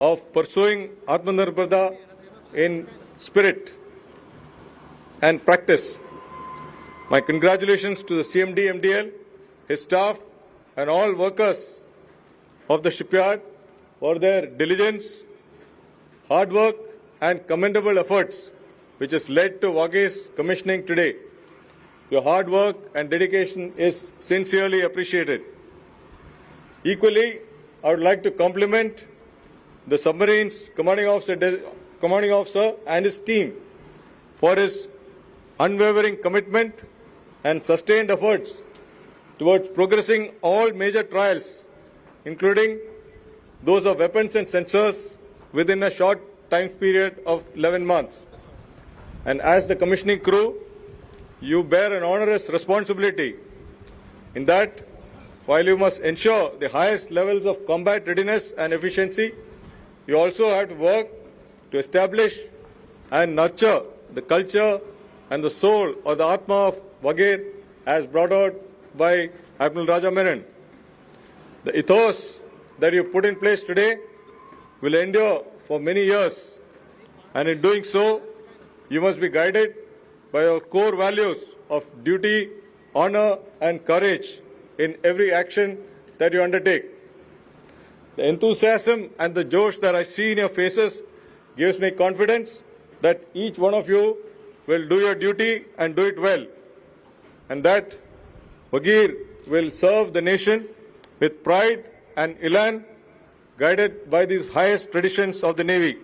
of pursuing Atmanirbharta in spirit and practice. My congratulations to the CMD, MDL, his staff and all workers of the shipyard for their diligence, hard work and commendable efforts which has led to Wagir's commissioning today. Your hard work and dedication is sincerely appreciated. Equally, I would like to compliment the submarine's commanding officer and his team for his unwavering commitment and sustained efforts towards progressing all major trials, including those of weapons and sensors, within a short time period of 11 months. And as the commissioning crew, you bear an onerous responsibility in that while you must ensure the highest levels of combat readiness and efficiency, you also have to work to establish and nurture the culture and the soul or the Atma of Wagir as brought out by Admiral Raja Menon. The ethos that you put in place today will endure for many years, and in doing so, you must be guided by your core values of duty, honor and courage in every action that you undertake. The enthusiasm and the josh that I see in your faces gives me confidence that each one of you will do your duty and do it well, and that Wagir will serve the nation with pride and elan, guided by these highest traditions of the Navy.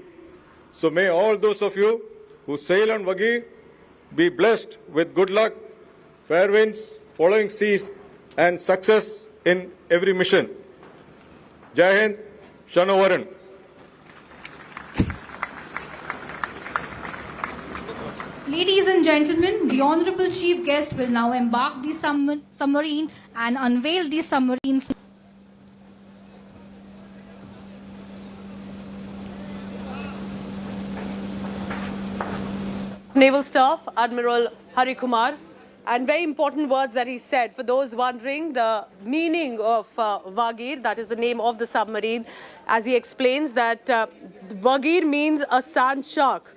So may all those of you who sail on Wagir be blessed with good luck, fair winds, following seas, and success in every mission. Jai Hind, Shano Varan. Ladies and gentlemen, the Honorable Chief Guest will now embark the submarine and unveil the submarine. Naval Staff, Admiral Hari Kumar, and very important words that he said. For those wondering, the meaning of Wagir, that is the name of the submarine, as he explains that Wagir means a sand shark,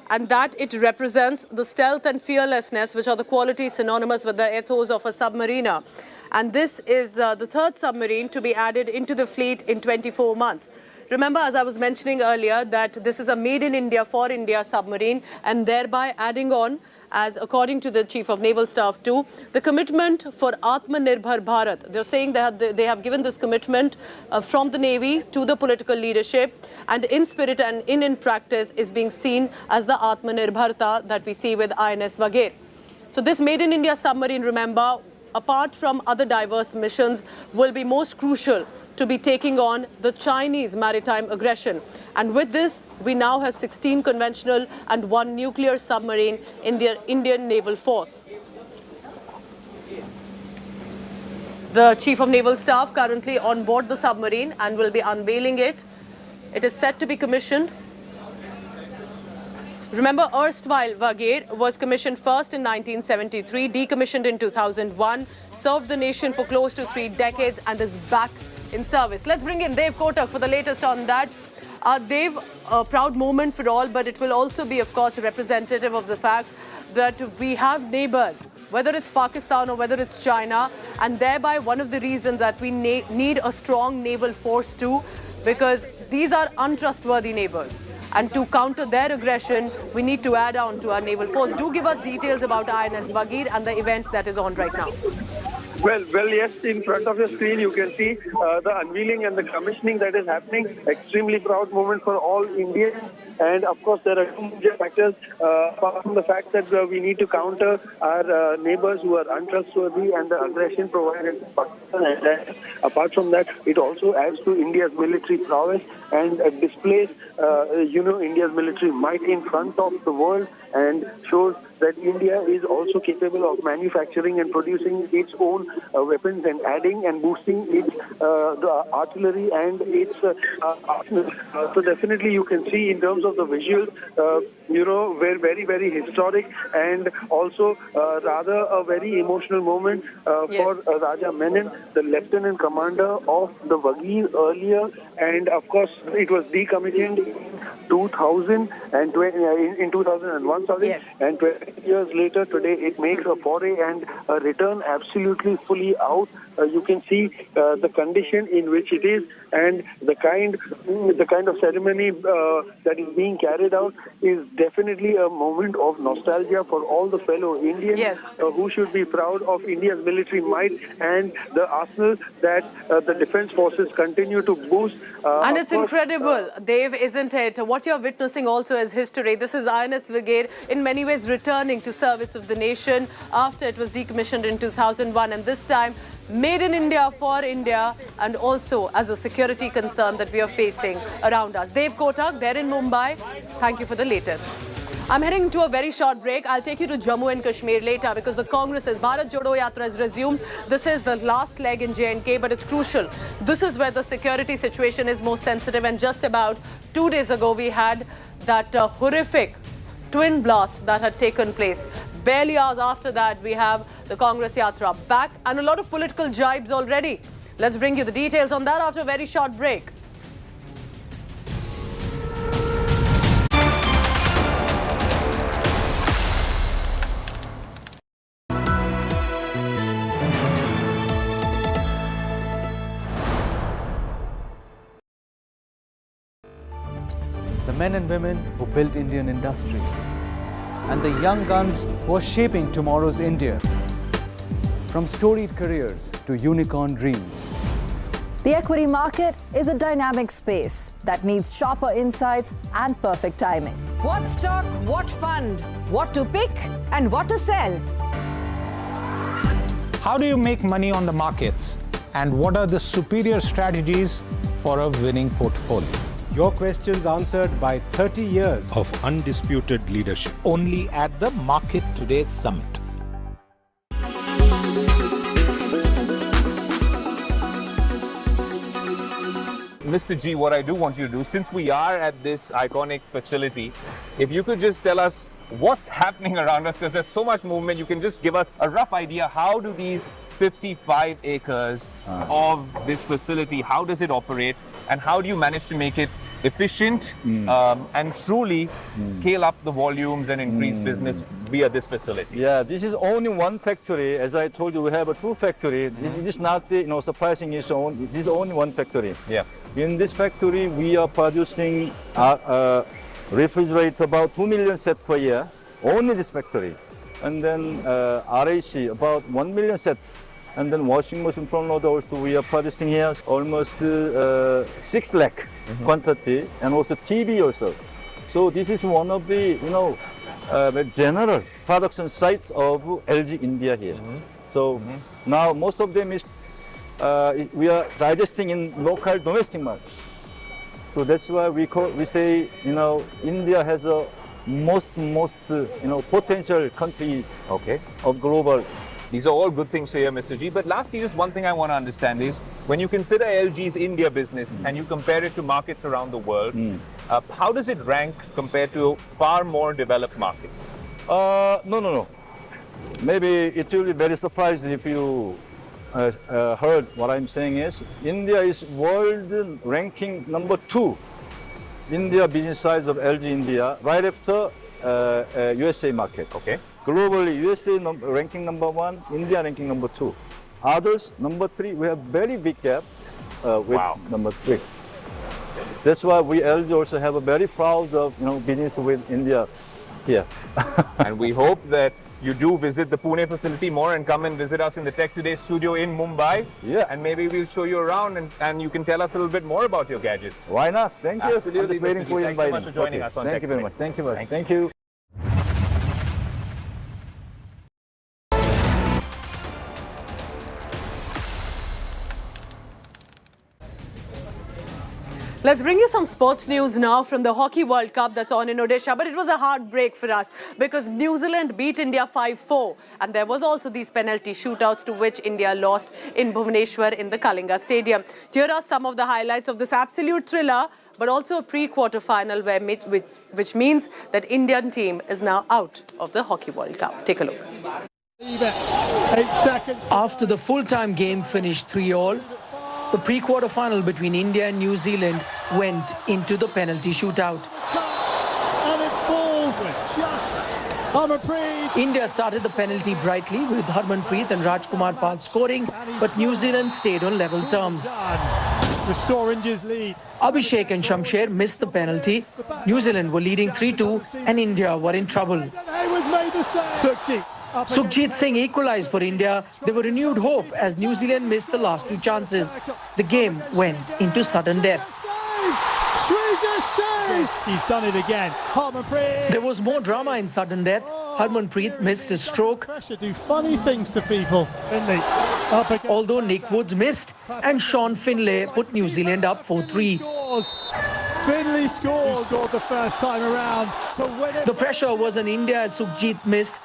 and that it represents the stealth and fearlessness, which are the qualities synonymous with the ethos of a submariner. And this is the third submarine to be added into the fleet in 24 months. Remember, as I was mentioning earlier, that this is a made in India, for India submarine, and thereby adding on, as according to the Chief of Naval Staff too, the commitment for Atmanirbhar Bharat. They're saying that they have given this commitment from the Navy to the political leadership, and in spirit and in practice is being seen as the Atmanirbharta that we see with INS Wagir. So this made in India submarine, remember, apart from other diverse missions, will be most crucial to be taking on the Chinese maritime aggression. And with this, we now have 16 conventional and 1 nuclear submarine in the Indian Naval Force. The Chief of Naval Staff currently on board the submarine and will be unveiling it. It is set to be commissioned. Remember, erstwhile Wagir was commissioned first in 1973, decommissioned in 2001, served the nation for close to 3 decades and is back in service. Let's bring in Dev Kotak for the latest on that. Dev, a proud moment for all, but it will also be, of course, representative of the fact that we have neighbors, whether it's Pakistan or whether it's China, and thereby one of the reasons that we need a strong naval force too, because these are untrustworthy neighbors. And to counter their aggression, we need to add on to our naval force. Do give us details about INS Wagir and the event that is on right now. Well, yes, in front of your screen, you can see the unveiling and the commissioning that is happening. Extremely proud moment for all Indians. And of course, there are two major factors, apart from the fact that we need to counter our neighbors who are untrustworthy and the aggression provided by Pakistan. And apart from that, it also adds to India's military prowess and displays, India's military might in front of the world, and shows that India is also capable of manufacturing and producing its own weapons and adding and boosting its the artillery and its arsenal. So definitely you can see in terms of the visuals, were very, very historic and also rather a very emotional moment for Raja Menon, the lieutenant commander of the Wagir earlier, and of course it was decommissioned in 2001, sorry, and 20 years later today it makes a foray and a return absolutely fully out. You can see the condition in which it is, and the kind of ceremony that is being carried out is definitely a moment of nostalgia for all the fellow Indians who should be proud of India's military might and the arsenal that the defense forces continue to boost. And it's incredible, Dave, isn't it? What you're witnessing also is history. This is INS Brigade in many ways returning to service of the nation after it was decommissioned in 2001, and this time made in India for India, and also as a security concern that we are facing around us. Dev Kotak, there in Mumbai. Thank you for the latest. I'm heading to a very short break. I'll take you to Jammu and Kashmir later because the Congress's Bharat Jodo Yatra has resumed. This is the last leg in J&K, but it's crucial. This is where the security situation is most sensitive, and just about 2 days ago we had that horrific twin blast that had taken place. Barely hours after that, we have the Congress Yatra back and a lot of political jibes already. Let's bring you the details on that after a very short break. The men and women who built Indian industry, and the young guns who are shaping tomorrow's India. From storied careers to unicorn dreams. The equity market is a dynamic space that needs sharper insights and perfect timing. What stock, what fund, what to pick and what to sell. How do you make money on the markets? And what are the superior strategies for a winning portfolio? Your questions answered by 30 years of undisputed leadership. Only at the Market Today Summit. Mr. G, what I do want you to do, since we are at this iconic facility, if you could just tell us what's happening around us, because there's so much movement, you can just give us a rough idea. How do these 55 acres of this facility, how does it operate, and how do you manage to make it efficient and truly scale up the volumes and increase business via this facility? Yeah, this is only one factory. As I told you, we have two factories. It is not the surprising its own. This is only one factory. Yeah. In this factory, we are producing refrigerator about 2 million sets per year. Only this factory, and then RAC about 1 million sets. And then washing machine front loader also we are producing here almost 6 lakh quantity, and also TV also. So this is one of the general production sites of LG India here. So now most of them is we are digesting in local domestic market. So that's why we say India has a most potential country of global. These are all good things to hear, Mr. G. But lastly, just one thing I want to understand is, when you consider LG's India business and you compare it to markets around the world, how does it rank compared to far more developed markets? No. Maybe it will be very surprised if you heard what I'm saying is, India is world ranking number 2. India business size of LG India, right after USA market. Okay. Globally, USA ranking number 1, India ranking number 2. Others, number 3, we have very big gap with number 3. That's why we LG also have a very proud of business with India here. And we hope that you do visit the Pune facility more and come and visit us in the Tech Today studio in Mumbai. Yeah. And maybe we'll show you around and you can tell us a little bit more about your gadgets. Why not? Thank you. Absolutely, I'm just waiting for you. Thanks so much for joining us on Thank Tech you very Today. much. Thank you very much. Thank you. Let's bring you some sports news now from the Hockey World Cup that's on in Odisha. But it was a hard break for us because New Zealand beat India 5-4. And there was also these penalty shootouts to which India lost in Bhubaneswar in the Kalinga Stadium. Here are some of the highlights of this absolute thriller, but also a pre-quarter final which means that Indian team is now out of the Hockey World Cup. Take a look. 8 seconds. After the full-time game finished 3-all, the pre-quarter final between India and New Zealand went into the penalty shootout. And it falls just Harmanpreet. India started the penalty brightly with Harmanpreet and Rajkumar Pal scoring, but New Zealand stayed on level terms. Restore India's lead. Abhishek and Shamsher missed the penalty. New Zealand were leading 3-2 and India were in trouble. Haywood's made the save. Sukhjit Singh equalised for India. There were renewed hope as New Zealand missed the last two chances. The game went into sudden death. He's done it again. Harmanpreet. There was more drama in sudden death. Harmanpreet missed his stroke. Pressure do funny things to people, don't they? Although Nick Woods missed and Sean Finlay put New Zealand up 4-3. Finlay scored the first time around to win it. The pressure was on India as Sukhjit missed.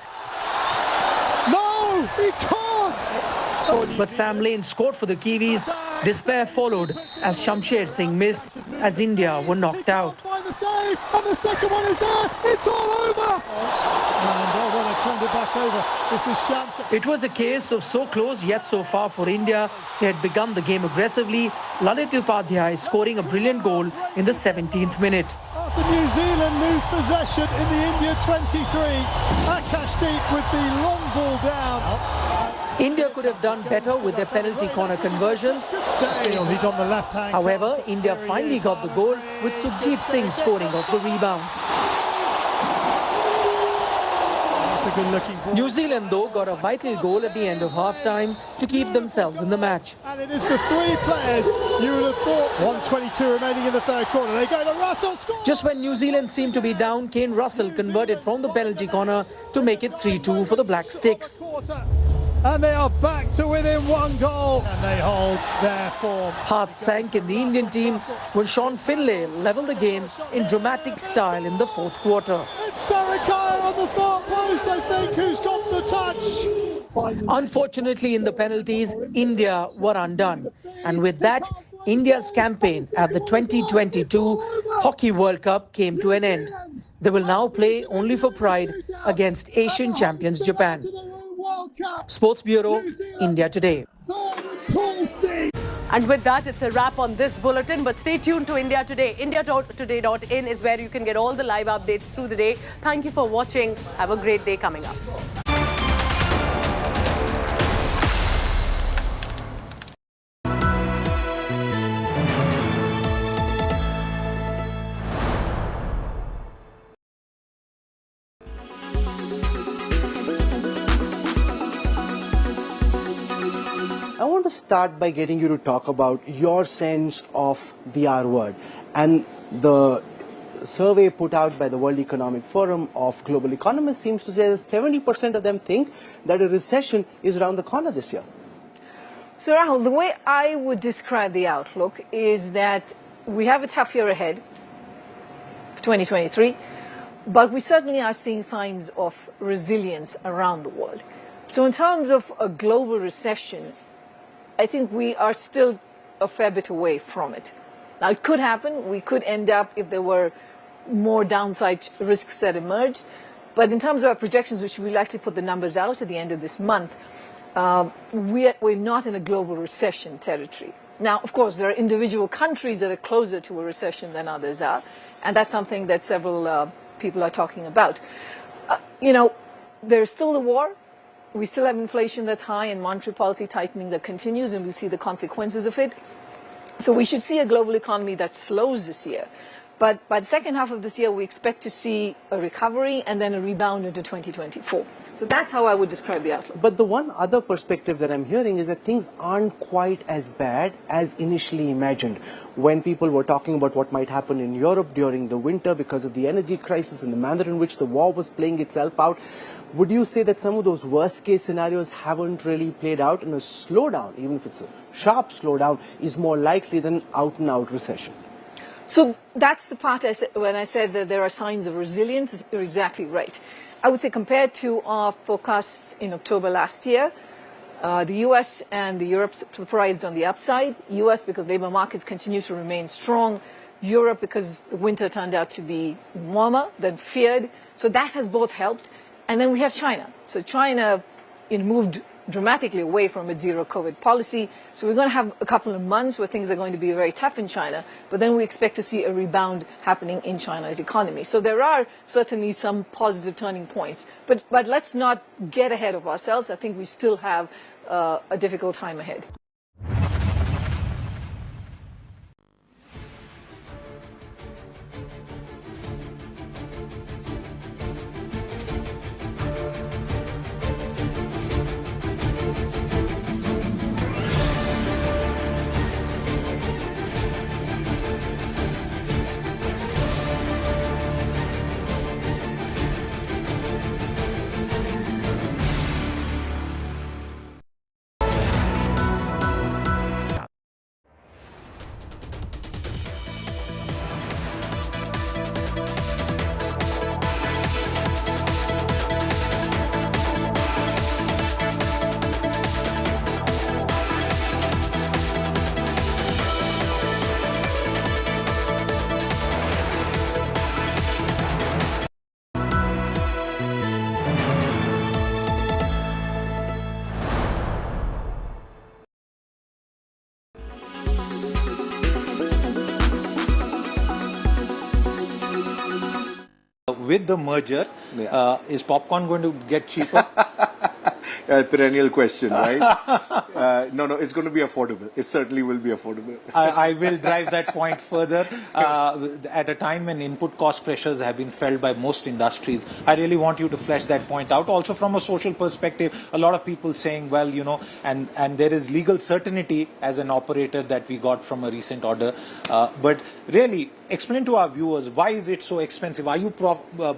No, he can't! But Sam Lane scored for the Kiwis. Despair followed as Shamsher Singh missed as India were knocked out. Find the save, and the second one is there. It's all over. And they turned it back over. This is Shamsher. It was a case of so close yet so far for India. They had begun the game aggressively. Lalit Upadhyay scoring a brilliant goal in the 17th minute. After New Zealand lose possession in the India 23, Akashdeep with the long ball down. India could have done better with their penalty corner conversions. He's on the left hand. However, India finally got the goal with Sukhjit Singh scoring off the rebound. That's a good-looking ball. New Zealand, though, got a vital goal at the end of half-time to keep themselves in the match. And it is the three players you would have thought. 1:22 remaining in the third quarter. They go to Russell. Score! Just when New Zealand seemed to be down, Kane Russell converted from the penalty corner to make it 3-2 for the Black Sticks. And they are back to within one goal. And they hold their form. Hearts sank in the Indian team when Sean Finlay levelled the game in dramatic style in the fourth quarter. It's Sarakaya on the far post, I think, who's got the touch. Unfortunately, in the penalties, India were undone. And with that, India's campaign at the 2022 Hockey World Cup came to an end. They will now play only for pride against Asian champions Japan. Sports Bureau, India Today. And with that, it's a wrap on this bulletin. But stay tuned to India Today. IndiaToday.in is where you can get all the live updates through the day. Thank you for watching. Have a great day coming up. I want to start by getting you to talk about your sense of the R word and the survey put out by the World Economic Forum of global economists seems to say that 70% of them think that a recession is around the corner this year. So Rahul, the way I would describe the outlook is that we have a tough year ahead, 2023, but we certainly are seeing signs of resilience around the world. So in terms of a global recession, I think we are still a fair bit away from it. Now, it could happen. We could end up if there were more downside risks that emerged. But in terms of our projections, which we'll actually put the numbers out at the end of this month, we're not in a global recession territory. Now, of course, there are individual countries that are closer to a recession than others are. And that's something that several people are talking about. There's still the war. We still have inflation that's high and monetary policy tightening that continues, and we'll see the consequences of it. So we should see a global economy that slows this year. But by the second half of this year, we expect to see a recovery and then a rebound into 2024. So that's how I would describe the outlook. But the one other perspective that I'm hearing is that things aren't quite as bad as initially imagined. When people were talking about what might happen in Europe during the winter because of the energy crisis and the manner in which the war was playing itself out, would you say that some of those worst case scenarios haven't really played out and a slowdown, even if it's a sharp slowdown, is more likely than out and out recession? So that's the part I said, when I said that there are signs of resilience, you're exactly right. I would say compared to our forecasts in October last year, the US and Europe surprised on the upside. US because labor markets continue to remain strong. Europe because the winter turned out to be warmer than feared. So that has both helped. And then we have China. So China moved dramatically away from its zero COVID policy. So we're going to have a couple of months where things are going to be very tough in China. But then we expect to see a rebound happening in China's economy. So there are certainly some positive turning points. But let's not get ahead of ourselves. I think we still have a difficult time ahead. With the merger, is popcorn going to get cheaper? Perennial question, right? No, it's going to be affordable. It certainly will be affordable. I will drive that point further. At a time when input cost pressures have been felt by most industries, I really want you to flesh that point out. Also from a social perspective, a lot of people saying, well, and there is legal certainty as an operator that we got from a recent order. But really, explain to our viewers, why is it so expensive? Are you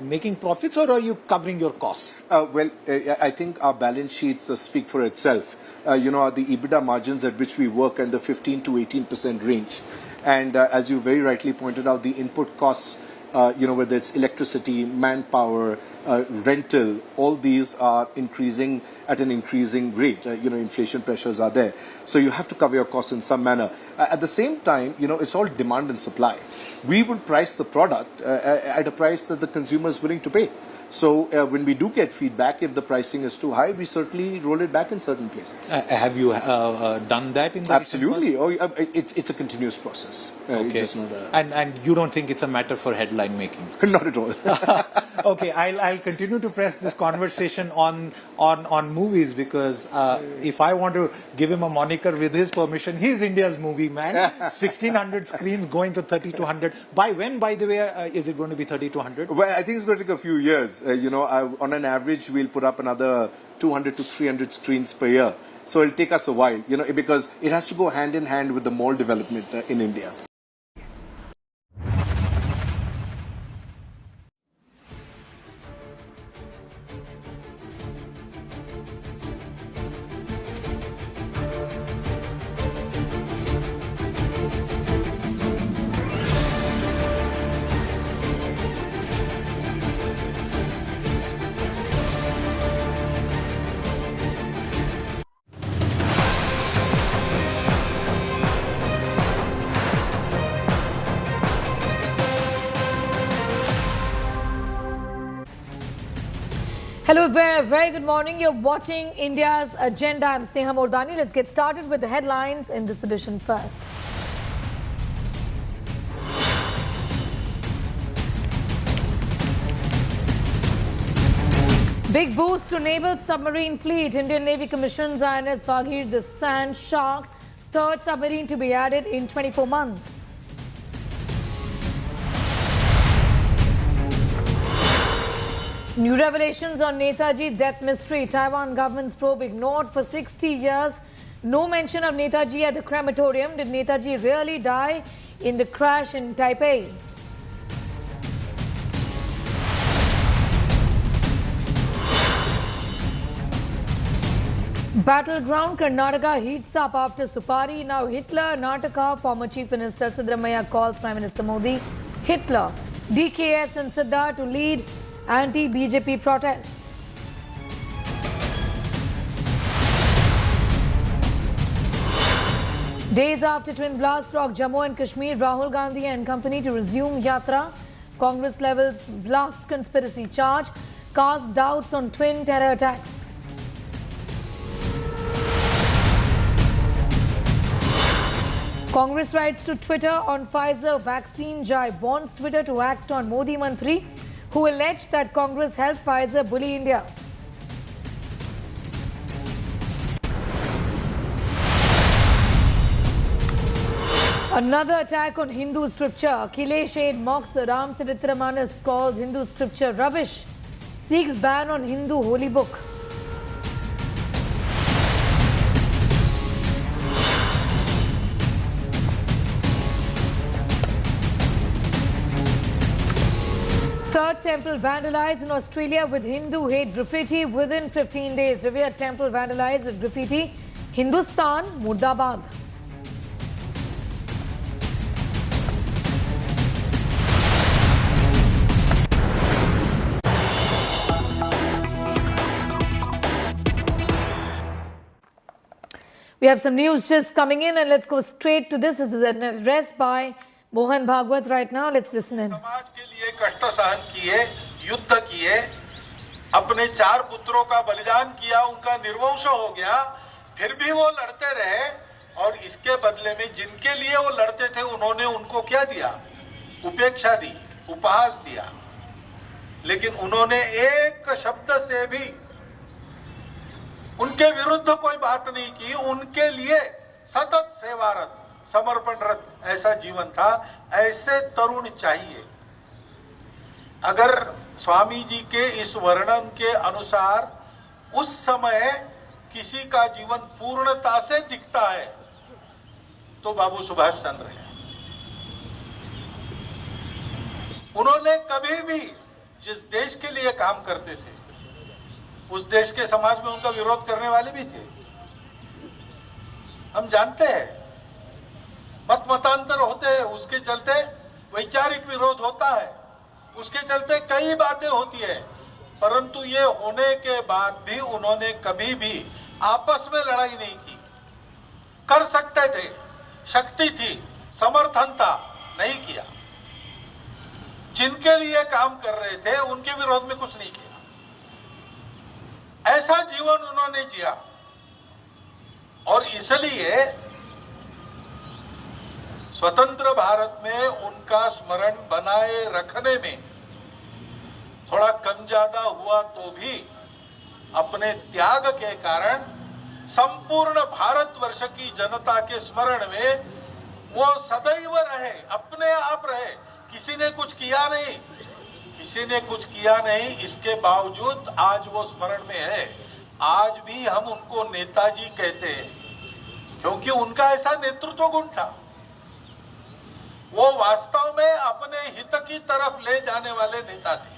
making profits or are you covering your costs? I think our balance sheets speak for itself. The EBITDA margins at which we work in the 15 to 18% range. And as you very rightly pointed out, the input costs, whether it's electricity, manpower, rental, all these are increasing at an increasing rate. Inflation pressures are there. So you have to cover your costs in some manner. At the same time, it's all demand and supply. We will price the product at a price that the consumer is willing to pay. So when we do get feedback, if the pricing is too high, we certainly roll it back in certain places. Have you done that in the Absolutely. It's a continuous process. Okay. Just not and you don't think it's a matter for headline making? Not at all. Okay, I'll continue to press this conversation on movies because if I want to give him a moniker with his permission, he's India's movie man. 1,600 screens going to 3,200. By when, by the way, is it going to be 3,200? Well, I think it's going to take a few years. On an average, we'll put up another 200 to 300 screens per year. So it'll take us a while, because it has to go hand in hand with the mall development in India. Hello, very good morning. You're watching India's Agenda. I'm Sneha Mordani. Let's get started with the headlines in this edition first. Big boost to naval submarine fleet. Indian Navy commissions INS Vaghir the Sand Shark, third submarine to be added in 24 months. New revelations on Netaji death mystery. Taiwan government's probe ignored for 60 years. No mention of Netaji at the crematorium. Did Netaji really die in the crash in Taipei? Battleground Karnataka heats up after Supari, now Hitler, Nataka. Former Chief Minister Siddaramaiah calls Prime Minister Modi Hitler. DKS and Siddha to lead anti-BJP protests. Days after twin blast rock Jammu and Kashmir, Rahul Gandhi and company to resume Yatra. Congress levels blast conspiracy charge, cast doubts on twin terror attacks. Congress writes to Twitter on Pfizer vaccine jibe, wants Twitter to act on Modi Mantri, who alleged that Congress helped Pfizer bully India. Another attack on Hindu scripture. Akhilesh Aid mocks the Ramcharitramanas, calls Hindu scripture rubbish, seeks ban on Hindu holy book. Third temple vandalized in Australia with Hindu hate graffiti within 15 days. Revered temple vandalized with graffiti. Hindustan Murdabad. We have some news just coming in, and let's go straight to this. This is an address by Mohan Bhagwat right now. Let's listen in. समाज के लिए कष्ट सहन किए, युद्ध किए, अपने 4 पुत्रों का बलिदान किया, उनका निर्वंश हो गया, फिर भी वो लड़ते रहे, और इसके बदले में जिनके लिए वो लड़ते थे उन्होंने उनको क्या दिया? उपेक्षा दी, उपहास दिया। लेकिन उन्होंने एक शब्द से भी उनके विरुद्ध कोई बात नहीं की, उनके लिए सतत सेवारत, समर्पणरत ऐसा जीवन था। ऐसे तरुण चाहिए। अगर स्वामी जी के इस वर्णन के अनुसार उस समय किसी का जीवन पूर्णता से दिखता है तो बाबू सुभाष चंद्र हैं। उन्होंने कभी भी जिस देश के लिए काम करते थे उस देश के समाज में उनका विरोध करने वाले भी थे। हम जानते हैं मत मतांतर होते हैं, उसके चलते वैचारिक विरोध होता है, उसके चलते कई बातें होती है, परंतु ये होने के बाद भी उन्होंने कभी भी आपस में लड़ाई नहीं की। कर सकते थे, शक्ति थी, समर्थन था, नहीं किया। जिनके लिए काम कर रहे थे उनके विरोध में कुछ नहीं किया। ऐसा जीवन उन्होंने जिया, और इसलिए स्वतंत्र भारत में उनका स्मरण बनाए रखने में थोड़ा कम ज्यादा हुआ तो भी अपने त्याग के कारण संपूर्ण भारतवर्ष की जनता के स्मरण में वो सदैव रहे, अपने आप रहे। किसी ने कुछ किया नहीं, किसी ने कुछ किया नहीं, इसके बावजूद आज वो स्मरण में है। आज भी हम उनको नेताजी कहते हैं क्योंकि उनका ऐसा नेतृत्व गुण था। वो वास्तव में अपने हित की तरफ ले जाने वाले नेता थे।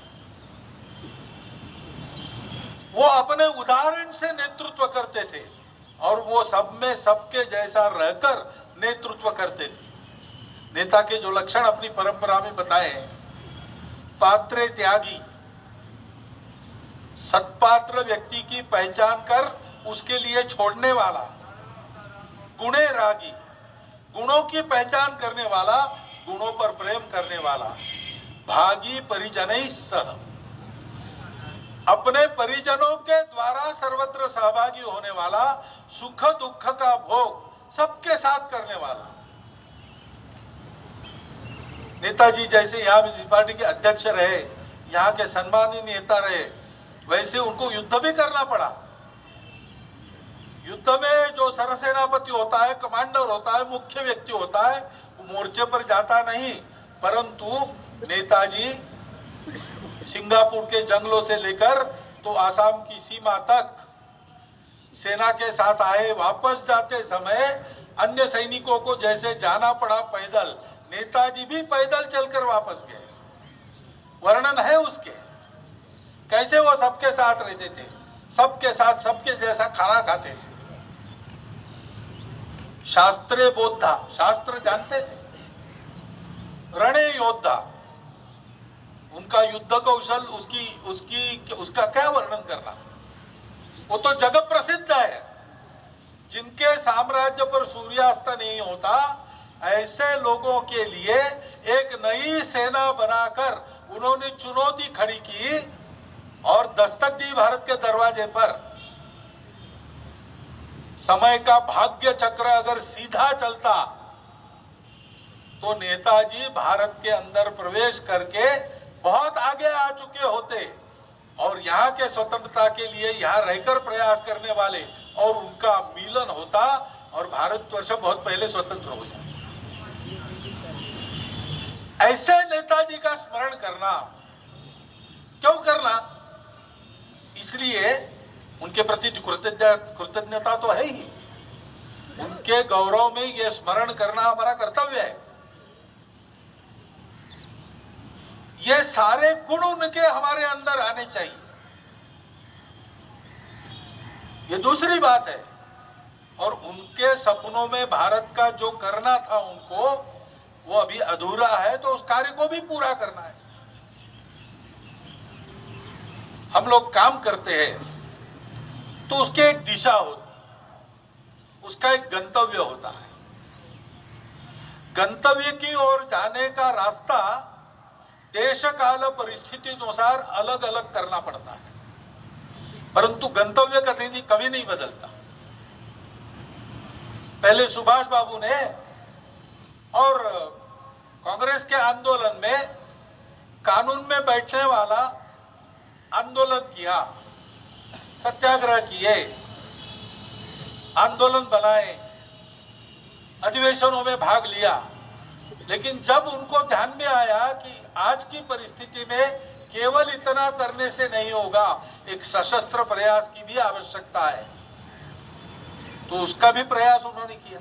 वो अपने उदाहरण से नेतृत्व करते थे और वो सब में सबके जैसा रहकर नेतृत्व करते थे। नेता के जो लक्षण अपनी परंपरा में बताए हैं, पात्रे त्यागी, सत्पात्र व्यक्ति की पहचान कर उसके लिए छोड़ने वाला, गुणे रागी, गुणों की पहचान करने वाला, गुणों पर प्रेम करने वाला, भागी परिजनैः सह, अपने परिजनों के द्वारा सर्वत्र सहभागी होने वाला, सुख दुख का भोग सबके साथ करने वाला। नेताजी जैसे यहाँ म्यूनिसिपालिटी के अध्यक्ष रहे, यहाँ के सम्मानीय नेता रहे, वैसे उनको युद्ध भी करना पड़ा। युद्ध में जो सरसेनापति होता है, कमांडर होता है, मुख्य व्यक्ति होता है, वो मोर्चे पर जाता नहीं, परंतु नेताजी सिंगापुर के जंगलों से लेकर तो आसाम की सीमा तक सेना के साथ आए। वापस जाते समय अन्य सैनिकों को जैसे जाना पड़ा पैदल, नेताजी भी पैदल चलकर वापस गए। वर्णन है उसके, कैसे वो सबके साथ रहते थे, सबके साथ सबके जैसा खाना खाते थे। शास्त्रे बोद्धा, शास्त्र जानते थे, रणे योद्धा, उनका युद्ध कौशल, उसका क्या वर्णन करना, वो तो जगत प्रसिद्ध है। जिनके साम्राज्य पर सूर्यास्त नहीं होता, ऐसे लोगों के लिए एक नई सेना बनाकर उन्होंने चुनौती खड़ी की और दस्तक दी भारत के दरवाजे पर। समय का भाग्य चक्र अगर सीधा चलता तो नेताजी भारत के अंदर प्रवेश करके बहुत आगे आ चुके होते और यहाँ के स्वतंत्रता के लिए यहाँ रहकर प्रयास करने वाले और उनका मिलन होता और भारतवर्ष बहुत पहले स्वतंत्र हो जाता। ऐसे नेताजी का स्मरण करना, क्यों करना? इसलिए उनके प्रति कृतज्ञता तो है ही, उनके गौरव में ये स्मरण करना हमारा कर्तव्य है। ये सारे गुण उनके हमारे अंदर आने चाहिए। ये दूसरी बात है। और उनके सपनों में भारत का जो करना था उनको, वो अभी अधूरा है, तो उस कार्य को भी पूरा करना है। हम लोग काम करते हैं तो उसकी एक दिशा होती है, उसका एक गंतव्य होता है। गंतव्य की ओर जाने का रास्ता देश काल परिस्थिति अनुसार अलग अलग करना पड़ता है, परंतु गंतव्य कभी नहीं बदलता। पहले सुभाष बाबू ने और कांग्रेस के आंदोलन में कानून में बैठने वाला आंदोलन किया, सत्याग्रह किए, आंदोलन बनाए, अधिवेशनों में भाग लिया। लेकिन जब उनको ध्यान में आया कि आज की परिस्थिति में केवल इतना करने से नहीं होगा, एक सशस्त्र प्रयास की भी आवश्यकता है, तो उसका भी प्रयास उन्होंने किया।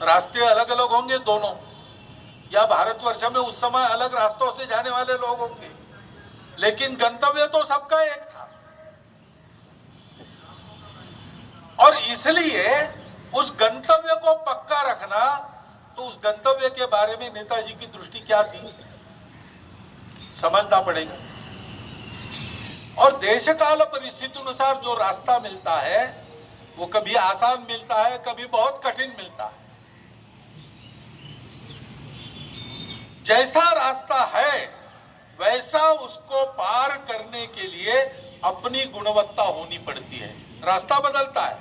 रास्ते अलग अलग होंगे दोनों, या भारतवर्ष में उस समय अलग रास्तों से जाने वाले लोग होंगे, लेकिन गंतव्य तो सबका एक था। और इसलिए उस गंतव्य को पक्का रखना, तो उस गंतव्य के बारे में नेताजी की दृष्टि क्या थी, समझना पड़ेगा। और देश काल परिस्थिति अनुसार जो रास्ता मिलता है वो कभी आसान मिलता है, कभी बहुत कठिन मिलता है। जैसा रास्ता है वैसा उसको पार करने के लिए अपनी गुणवत्ता होनी पड़ती है। रास्ता बदलता है,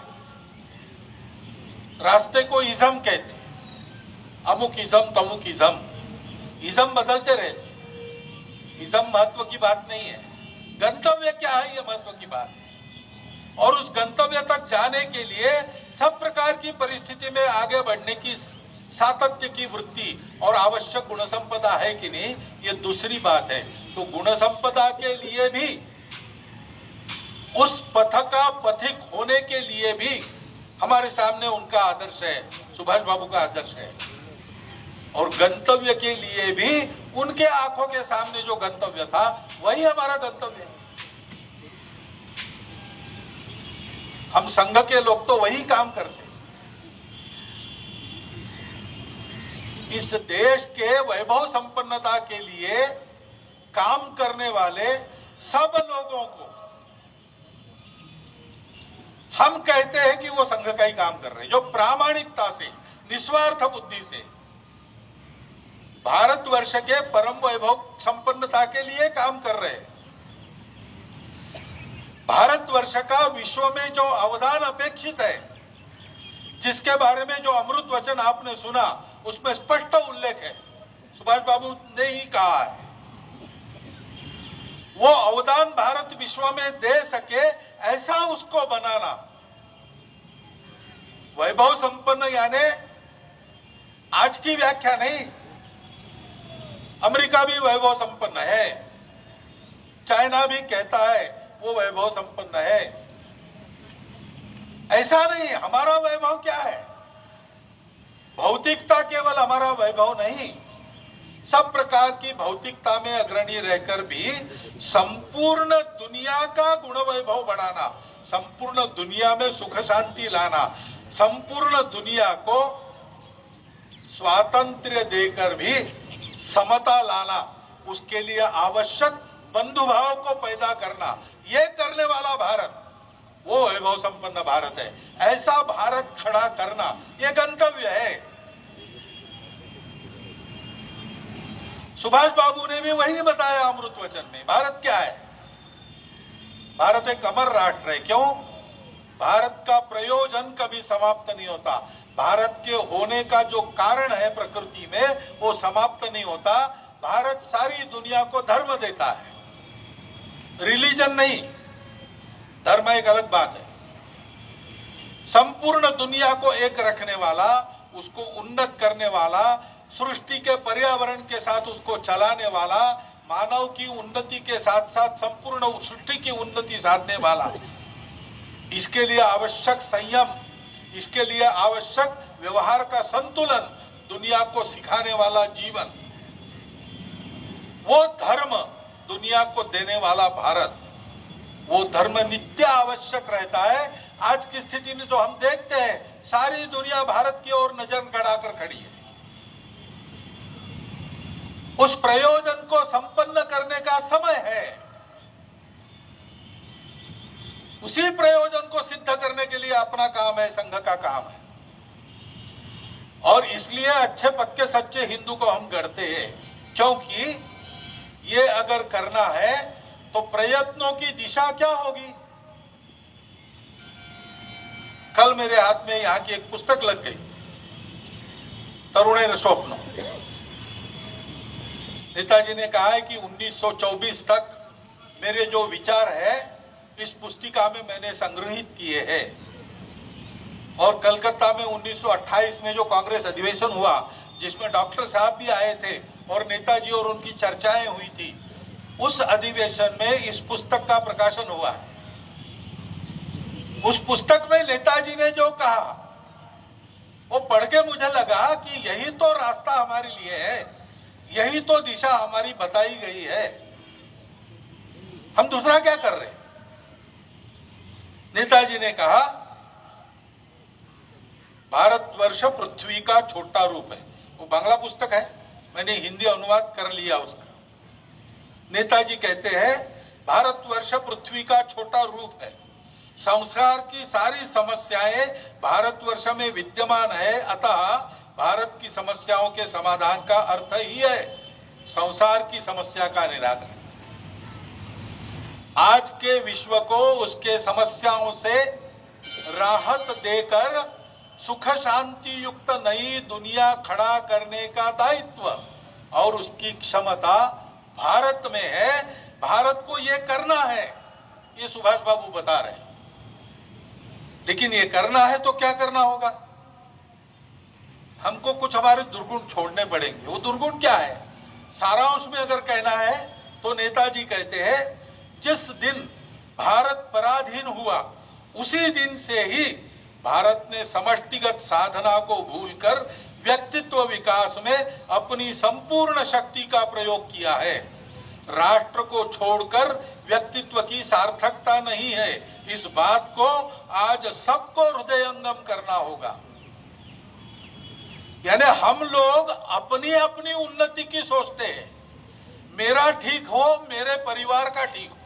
रास्ते को इज़म कहते हैं, अमुक इज़म तमुक इज़म, इज़म बदलते रहते। इज़म महत्व की बात नहीं है, गंतव्य क्या है ये महत्व की बात है। और उस गंतव्य तक जाने के लिए सब प्रकार की परिस्थिति में आगे बढ़ने की सातत्य की वृत्ति और आवश्यक गुण संपदा है कि नहीं, ये दूसरी बात है। तो गुण संपदा के लिए भी, उस पथ का पथिक होने के लिए भी हमारे सामने उनका आदर्श है, सुभाष बाबू का आदर्श है। और गंतव्य के लिए भी उनके आंखों के सामने जो गंतव्य था वही हमारा गंतव्य है। हम संघ के लोग तो वही काम करते हैं। इस देश के वैभव संपन्नता के लिए काम करने वाले सब लोगों को हम कहते हैं कि वो संघ का ही काम कर रहे हैं, जो प्रामाणिकता से, निस्वार्थ बुद्धि से भारतवर्ष के परम वैभव संपन्नता के लिए काम कर रहे हैं। भारतवर्ष का विश्व में जो अवदान अपेक्षित है, जिसके बारे में जो अमृत वचन आपने सुना, उसमें स्पष्ट उल्लेख है, सुभाष बाबू ने ही कहा है। वो अवदान भारत विश्व में दे सके ऐसा उसको बनाना। वैभव संपन्न यानी आज की व्याख्या नहीं, अमेरिका भी वैभव संपन्न है, चाइना भी कहता है वो वैभव संपन्न है। ऐसा नहीं, हमारा वैभव क्या है? भौतिकता केवल हमारा वैभव नहीं, सब प्रकार की भौतिकता में अग्रणी रहकर भी संपूर्ण दुनिया का गुण वैभव बढ़ाना, संपूर्ण दुनिया में सुख शांति लाना, संपूर्ण दुनिया को स्वातंत्र्य देकर भी समता लाना, उसके लिए आवश्यक बंधुभाव को पैदा करना, ये करने वाला भारत वो वैभव संपन्न भारत है। ऐसा भारत खड़ा करना ये गंतव्य है। सुभाष बाबू ने भी वही बताया अमृत वचन में। भारत क्या है? भारत एक अमर राष्ट्र है। क्यों? भारत का प्रयोजन कभी समाप्त नहीं होता। भारत के होने का जो कारण है प्रकृति में, वो समाप्त नहीं होता। भारत सारी दुनिया को धर्म देता है, रिलीजन नहीं। धर्म एक अलग बात है। संपूर्ण दुनिया को एक रखने वाला, उसको उन्नत करने वाला, सृष्टि के पर्यावरण के साथ उसको चलाने वाला, मानव की उन्नति के साथ साथ संपूर्ण सृष्टि की उन्नति साधने वाला, इसके लिए आवश्यक संयम, इसके लिए आवश्यक व्यवहार का संतुलन दुनिया को सिखाने वाला जीवन, वो धर्म दुनिया को देने वाला भारत, वो धर्म नित्य आवश्यक रहता है। आज की स्थिति में जो हम देखते हैं, सारी दुनिया भारत की ओर नजर गड़ाकर खड़ी है। उस प्रयोजन को संपन्न करने का समय है। उसी प्रयोजन को सिद्ध करने के लिए अपना काम है, संघ का काम है। और इसलिए अच्छे पक्के सच्चे हिंदू को हम गढ़ते हैं, क्योंकि ये अगर करना है तो प्रयत्नों की दिशा क्या होगी? कल मेरे हाथ में यहां की एक पुस्तक लग गई, तरुणेर स्वप्न। नेताजी ने कहा है कि 1924 तक मेरे जो विचार है इस पुस्तिका में मैंने संग्रहित किए हैं। और कलकत्ता में 1928 में जो कांग्रेस अधिवेशन हुआ, जिसमें डॉक्टर साहब भी आए थे और नेताजी और उनकी चर्चाएं हुई थी, उस अधिवेशन में इस पुस्तक का प्रकाशन हुआ है। उस पुस्तक में नेताजी ने जो कहा, वो पढ़ के मुझे लगा कि यही तो रास्ता हमारे लिए है, यही तो दिशा हमारी बताई गई है। हम दूसरा क्या कर रहे हैं? नेताजी ने कहा, भारतवर्ष पृथ्वी का छोटा रूप है। वो बांग्ला पुस्तक है, मैंने हिंदी अनुवाद कर लिया उसका। नेताजी कहते हैं, भारतवर्ष पृथ्वी का छोटा रूप है, संसार की सारी समस्याएं भारतवर्ष में विद्यमान है, अतः भारत की समस्याओं के समाधान का अर्थ ही है संसार की समस्या का निराकरण। आज के विश्व को उसके समस्याओं से राहत देकर सुख शांति युक्त नई दुनिया खड़ा करने का दायित्व और उसकी क्षमता भारत में है। भारत को ये करना है, ये सुभाष बाबू बता रहे हैं। लेकिन ये करना है तो क्या करना होगा? हमको कुछ हमारे दुर्गुण छोड़ने पड़ेंगे। वो दुर्गुण क्या है? सारांश में अगर कहना है तो नेताजी कहते हैं, जिस दिन भारत पराधीन हुआ उसी दिन से ही भारत ने समष्टिगत साधना को भूलकर व्यक्तित्व विकास में अपनी संपूर्ण शक्ति का प्रयोग किया है। राष्ट्र को छोड़कर व्यक्तित्व की सार्थकता नहीं है। इस बात को आज सबको हृदयंगम करना होगा। यानी हम लोग अपनी अपनी उन्नति की सोचते हैं, मेरा ठीक हो, मेरे परिवार का ठीक हो,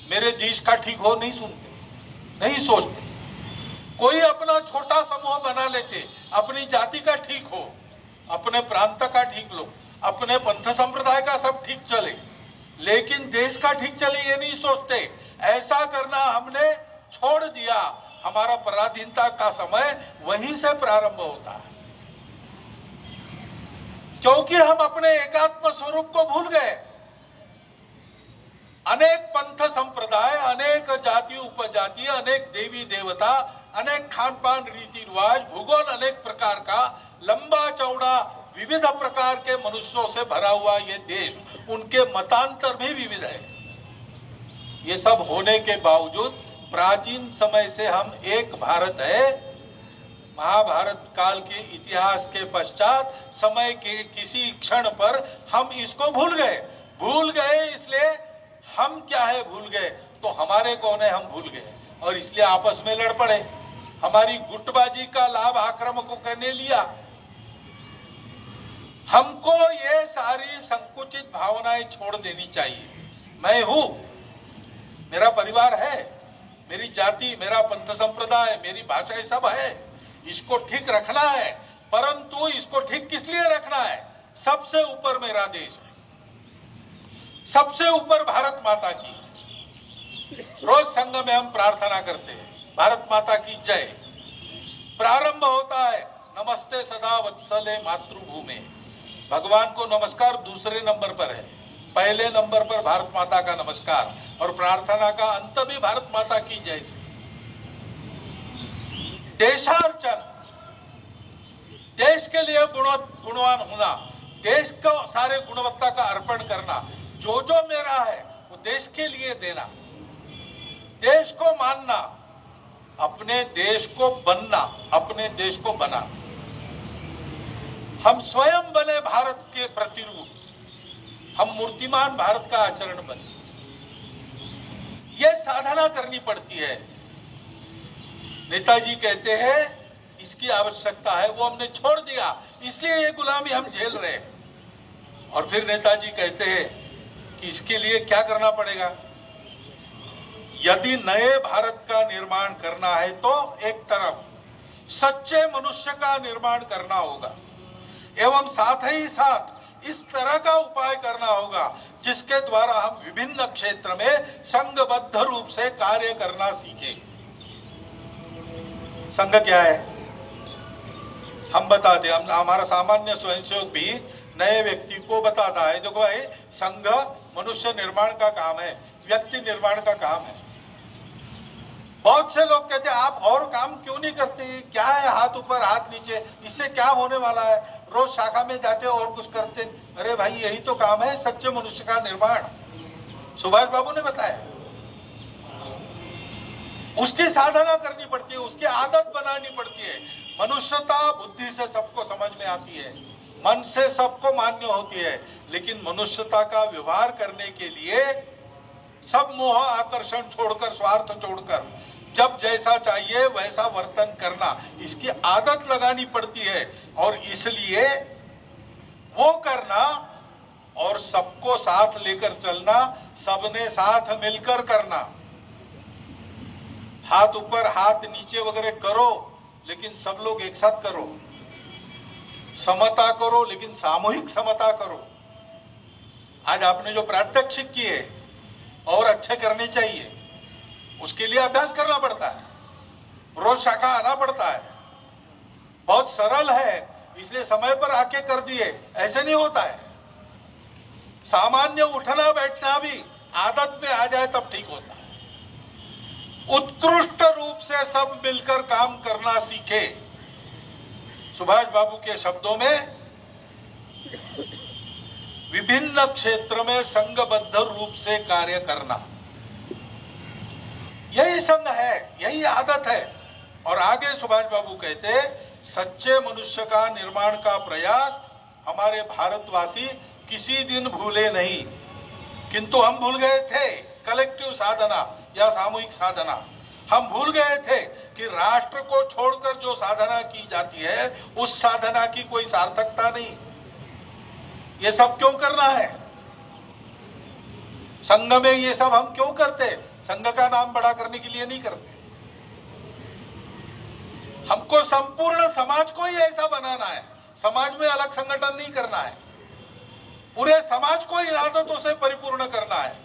मेरे देश का ठीक हो नहीं सुनते, नहीं सोचते। कोई अपना छोटा समूह बना लेते, अपनी जाति का ठीक हो, अपने प्रांत का ठीक लो, अपने पंथ संप्रदाय का सब ठीक चले, लेकिन देश का ठीक चले ये नहीं सोचते। ऐसा करना हमने छोड़ दिया। हमारा पराधीनता का समय वहीं से प्रारंभ होता है, क्योंकि हम अपने एकात्म स्वरूप को भूल गए। अनेक पंथ संप्रदाय, अनेक जाति उपजाति, अनेक देवी देवता, अनेक खान पान रीति रिवाज, भूगोल अनेक प्रकार का, लंबा चौड़ा विविध प्रकार के मनुष्यों से भरा हुआ ये देश, उनके मतांतर भी विविध है। ये सब होने के बावजूद प्राचीन समय से हम एक भारत है। महाभारत काल के इतिहास के पश्चात समय के किसी क्षण पर हम इसको भूल गए। इसलिए हम क्या है भूल गए, तो हमारे कौन है हम भूल गए, और इसलिए आपस में लड़ पड़े। हमारी गुटबाजी का लाभ आक्रामकों ने लिया। हमको ये सारी संकुचित भावनाएं छोड़ देनी चाहिए। मैं हूं, मेरा परिवार है, मेरी जाति, मेरा पंथ संप्रदाय, मेरी भाषा सब है, इसको ठीक रखना है। परंतु इसको ठीक किस लिए रखना है? सबसे ऊपर मेरा देश है, सबसे ऊपर भारत माता की। रोज संघ में हम प्रार्थना करते हैं, भारत माता की जय। प्रारंभ होता है नमस्ते सदा वत्सले मातृभूमि। भगवान को नमस्कार दूसरे नंबर पर है, पहले नंबर पर भारत माता का नमस्कार, और प्रार्थना का अंत भी भारत माता की जय से। देशार्चन, देश के लिए गुणवान होना, देश को सारे गुणवत्ता का अर्पण करना, जो जो मेरा है वो देश के लिए देना, देश को मानना, अपने देश को बनना, अपने देश को बनाना। हम स्वयं बने भारत के प्रतिरूप, हम मूर्तिमान भारत का आचरण बने। ये साधना करनी पड़ती है। नेताजी कहते हैं इसकी आवश्यकता है, वो हमने छोड़ दिया, इसलिए ये गुलामी हम झेल रहे हैं। और फिर नेताजी कहते हैं कि इसके लिए क्या करना पड़ेगा। यदि नए भारत का निर्माण करना है तो एक तरफ सच्चे मनुष्य का निर्माण करना होगा, एवं साथ ही साथ इस तरह का उपाय करना होगा जिसके द्वारा हम विभिन्न क्षेत्र में संघबद्ध रूप से कार्य करना सीखें। संघ क्या है हम बताते, हम हमारा सामान्य स्वयंसेवक भी नए व्यक्ति को बताता है, देखो भाई संघ मनुष्य निर्माण का काम है, व्यक्ति निर्माण का काम है। बहुत से लोग कहते हैं आप और काम क्यों नहीं करते, क्या है हाथ ऊपर हाथ नीचे, इससे क्या होने वाला है, रोज शाखा में जाते हो और कुछ करते। अरे भाई यही तो काम है सच्चे मनुष्य का निर्माण। सुभाष बाबू ने बताया, उसकी साधना करनी पड़ती है, उसकी आदत बनानी पड़ती है। मनुष्यता बुद्धि से सबको समझ में आती है, मन से सबको मान्य होती है, लेकिन मनुष्यता का व्यवहार करने के लिए सब मोह आकर्षण छोड़कर, स्वार्थ छोड़कर, जब जैसा चाहिए वैसा वर्तन करना, इसकी आदत लगानी पड़ती है। और इसलिए वो करना और सबको साथ लेकर चलना, सबने साथ मिलकर करना। हाथ ऊपर हाथ नीचे वगैरह करो, लेकिन सब लोग एक साथ करो। समता करो, लेकिन सामूहिक समता करो। आज आपने जो प्रात्यक्षिक किए और अच्छे करने चाहिए, उसके लिए अभ्यास करना पड़ता है, रोज शाखा आना पड़ता है। बहुत सरल है, इसलिए समय पर आके कर दिए ऐसे नहीं होता है। सामान्य उठना बैठना भी आदत में आ जाए तब ठीक होता है। उत्कृष्ट रूप से सब मिलकर काम करना सीखे। सुभाष बाबू के शब्दों में विभिन्न क्षेत्र में संघबद्ध रूप से कार्य करना, यही संघ है, यही आदत है। और आगे सुभाष बाबू कहते, सच्चे मनुष्य का निर्माण का प्रयास हमारे भारतवासी किसी दिन भूले नहीं, किंतु हम भूल गए थे कलेक्टिव साधना या सामूहिक साधना। हम भूल गए थे कि राष्ट्र को छोड़कर जो साधना की जाती है उस साधना की कोई सार्थकता नहीं। ये सब क्यों करना है? संघ में ये सब हम क्यों करते? संघ का नाम बड़ा करने के लिए नहीं करते। हमको संपूर्ण समाज को ही ऐसा बनाना है, समाज में अलग संगठन नहीं करना है, पूरे समाज को इन आदतों से परिपूर्ण करना है।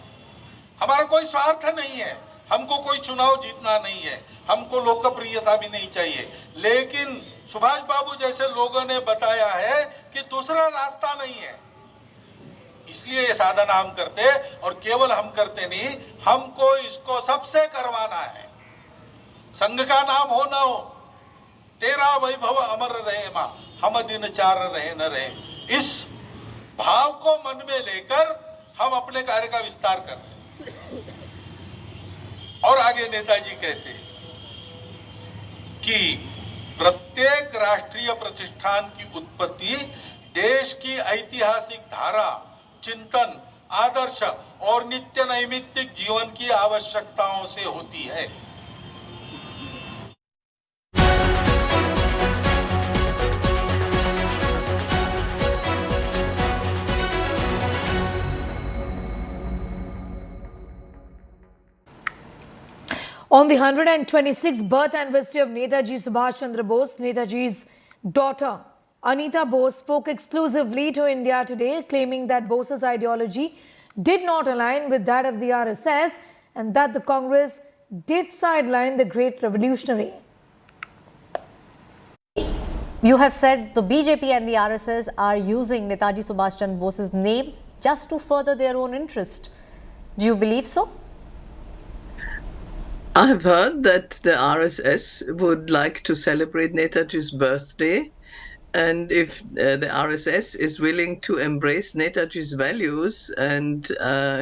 हमारा कोई स्वार्थ नहीं है, हमको कोई चुनाव जीतना नहीं है, हमको लोकप्रियता भी नहीं चाहिए, लेकिन सुभाष बाबू जैसे लोगों ने बताया है कि दूसरा रास्ता नहीं है, इसलिए ये साधना हम करते। और केवल हम करते नहीं, हमको इसको सबसे करवाना है। संघ का नाम हो न हो, तेरा वैभव अमर रहे मां, हम दिन चार रहे न रहे, इस भाव को मन में लेकर हम अपने कार्य का विस्तार कर रहे हैं। और आगे नेताजी कहते हैं कि प्रत्येक राष्ट्रीय प्रतिष्ठान की उत्पत्ति देश की ऐतिहासिक धारा, चिंतन, आदर्श और नित्य नैमित्तिक जीवन की आवश्यकताओं से होती है। On the 126th birth anniversary of Netaji Subhas Chandra Bose, Netaji's daughter Anita Bose spoke exclusively to India today, claiming that Bose's ideology did not align with that of the RSS and that the Congress did sideline the great revolutionary. You have said the BJP and the RSS are using Netaji Subhas Chandra Bose's name just to further their own interest. Do you believe so? I have heard that the RSS would like to celebrate Netaji's birthday, and if the RSS is willing to embrace Netaji's values and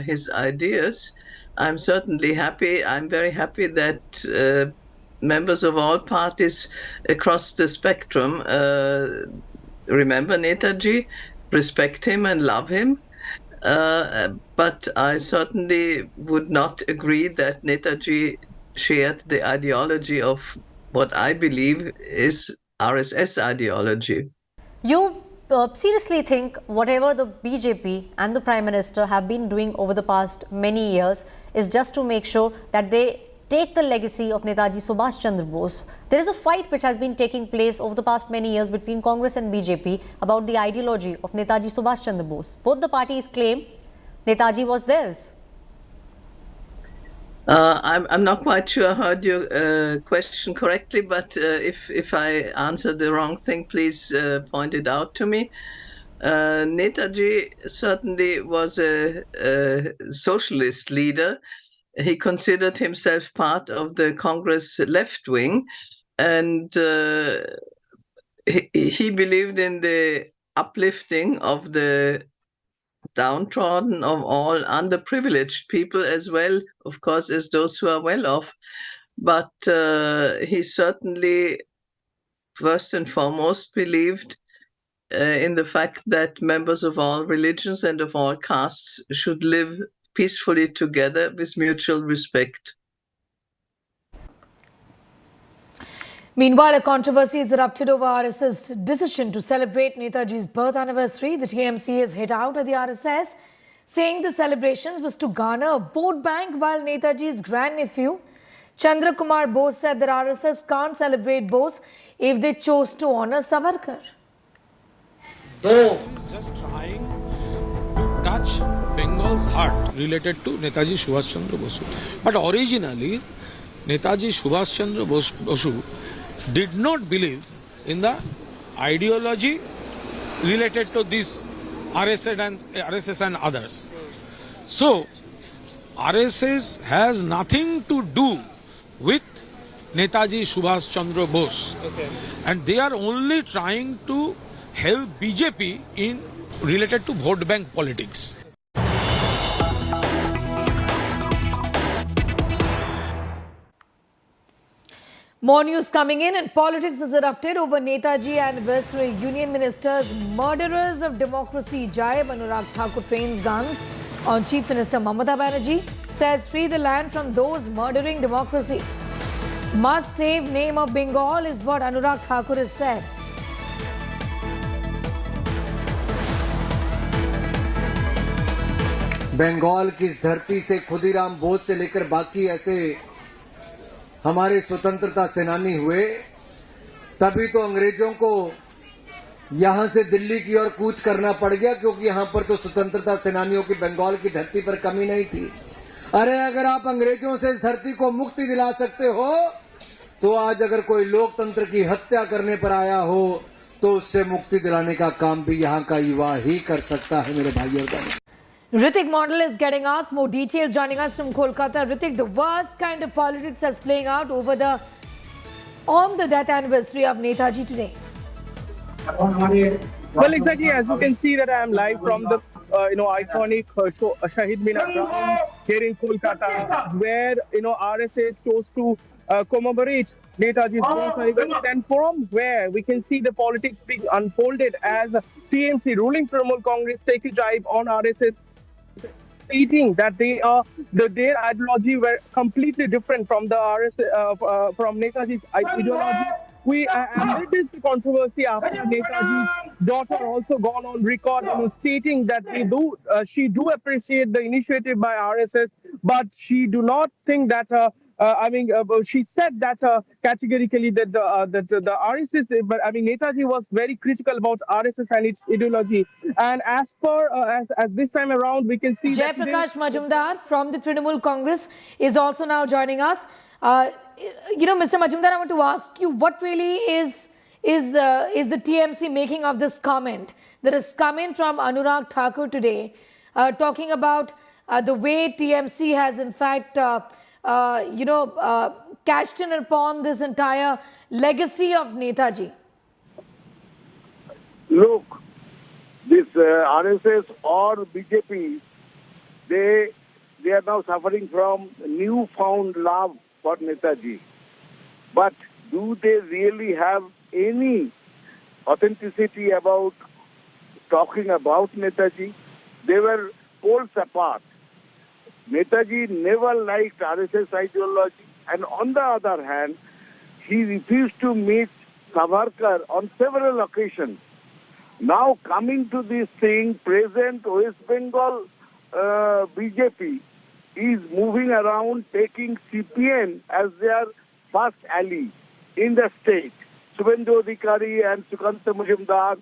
his ideas, I'm certainly happy. I'm very happy that members of all parties across the spectrum remember Netaji, respect him and love him. But I certainly would not agree that Netaji shared the ideology of what I believe is RSS ideology. You seriously think whatever the BJP and the Prime Minister have been doing over the past many years is just to make sure that they take the legacy of Netaji Subhas Chandra Bose? There is a fight which has been taking place over the past many years between Congress and BJP about the ideology of Netaji Subhas Chandra Bose. Both the parties claim Netaji was theirs. I'm not quite sure I heard your question correctly, but if I answered the wrong thing, please point it out to me. Netaji certainly was a socialist leader. He considered himself part of the Congress left wing, and he believed in the uplifting of the downtrodden, of all underprivileged people, as well, of course, as those who are well off. But he certainly, first and foremost, believed in the fact that members of all religions and of all castes should live peacefully together with mutual respect. Meanwhile, a controversy has erupted over RSS's decision to celebrate Netaji's birth anniversary. The TMC has hit out at the RSS, saying the celebrations was to garner a vote bank, while Netaji's grandnephew, Chandra Kumar Bose, said that RSS can't celebrate Bose if they chose to honor Savarkar. Just trying to touch Bengal's heart related to Netaji Subhas Chandra Bose. But originally, Netaji Subhas Chandra Bose did not believe in the ideology related to this RSS and others. So, RSS has nothing to do with Netaji Subhas Chandra Bose. Okay. And they are only trying to help BJP in related to vote bank politics. More news coming in, and politics has erupted over Netaji anniversary. Union Minister's murderers of democracy jibe Anurag Thakur trains guns on Chief Minister Mamata Banerjee, says free the land from those murdering democracy. Must save name of Bengal is what Anurag Thakur has said. Bengal की इस धरती से खुदीराम बोस से लेकर बाकी ऐसे हमारे स्वतंत्रता सेनानी हुए, तभी तो अंग्रेजों को यहां से दिल्ली की ओर कूच करना पड़ गया, क्योंकि यहां पर तो स्वतंत्रता सेनानियों की बंगाल की धरती पर कमी नहीं थी। अरे अगर आप अंग्रेजों से इस धरती को मुक्ति दिला सकते हो, तो आज अगर कोई लोकतंत्र की हत्या करने पर आया हो, तो उससे मुक्ति दिलाने का काम भी यहां का युवा ही कर सकता है, मेरे भाइयों और बहनों। Ritik Model is getting us more details, joining us from Kolkata. Ritik, the worst kind of politics is playing out on the death anniversary of Netaji today. Well, exactly, as you can see that I am live from the iconic Shahid Minar ground here in Kolkata, where RSS chose to commemorate Netaji's birth anniversary, and from where we can see the politics being unfolded as TMC, ruling Trinamool Congress, take a jibe on RSS, stating that their ideology were completely different from the from Netaji's ideology. And this is the controversy after Netaji's daughter also gone on record stating that she do appreciate the initiative by RSS, but she do not think that she said that categorically that the RSS, but Netaji was very critical about RSS and its ideology. And as per as this time around, we can see that Jayaprakash Majumdar from the Trinamool Congress is also now joining us. Mr. Majumdar, I want to ask you, what really is the TMC making of this comment that is coming from Anurag Thakur today, talking about the way TMC has in fact cashed in upon this entire legacy of Netaji? Look, this RSS or BJP, they are now suffering from newfound love for Netaji. But do they really have any authenticity about talking about Netaji? They were poles apart. Netaji never liked RSS ideology, and on the other hand, he refused to meet Savarkar on several occasions. Now coming to this thing, present West Bengal BJP is moving around taking CPM as their first ally in the state. Subhendu Adhikari and Sukanta Majumdar,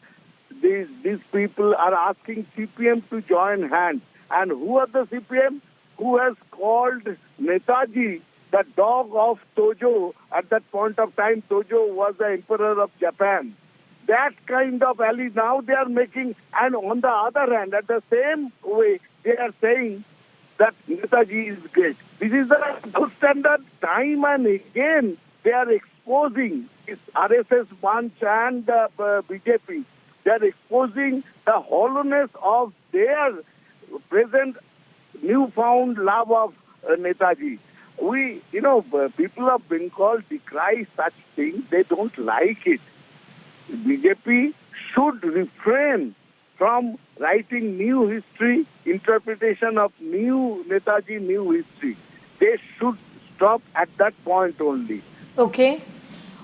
these people are asking CPM to join hands. And who are the CPM? Who has called Netaji the dog of Tojo? At that point of time, Tojo was the emperor of Japan. That kind of ally now they are making. And on the other hand, at the same way, they are saying that Netaji is great. This is the gold standard. Time and again, they are exposing this RSS bunch and BJP. They are exposing the hollowness of their present newfound love of Netaji. People of Bengal decry such things. They don't like it. BJP should refrain from writing new history, interpretation of new Netaji, new history. They should stop at that point only. Okay.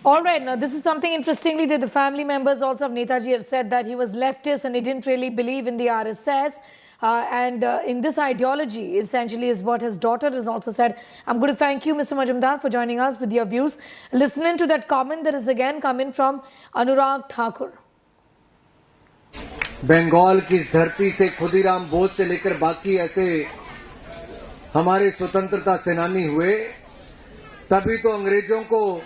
All right. Now, this is something interestingly that the family members also of Netaji have said that he was leftist and he didn't really believe in the RSS. In this ideology, essentially, is what his daughter has also said. I'm going to thank you, Mr. Majumdar, for joining us with your views. Listening to that comment that is again coming from Anurag Thakur. Bengal की इस धरती से खुदीराम बोस से लेकर बाकी ऐसे हमारे स्वतंत्रता सेनानी हुए, तभी तो अंग्रेजों को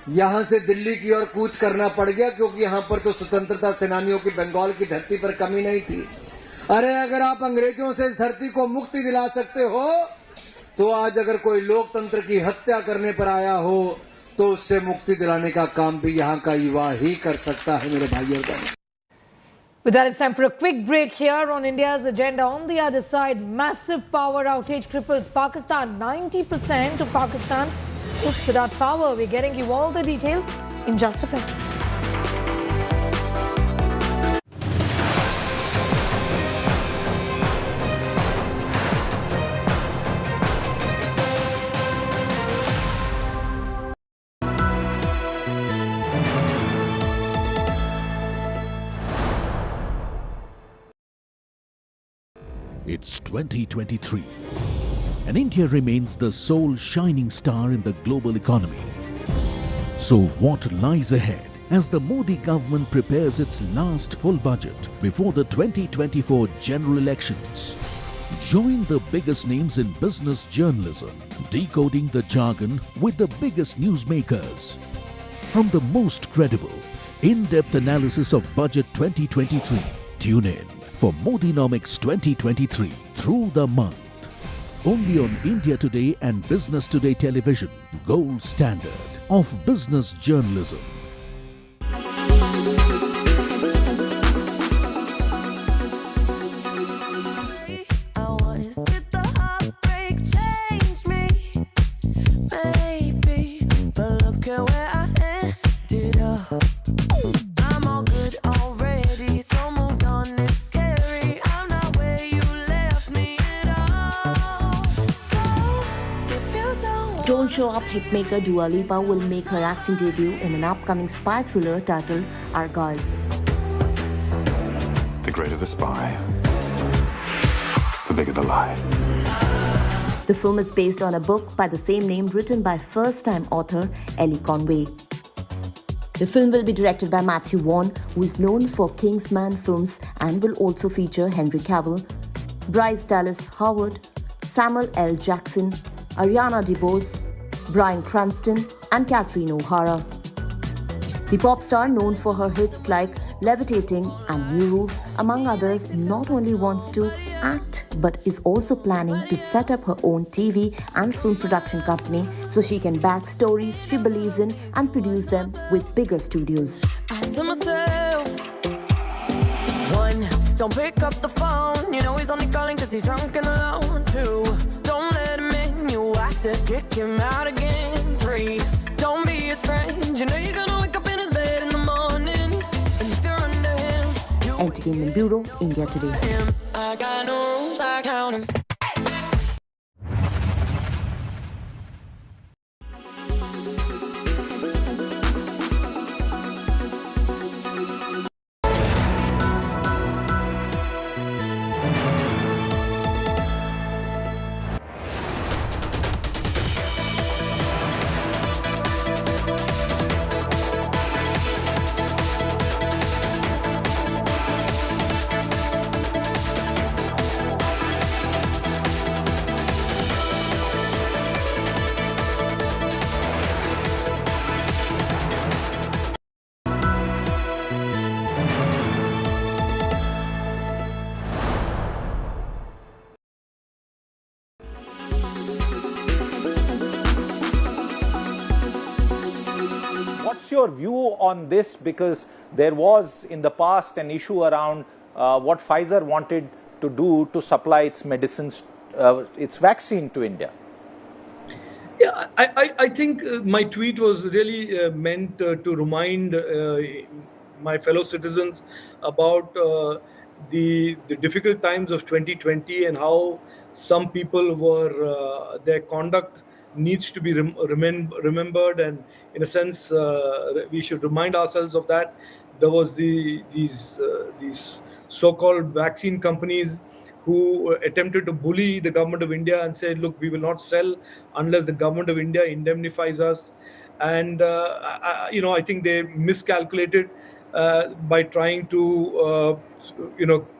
यहां से दिल्ली की ओर कूच करना पड़ गया, क्योंकि यहां पर तो स्वतंत्रता सेनानियों की बंगाल की धरती पर कमी नहीं थी। अरे अगर आप अंग्रेजों से इस धरती को मुक्ति दिला सकते हो, तो आज अगर कोई लोकतंत्र की हत्या करने पर आया हो, तो उससे मुक्ति दिलाने का काम भी यहाँ का युवा ही कर सकता है, मेरे भाइयों और बहनों। With that, it's time for a quick break here on India's agenda. On the other side, massive power outage cripples Pakistan. 90% of Pakistan is without power. We're getting you all the details in just a bit. It's 2023, and India remains the sole shining star in the global economy. So what lies ahead as the Modi government prepares its last full budget before the 2024 general elections? Join the biggest names in business journalism, decoding the jargon with the biggest newsmakers. From the most credible, in-depth analysis of Budget 2023, tune in for Modinomics 2023 through the month. Only on India Today and Business Today Television, gold standard of business journalism. Don't Show Up hitmaker Dua Lipa will make her acting debut in an upcoming spy thriller titled Argyle. The greater the spy, the bigger the lie. The film is based on a book by the same name written by first-time author Ellie Conway. The film will be directed by Matthew Vaughn, who is known for Kingsman films, and will also feature Henry Cavill, Bryce Dallas Howard, Samuel L. Jackson, Ariana DeBose, Bryan Cranston, and Catherine O'Hara. The pop star, known for her hits like Levitating and New Rules, among others, not only wants to act but is also planning to set up her own TV and film production company so she can back stories she believes in and produce them with bigger studios. To myself, one, don't pick up the phone. You know he's only calling because he's drunk and alone. Two, don't let him in. You have to kick him out again. Three, don't be his friend. You know you're gonna wake up in his bed in the morning. And if you're under him, you Entertainment Bureau, India Today. I got no rules, I count him. What's your view on this? Because there was in the past an issue around what Pfizer wanted to do to supply its medicines, its vaccine to India. Yeah, I think my tweet was really meant to remind my fellow citizens about the difficult times of 2020 and how some people were, their conduct needs to be remembered, and in a sense we should remind ourselves of that. There was these so-called vaccine companies who attempted to bully the government of India and said, look, we will not sell unless the government of India indemnifies us. And I think they miscalculated by trying to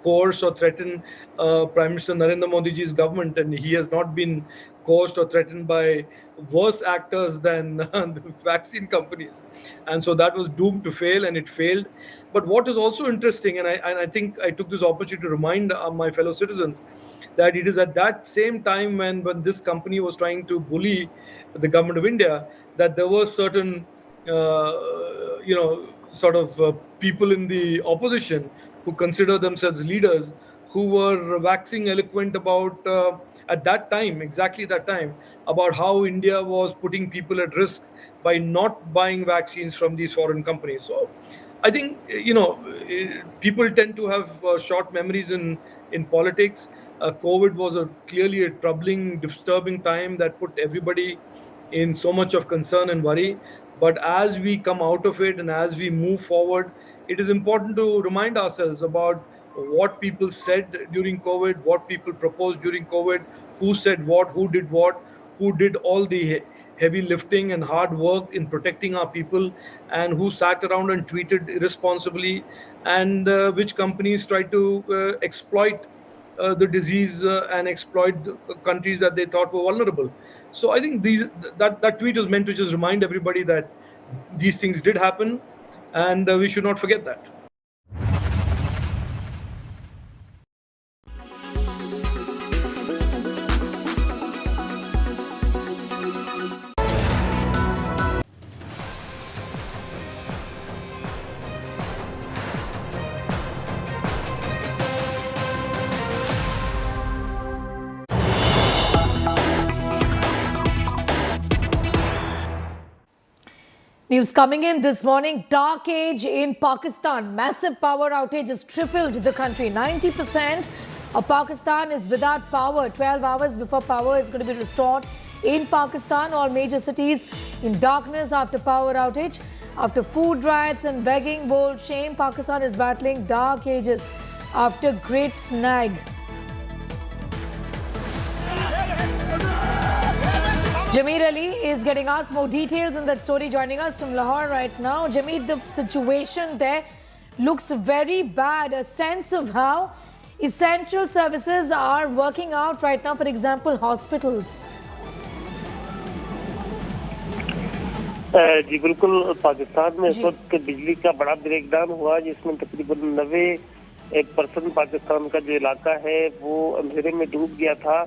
coerce or threaten Prime Minister Narendra Modi ji's government, and he has not been coerced or threatened by worse actors than the vaccine companies, and so that was doomed to fail, and it failed. But what is also interesting, and I think I took this opportunity to remind my fellow citizens that it is at that same time when this company was trying to bully the government of India that there were certain people in the opposition who consider themselves leaders who were waxing eloquent about at that time, exactly that time, about how India was putting people at risk by not buying vaccines from these foreign companies. So I think, people tend to have short memories in politics. COVID was clearly a troubling, disturbing time that put everybody in so much of concern and worry. But as we come out of it and as we move forward, it is important to remind ourselves about what people said during COVID, what people proposed during COVID, who said what, who did all the heavy lifting and hard work in protecting our people, and who sat around and tweeted irresponsibly, and which companies tried to exploit the disease and exploit countries that they thought were vulnerable. So I think that tweet was meant to just remind everybody that these things did happen, and we should not forget that. News coming in this morning. Dark age in Pakistan. Massive power outage has tripled the country. 90% of Pakistan is without power. 12 hours before power is going to be restored in Pakistan. All major cities in darkness after power outage. After food riots and begging, bold shame, Pakistan is battling dark ages after great snag. Jameer Ali is getting us more details on that story, joining us from Lahore right now. Jameer, the situation there looks very bad. A sense of how essential services are working out right now, for example, hospitals. जी बिल्कुल, पाकिस्तान में इस वक्त बिजली का बड़ा breakdown हुआ, जिसमें तकरीबन 90% पाकिस्तान का जो इलाका है वो अंधेरे में डूब गया था।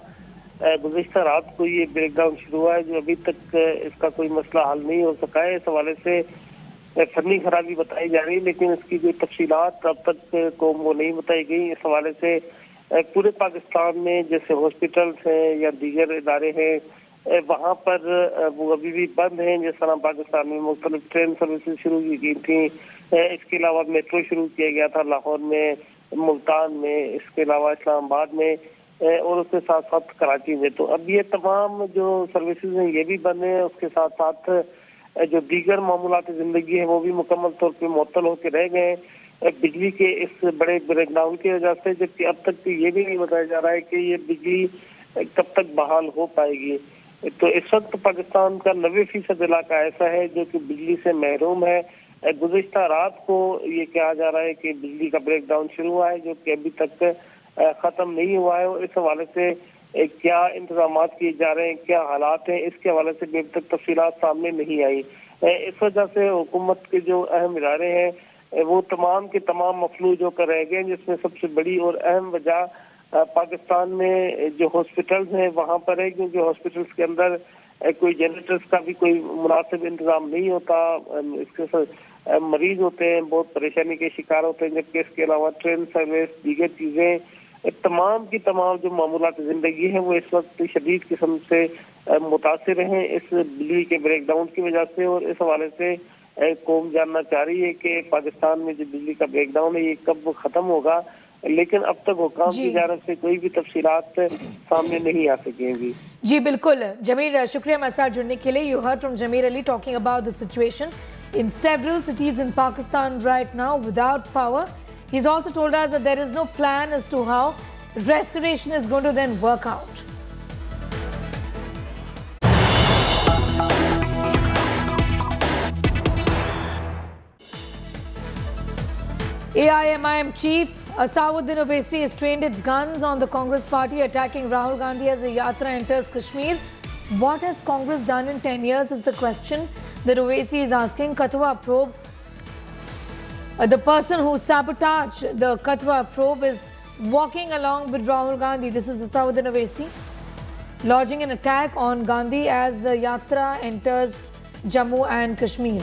गुज़िश्ता रात को ये ब्रेकडाउन शुरू हुआ है, जो अभी तक इसका कोई मसला हल नहीं हो सका है। इस हवाले से फनी खराबी बताई जा रही है, लेकिन इसकी कोई तफसीलात अब तक कौम को नहीं बताई गई। इस हवाले से पूरे पाकिस्तान में जैसे हॉस्पिटल्स हैं या दीगर इदारे हैं, वहाँ पर वो अभी भी बंद हैं। जिस तरह पाकिस्तान में मुख्तलिफ ट्रेन सर्विसेज शुरू की गई थी, इसके अलावा मेट्रो शुरू किया गया था लाहौर में, मुल्तान में, इसके अलावा इस्लामाबाद में और उसके साथ साथ कराची में। तो अब ये तमाम जो सर्विसेज हैं ये भी बंद हैं। उसके साथ साथ जो दीगर मामूलात ज़िंदगी है वो भी मुकम्मल तौर पर मुअत्तल होकर रह गए बिजली के इस बड़े ब्रेकडाउन की वजह से, जबकि अब तक तो ये भी नहीं बताया जा रहा है कि ये बिजली कब तक बहाल हो पाएगी। तो इस वक्त पाकिस्तान का 90% इलाका ऐसा है जो कि बिजली से महरूम है। गुज़िश्ता रात को ये कहा जा रहा है कि बिजली का ब्रेकडाउन शुरू हुआ है, जो कि अभी तक ख़त्म नहीं हुआ है। और इस हवाले से क्या इंतजाम किए जा रहे हैं, क्या हालात हैं, इसके हवाले से अभी तक तफसीलात सामने नहीं आई। इस वजह से हुकूमत के जो अहम इदारे हैं वो तमाम के तमाम मफलूज होकर रह गए, जिसमें सबसे बड़ी और अहम वजह पाकिस्तान में जो हॉस्पिटल्स हैं वहाँ पर है, क्योंकि हॉस्पिटल्स के अंदर कोई जनरेटर्स का भी कोई मुनासिब इंतजाम नहीं होता। इसके साथ मरीज होते हैं, बहुत परेशानी के शिकार होते हैं, जबकि इसके अलावा ट्रेन सर्विस, दीगर चीज़ें, तमाम की तमाम जो मामूलात ज़िंदगी हैं वो इस वक्त शदीद किस्म से मुतासिर हैं इस बिजली के ब्रेकडाउन की वजह से। और इस हवाले से कौम जानना चाह रही है कि पाकिस्तान में जो बिजली का ब्रेकडाउन है ये कब ख़त्म होगा, लेकिन अब तक हुकाम की जानिब से कोई भी तफसीलात सामने नहीं आ सकेंगी। जी बिल्कुल जमीर, शुक्रिया हमारे साथ जुड़ने के लिए। You heard from Zameer Ali talking about the situation in several cities in Pakistan right now without power. He's also told us that there is no plan as to how restoration is going to then work out. AIMIM chief Asauddin Owaisi has trained its guns on the Congress party attacking Rahul Gandhi as a yatra enters Kashmir. What has Congress done in 10 years is the question that Owaisi is asking. Katwa probe, the person who sabotaged the Katwa probe is walking along with Rahul Gandhi. This is Asauddin Owaisi lodging an attack on Gandhi as the yatra enters Jammu and Kashmir.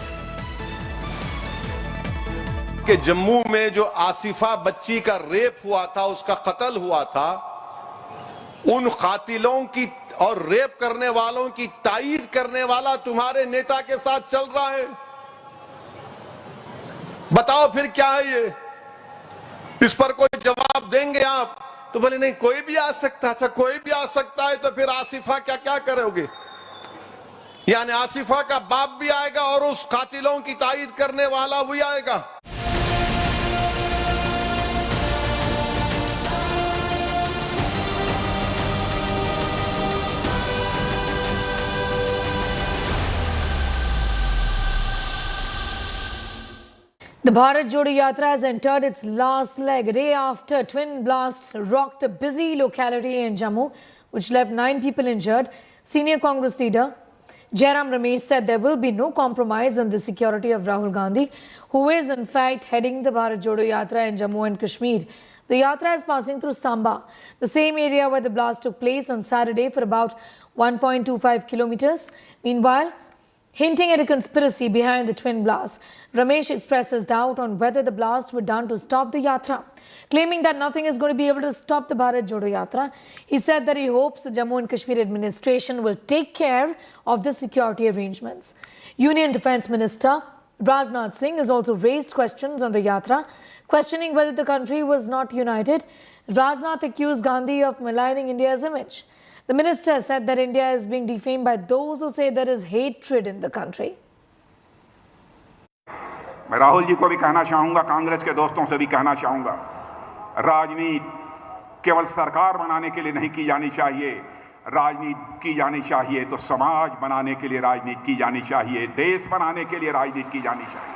कि जम्मू में जो आसिफा बच्ची का rape हुआ था, उसका कत्ल हुआ था, उन कातिलों की और रेप करने वालों की तायीद करने वाला तुम्हारे नेता के साथ चल रहा है। बताओ फिर क्या है ये? इस पर कोई जवाब देंगे आप? तो बोले नहीं, कोई भी आ सकता था, कोई भी आ सकता है, तो फिर आसिफा क्या क्या करोगे? यानी आसिफा का बाप भी आएगा और उस कातिलों की तायीद करने वाला भी आएगा। The Bharat Jodo Yatra has entered its last leg a day after a twin blast rocked a busy locality in Jammu, which left 9 people injured. Senior Congress leader Jairam Ramesh said there will be no compromise on the security of Rahul Gandhi, who is in fact heading the Bharat Jodo Yatra in Jammu and Kashmir. The Yatra is passing through Samba, the same area where the blast took place on Saturday, for about 1.25 kilometers. Meanwhile, hinting at a conspiracy behind the twin blasts, Ramesh expresses doubt on whether the blasts were done to stop the Yatra, claiming that nothing is going to be able to stop the Bharat Jodo Yatra. He said that he hopes the Jammu and Kashmir administration will take care of the security arrangements. Union Defence Minister Rajnath Singh has also raised questions on the Yatra, questioning whether the country was not united. Rajnath accused Gandhi of maligning India's image. The minister said that India is being defamed by those who say there is hatred in the country. मैं राहुल जी को भी कहना चाहूँगा, कांग्रेस के दोस्तों से भी कहना चाहूँगा, राजनीति केवल सरकार बनाने के लिए नहीं की जानी चाहिए, राजनीति की जानी चाहिए तो समाज बनाने के लिए राजनीति की जानी चाहिए, देश बनाने के लिए राजनीति की जानी चाहिए।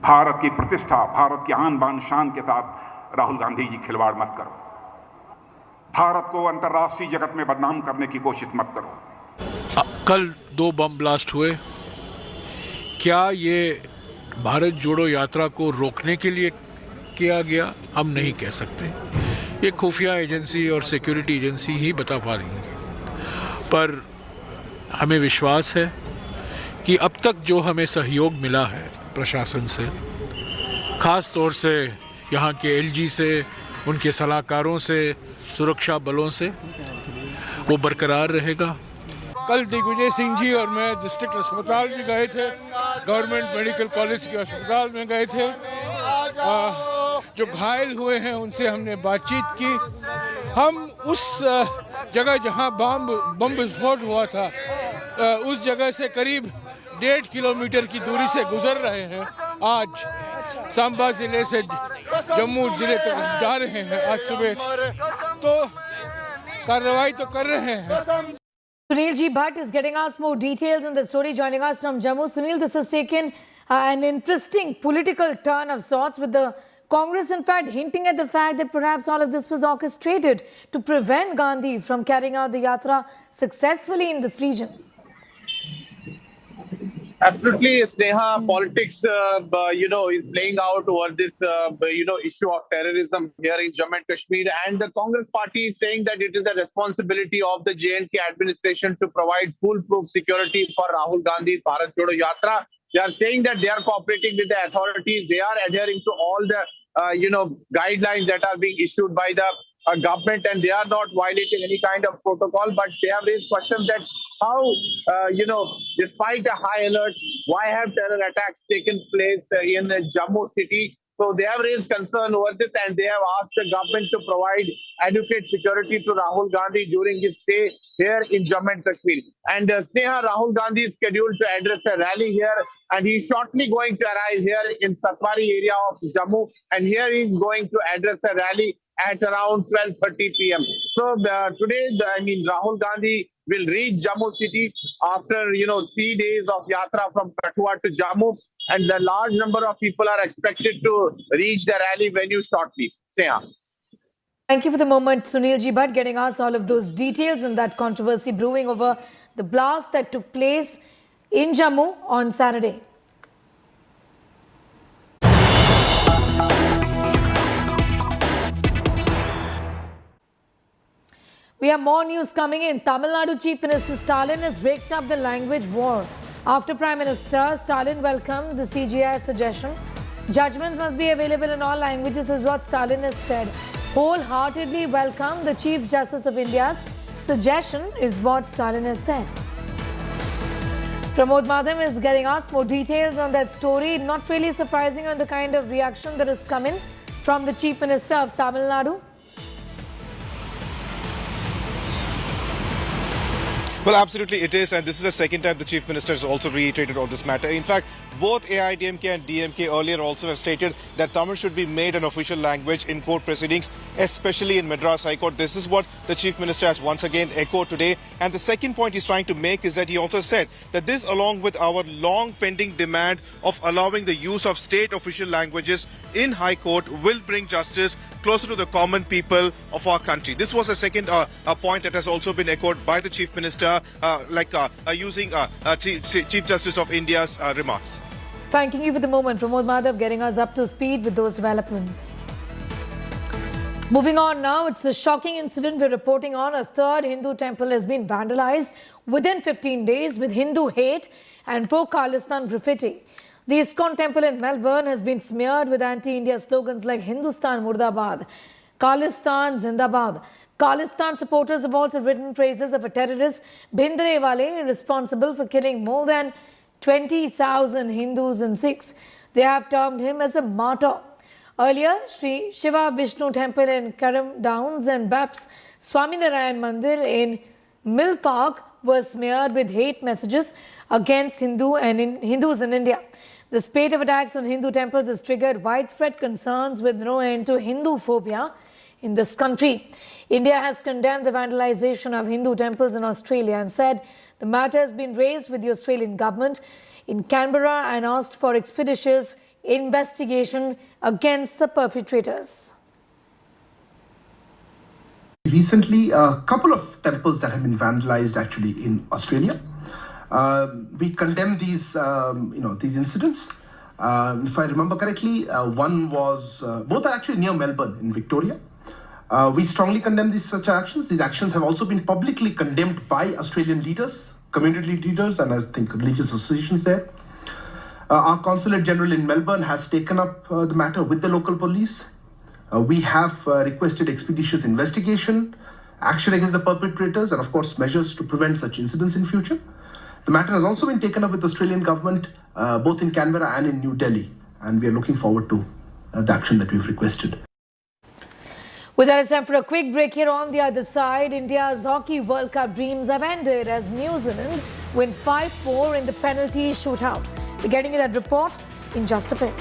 भारत की प्रतिष्ठा, भारत की आन बान शान के साथ राहुल गांधी जी खिलवाड़ मत करो। भारत को अंतर्राष्ट्रीय जगत में बदनाम करने की कोशिश मत करो। कल 2 बम ब्लास्ट हुए, क्या ये भारत जोड़ो यात्रा को रोकने के लिए किया गया? हम नहीं कह सकते, ये खुफिया एजेंसी और सिक्योरिटी एजेंसी ही बता पा रही है। पर हमें विश्वास है कि अब तक जो हमें सहयोग मिला है प्रशासन से, खास तौर से यहाँ के एलजी से, उनके सलाहकारों से, सुरक्षा बलों से, वो बरकरार रहेगा। कल दिग्विजय सिंह जी और मैं डिस्ट्रिक्ट अस्पताल भी गए थे, गवर्नमेंट मेडिकल कॉलेज के अस्पताल में गए थे। जो घायल हुए हैं उनसे हमने बातचीत की। हम उस जगह जहां बम विस्फोट हुआ था, उस जगह से करीब 1.5 किलोमीटर की दूरी से गुजर रहे हैं। आज सांबा जिले से जम्मू जिले तक जा रहे हैं आज सुबह, तो कार्रवाई तो कर रहे हैं। Sunil G. Bhatt is getting us more details on the story, joining us from Jammu. Sunil, this has taken an interesting political turn of sorts, with the Congress in fact hinting at the fact that perhaps all of this was orchestrated to prevent Gandhi from carrying out the yatra successfully in this region. Absolutely, Sneha. Politics, is playing out over this, issue of terrorism here in Jammu and Kashmir. And the Congress party is saying that it is a responsibility of the JNK administration to provide foolproof security for Rahul Gandhi's Bharat Jodo Yatra. They are saying that they are cooperating with the authorities. They are adhering to all the, guidelines that are being issued by the government, and they are not violating any kind of protocol. But they have raised questions that how, despite a high alert, why have terror attacks taken place in Jammu city? So they have raised concern over this, and they have asked the government to provide adequate security to Rahul Gandhi during his stay here in Jammu and Kashmir. And Sneha, Rahul Gandhi is scheduled to address a rally here, and he is shortly going to arrive here in Submarine area of Jammu, and here he is going to address a rally at around 12:30 p.m. So today, Rahul Gandhi will reach Jammu city after 3 days of yatra from Kathua to Jammu, and a large number of people are expected to reach the rally venue shortly. Sneha. Thank you for the moment, Sunil G. Bhatt, getting us all of those details on that controversy brewing over the blast that took place in Jammu on Saturday. We have more news coming in. Tamil Nadu Chief Minister Stalin has raked up the language war. After Prime Minister, Stalin welcomed the CGI suggestion. Judgments must be available in all languages, is what Stalin has said. Wholeheartedly welcome the Chief Justice of India's suggestion, is what Stalin has said. Pramod Madham is getting us more details on that story. Not really surprising on the kind of reaction that is coming from the Chief Minister of Tamil Nadu. Well, absolutely it is, and this is the second time the Chief Minister has also reiterated on this matter. In fact, both AIDMK and DMK earlier also have stated that Tamil should be made an official language in court proceedings, especially in Madras High Court. This is what the Chief Minister has once again echoed today. And the second point he's trying to make is that he also said that this, along with our long pending demand of allowing the use of state official languages in High Court, will bring justice closer to the common people of our country. This was a second point that has also been echoed by the Chief Minister, using Chief Justice of India's remarks. Thanking you for the moment, Pramod Madhav, getting us up to speed with those developments. Moving on now, it's a shocking incident we're reporting on. A third Hindu temple has been vandalized within 15 days with Hindu hate and pro-Khalistan graffiti. The ISKCON temple in Melbourne has been smeared with anti-India slogans like Hindustan Murdabad, Khalistan Zindabad. Khalistan supporters have also written praises of a terrorist, Bhindrewale, responsible for killing more than 20,000 Hindus and Sikhs. They have termed him as a martyr. Earlier, Sri Shiva Vishnu Temple in Karam Downs and BAPS Swaminarayan Mandir in Mill Park were smeared with hate messages against Hindus in India. The spate of attacks on Hindu temples has triggered widespread concerns with no end to Hindu phobia in this country. India has condemned the vandalization of Hindu temples in Australia and said the matter has been raised with the Australian government in Canberra and asked for expeditious investigation against the perpetrators. Recently, a couple of temples that have been vandalized actually in Australia. We condemn these, these incidents. If I remember correctly, one was, both are actually near Melbourne in Victoria. We strongly condemn such actions. These actions have also been publicly condemned by Australian leaders, community leaders, and I think religious associations there. Our Consulate General in Melbourne has taken up the matter with the local police. We have requested expeditious investigation, action against the perpetrators, and of course measures to prevent such incidents in future. The matter has also been taken up with the Australian government, both in Canberra and in New Delhi, and we are looking forward to the action that we've requested. With that, it's time for a quick break. Here on the other side, India's Hockey World Cup dreams have ended as New Zealand win 5-4 in the penalty shootout. We're getting you that report in just a bit.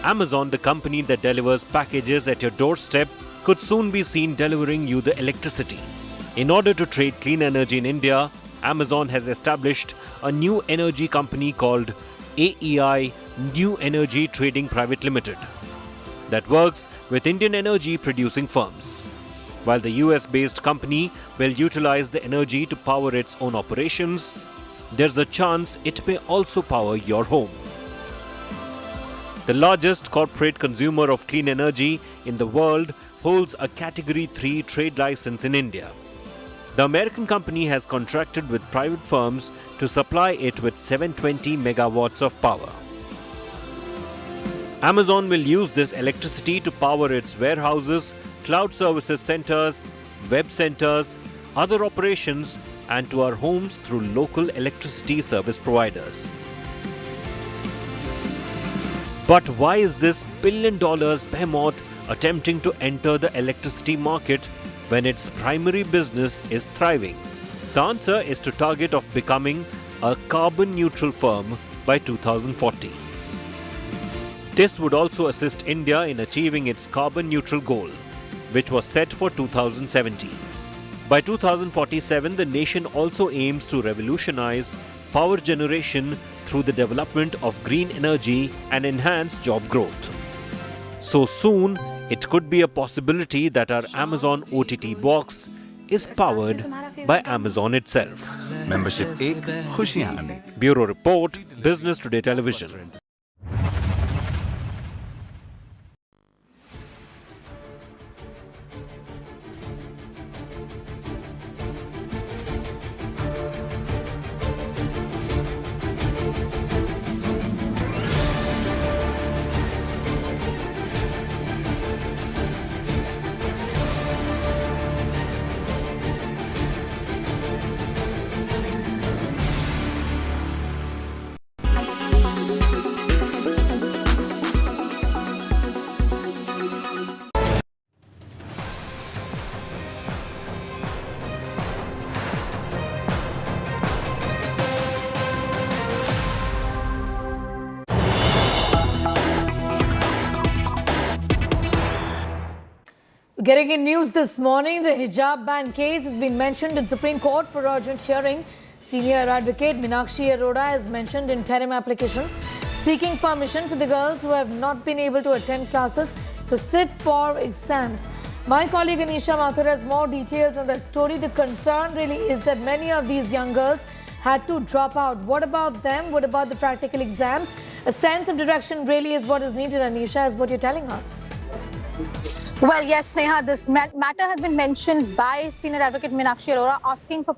Amazon, the company that delivers packages at your doorstep, could soon be seen delivering you the electricity. In order to trade clean energy in India, Amazon has established a new energy company called AEI New Energy Trading Private Limited that works with Indian energy producing firms. While the US-based company will utilize the energy to power its own operations, there's a chance it may also power your home. The largest corporate consumer of clean energy in the world holds a Category 3 trade license in India. The American company has contracted with private firms to supply it with 720 megawatts of power. Amazon will use this electricity to power its warehouses, cloud services centers, web centers, other operations, and to our homes through local electricity service providers. But why is this billion-dollar behemoth attempting to enter the electricity market when its primary business is thriving? The answer is to target of becoming a carbon-neutral firm by 2040. This would also assist India in achieving its carbon-neutral goal, which was set for 2070. By 2047, the nation also aims to revolutionize power generation through the development of green energy and enhance job growth. So soon, it could be a possibility that our Amazon OTT box is powered by Amazon itself. Membership 1, खुशियां अनेक. Bureau Report, Business Today Television. Getting in news this morning, the hijab ban case has been mentioned in Supreme Court for urgent hearing. Senior advocate Meenakshi Arora has mentioned interim application seeking permission for the girls who have not been able to attend classes to sit for exams. My colleague Anisha Mathur has more details on that story. The concern really is that many of these young girls had to drop out. What about them? What about the practical exams? A sense of direction really is what is needed, Anisha, is what you're telling us. Well, yes, Sneha, this matter has been mentioned by Senior Advocate Meenakshi Arora asking for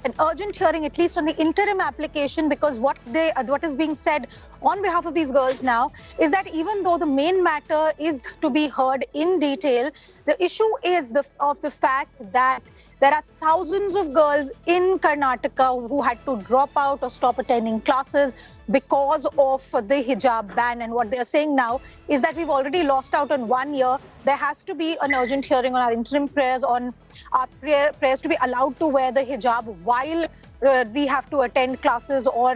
an urgent hearing, at least on the interim application, because what is being said on behalf of these girls now is that even though the main matter is to be heard in detail, the issue is of the fact that there are thousands of girls in Karnataka who had to drop out or stop attending classes because of the hijab ban. And what they are saying now is that we've already lost out on 1 year. There has to be an urgent hearing on our interim prayers, on our prayers to be allowed to wear the hijab while we have to attend classes or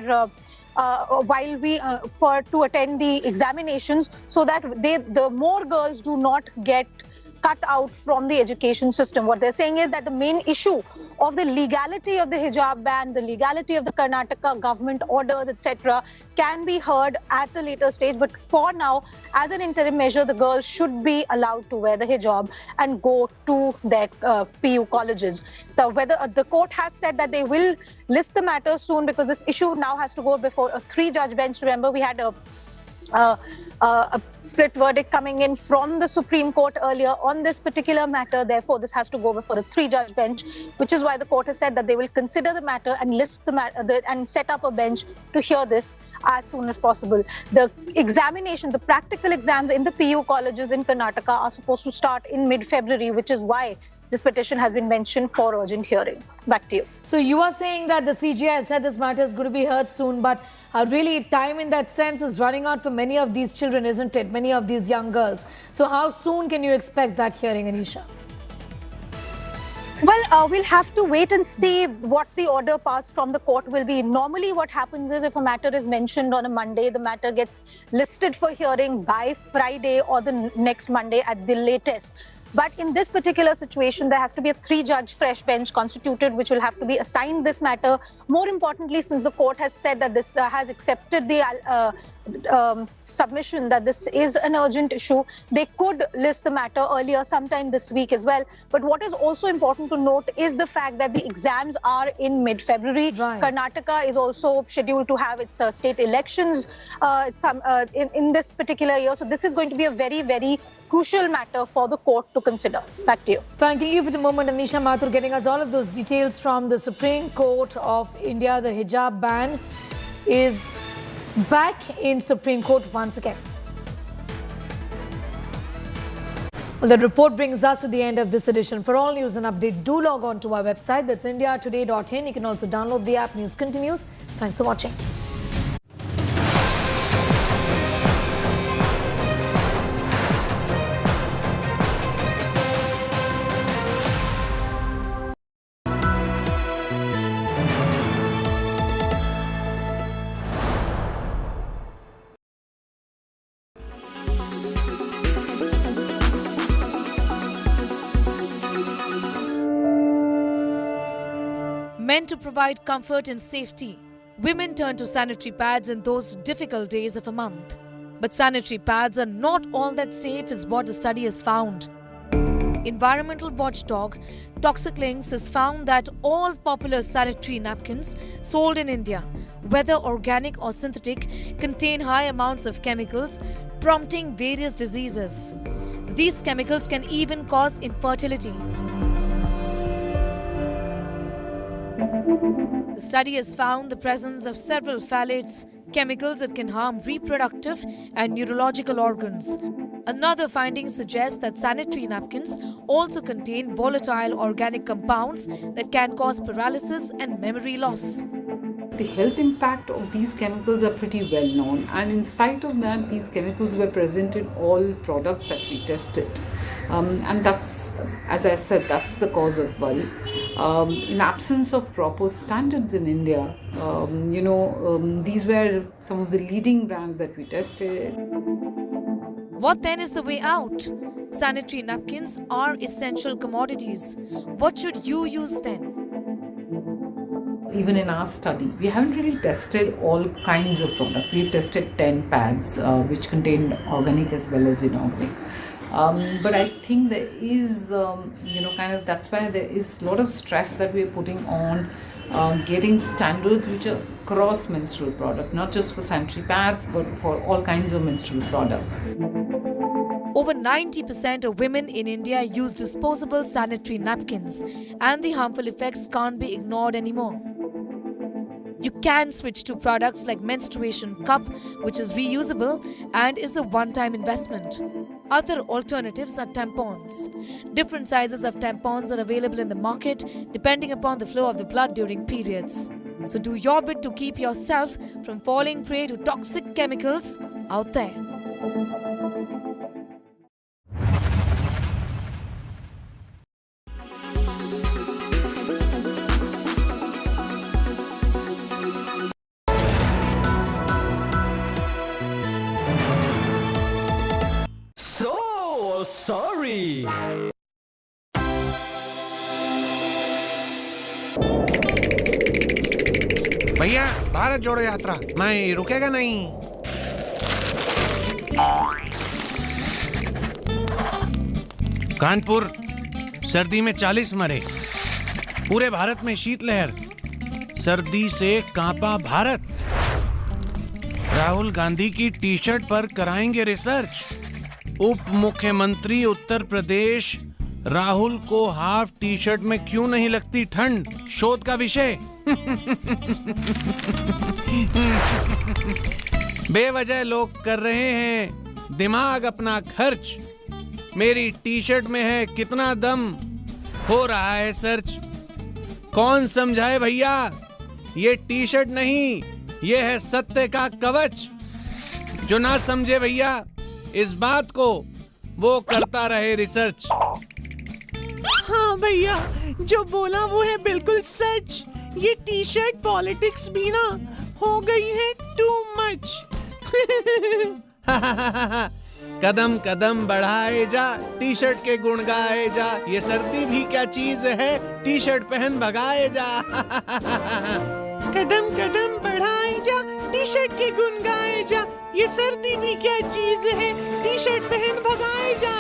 while we to attend the examinations, so that the more girls do not get cut out from the education system. What they're saying is that the main issue of the legality of the hijab ban, the legality of the Karnataka government orders, etc., can be heard at the later stage. But for now, as an interim measure, the girls should be allowed to wear the hijab and go to their PU colleges. So whether the court has said that they will list the matter soon, because this issue now has to go before a 3-judge bench. Remember, we had a split verdict coming in from the Supreme Court earlier on this particular matter. Therefore, this has to go before a 3-judge bench, which is why the court has said that they will consider the matter and list the matter and set up a bench to hear this as soon as possible. The examination, the practical exams in the PU colleges in Karnataka are supposed to start in mid-February, which is why this petition has been mentioned for urgent hearing. Back to you. So you are saying that the CJI has said this matter is going to be heard soon, but really time in that sense is running out for many of these children, isn't it? Many of these young girls. So how soon can you expect that hearing, Anisha? Well, we'll have to wait and see what the order passed from the court will be. Normally what happens is, if a matter is mentioned on a Monday, the matter gets listed for hearing by Friday or the next Monday at the latest. But in this particular situation, there has to be a 3-judge fresh bench constituted, which will have to be assigned this matter. More importantly, since the court has said that this has accepted the submission that this is an urgent issue, they could list the matter earlier, sometime this week as well. But what is also important to note is the fact that the exams are in mid-February. Right. Karnataka is also scheduled to have its state elections in this particular year. So this is going to be a very, very crucial matter for the court to consider. Back to you. Thanking you for the moment, Anisha Mathur, getting us all of those details from the Supreme Court of India. The hijab ban is back in Supreme Court once again. Well, the report brings us to the end of this edition. For all news and updates, do log on to our website. That's indiatoday.in. You can also download the app. News continues. Thanks for watching. Meant to provide comfort and safety, women turn to sanitary pads in those difficult days of a month. But sanitary pads are not all that safe, is what a study has found. Environmental watchdog Toxic Links has found that all popular sanitary napkins sold in India, whether organic or synthetic, contain high amounts of chemicals, prompting various diseases. These chemicals can even cause infertility. The study has found the presence of several phthalates, chemicals that can harm reproductive and neurological organs. Another finding suggests that sanitary napkins also contain volatile organic compounds that can cause paralysis and memory loss. The health impact of these chemicals are pretty well known, and in spite of that, these chemicals were present in all products that we tested. And that's, as I said, that's the cause of worry. In absence of proper standards in India, these were some of the leading brands that we tested. What then is the way out? Sanitary napkins are essential commodities. What should you use then? Even in our study, we haven't really tested all kinds of products. We've tested 10 pads, which contain organic as well as inorganic. But I think there is, that's why there is a lot of stress that we're putting on getting standards which are across menstrual products, not just for sanitary pads, but for all kinds of menstrual products. Over 90% of women in India use disposable sanitary napkins, and the harmful effects can't be ignored anymore. You can switch to products like menstruation cup, which is reusable and is a one-time investment. Other alternatives are tampons. Different sizes of tampons are available in the market depending upon the flow of the blood during periods. So do your bit to keep yourself from falling prey to toxic chemicals out there. Sorry. भैया भारत जोड़ो यात्रा मैं रुकेगा नहीं। कानपुर सर्दी में 40 मरे। पूरे भारत में शीतलहर, सर्दी से कांपा भारत। राहुल गांधी की टी शर्ट पर कराएंगे रिसर्च। उप मुख्यमंत्री उत्तर प्रदेश राहुल को हाफ टी शर्ट में क्यों नहीं लगती ठंड, शोध का विषय। बेवजह लोग कर रहे हैं दिमाग अपना खर्च। मेरी टी शर्ट में है कितना दम, हो रहा है सर्च। कौन समझाए भैया, ये टी शर्ट नहीं, ये है सत्य का कवच। जो ना समझे भैया इस बात को, वो करता रहे रिसर्च। हाँ भैया, जो बोला वो है बिल्कुल सच। ये टी शर्ट पॉलिटिक्स भी ना हो गई है टू मच। कदम कदम बढ़ाए जा, टी शर्ट के गुण गाए जा। ये सर्दी भी क्या चीज है, टी शर्ट पहन भगाए जा। कदम कदम बढ़ाए जा, टी शर्ट के गुण गाए जा। ये सर्दी भी क्या चीज है, टी शर्ट पहन भगाए जा।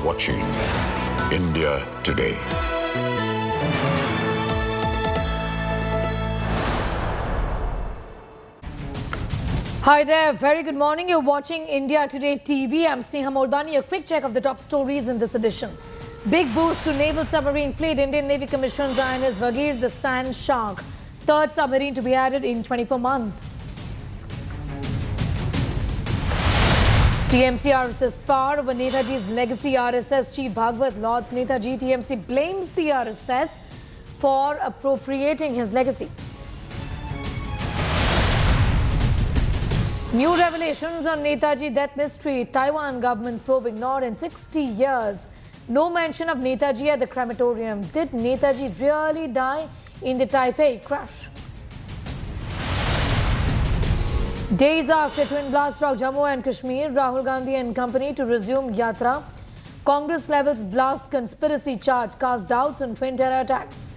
Watching India Today. Hi there, very good morning. You're watching India Today TV. I'm Sneha Mordani. A quick check of the top stories in this edition. Big boost to naval submarine fleet. Indian Navy commissions INS Vagir the Sand Shark. Third submarine to be added in 24 months. TMC RSS power over Netaji's legacy. RSS Chief Bhagwat Lords Netaji. TMC blames the RSS for appropriating his legacy. New revelations on Netaji death mystery. Taiwan government's probe ignored in 60 years. No mention of Netaji at the crematorium. Did Netaji really die in the Taipei crash? Days after twin blast struck Jammu and Kashmir, Rahul Gandhi and company to resume Yatra. Congress levels blast conspiracy charge, cast doubts on twin terror attacks.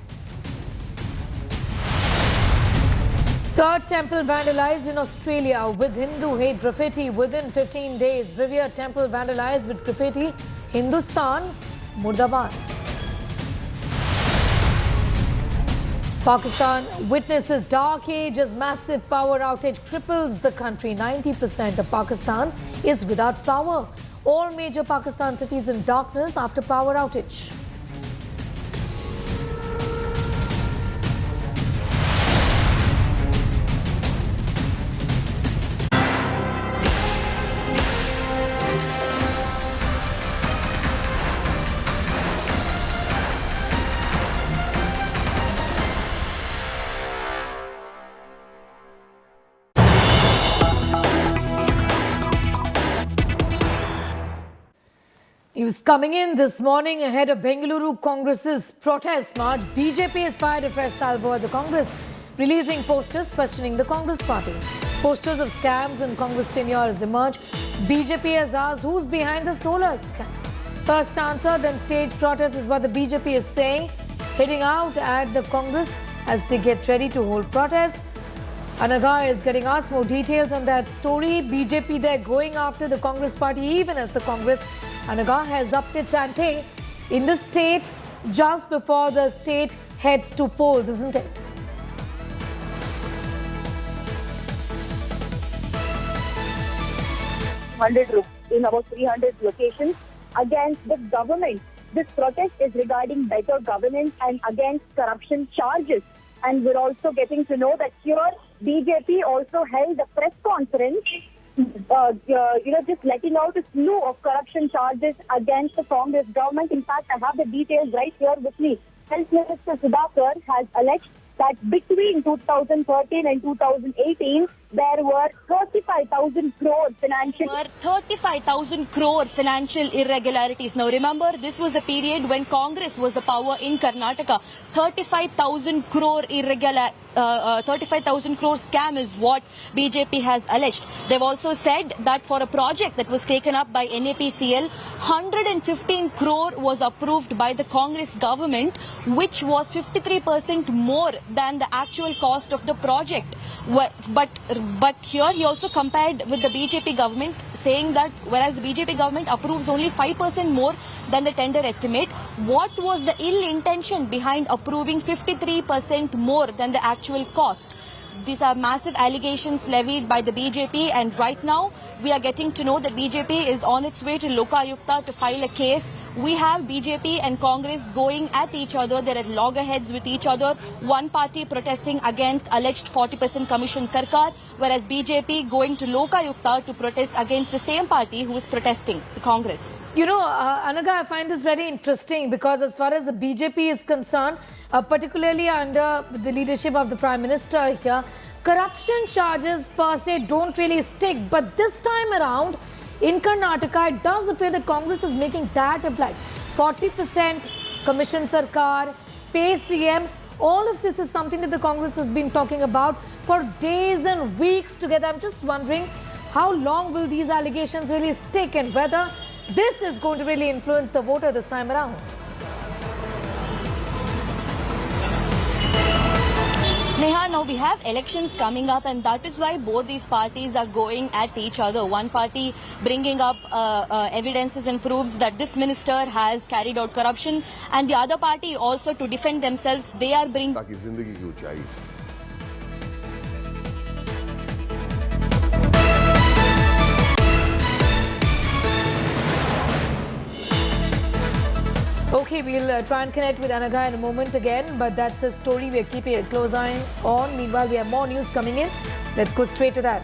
Third temple vandalized in Australia with Hindu hate graffiti within 15 days. Revered temple vandalized with graffiti, Hindustan, Murdabad. Pakistan witnesses dark age as massive power outage cripples the country. 90% of Pakistan is without power. All major Pakistan cities in darkness after power outage. News coming in this morning ahead of Bengaluru Congress's protest march. BJP has fired a fresh salvo at the Congress, releasing posters questioning the Congress party. Posters of scams and Congress tenures emerge. BJP has asked who's behind the solar scam. First answer, then stage protest is what the BJP is saying, heading out at the Congress as they get ready to hold protest. Anaga is getting us more details on that story. BJP there going after the Congress party even as the Congress. Anaga has upped its ante in the state just before the state heads to polls, isn't it? In about 300 locations against the government. This protest is regarding better governance and against corruption charges. And we're also getting to know that here BJP also held a press conference, just letting out a slew of corruption charges against the Congress government. In fact, I have the details right here with me. Health Minister Sudhakar has alleged that between 2013 and 2018, there were 35,000 crore financial irregularities. Now remember, this was the period when Congress was the power in Karnataka. 35,000 crore 35,000 crore scam is what BJP has alleged. They've also said that for a project that was taken up by NAPCL, 115 crore was approved by the Congress government, which was 53% more than the actual cost of the project. But here he also compared with the BJP government, saying that whereas the BJP government approves only 5% more than the tender estimate, what was the ill intention behind approving 53% more than the actual cost? These are massive allegations levied by the BJP, and right now we are getting to know that BJP is on its way to Lokayukta to file a case. We have BJP and Congress going at each other. They're at loggerheads with each other. One party protesting against alleged 40% commission Sarkar, whereas BJP going to Lokayukta to protest against the same party who is protesting, the Congress. You know, Anaga, I find this very interesting because as far as the BJP is concerned, particularly under the leadership of the Prime Minister here, corruption charges per se don't really stick. But this time around, in Karnataka, it does appear that Congress is making that apply. 40% commission Sarkar, pay CM, all of this is something that the Congress has been talking about for days and weeks together. I'm just wondering how long will these allegations really stick and whether this is going to really influence the voter this time around. Sneha, now we have elections coming up, and that is why both these parties are going at each other. One party bringing up evidences and proofs that this minister has carried out corruption, and the other party also to defend themselves, they are bringing... Okay, we'll try and connect with Anaga in a moment again, but that's a story we're keeping a close eye on. Meanwhile, we have more news coming in. Let's go straight to that.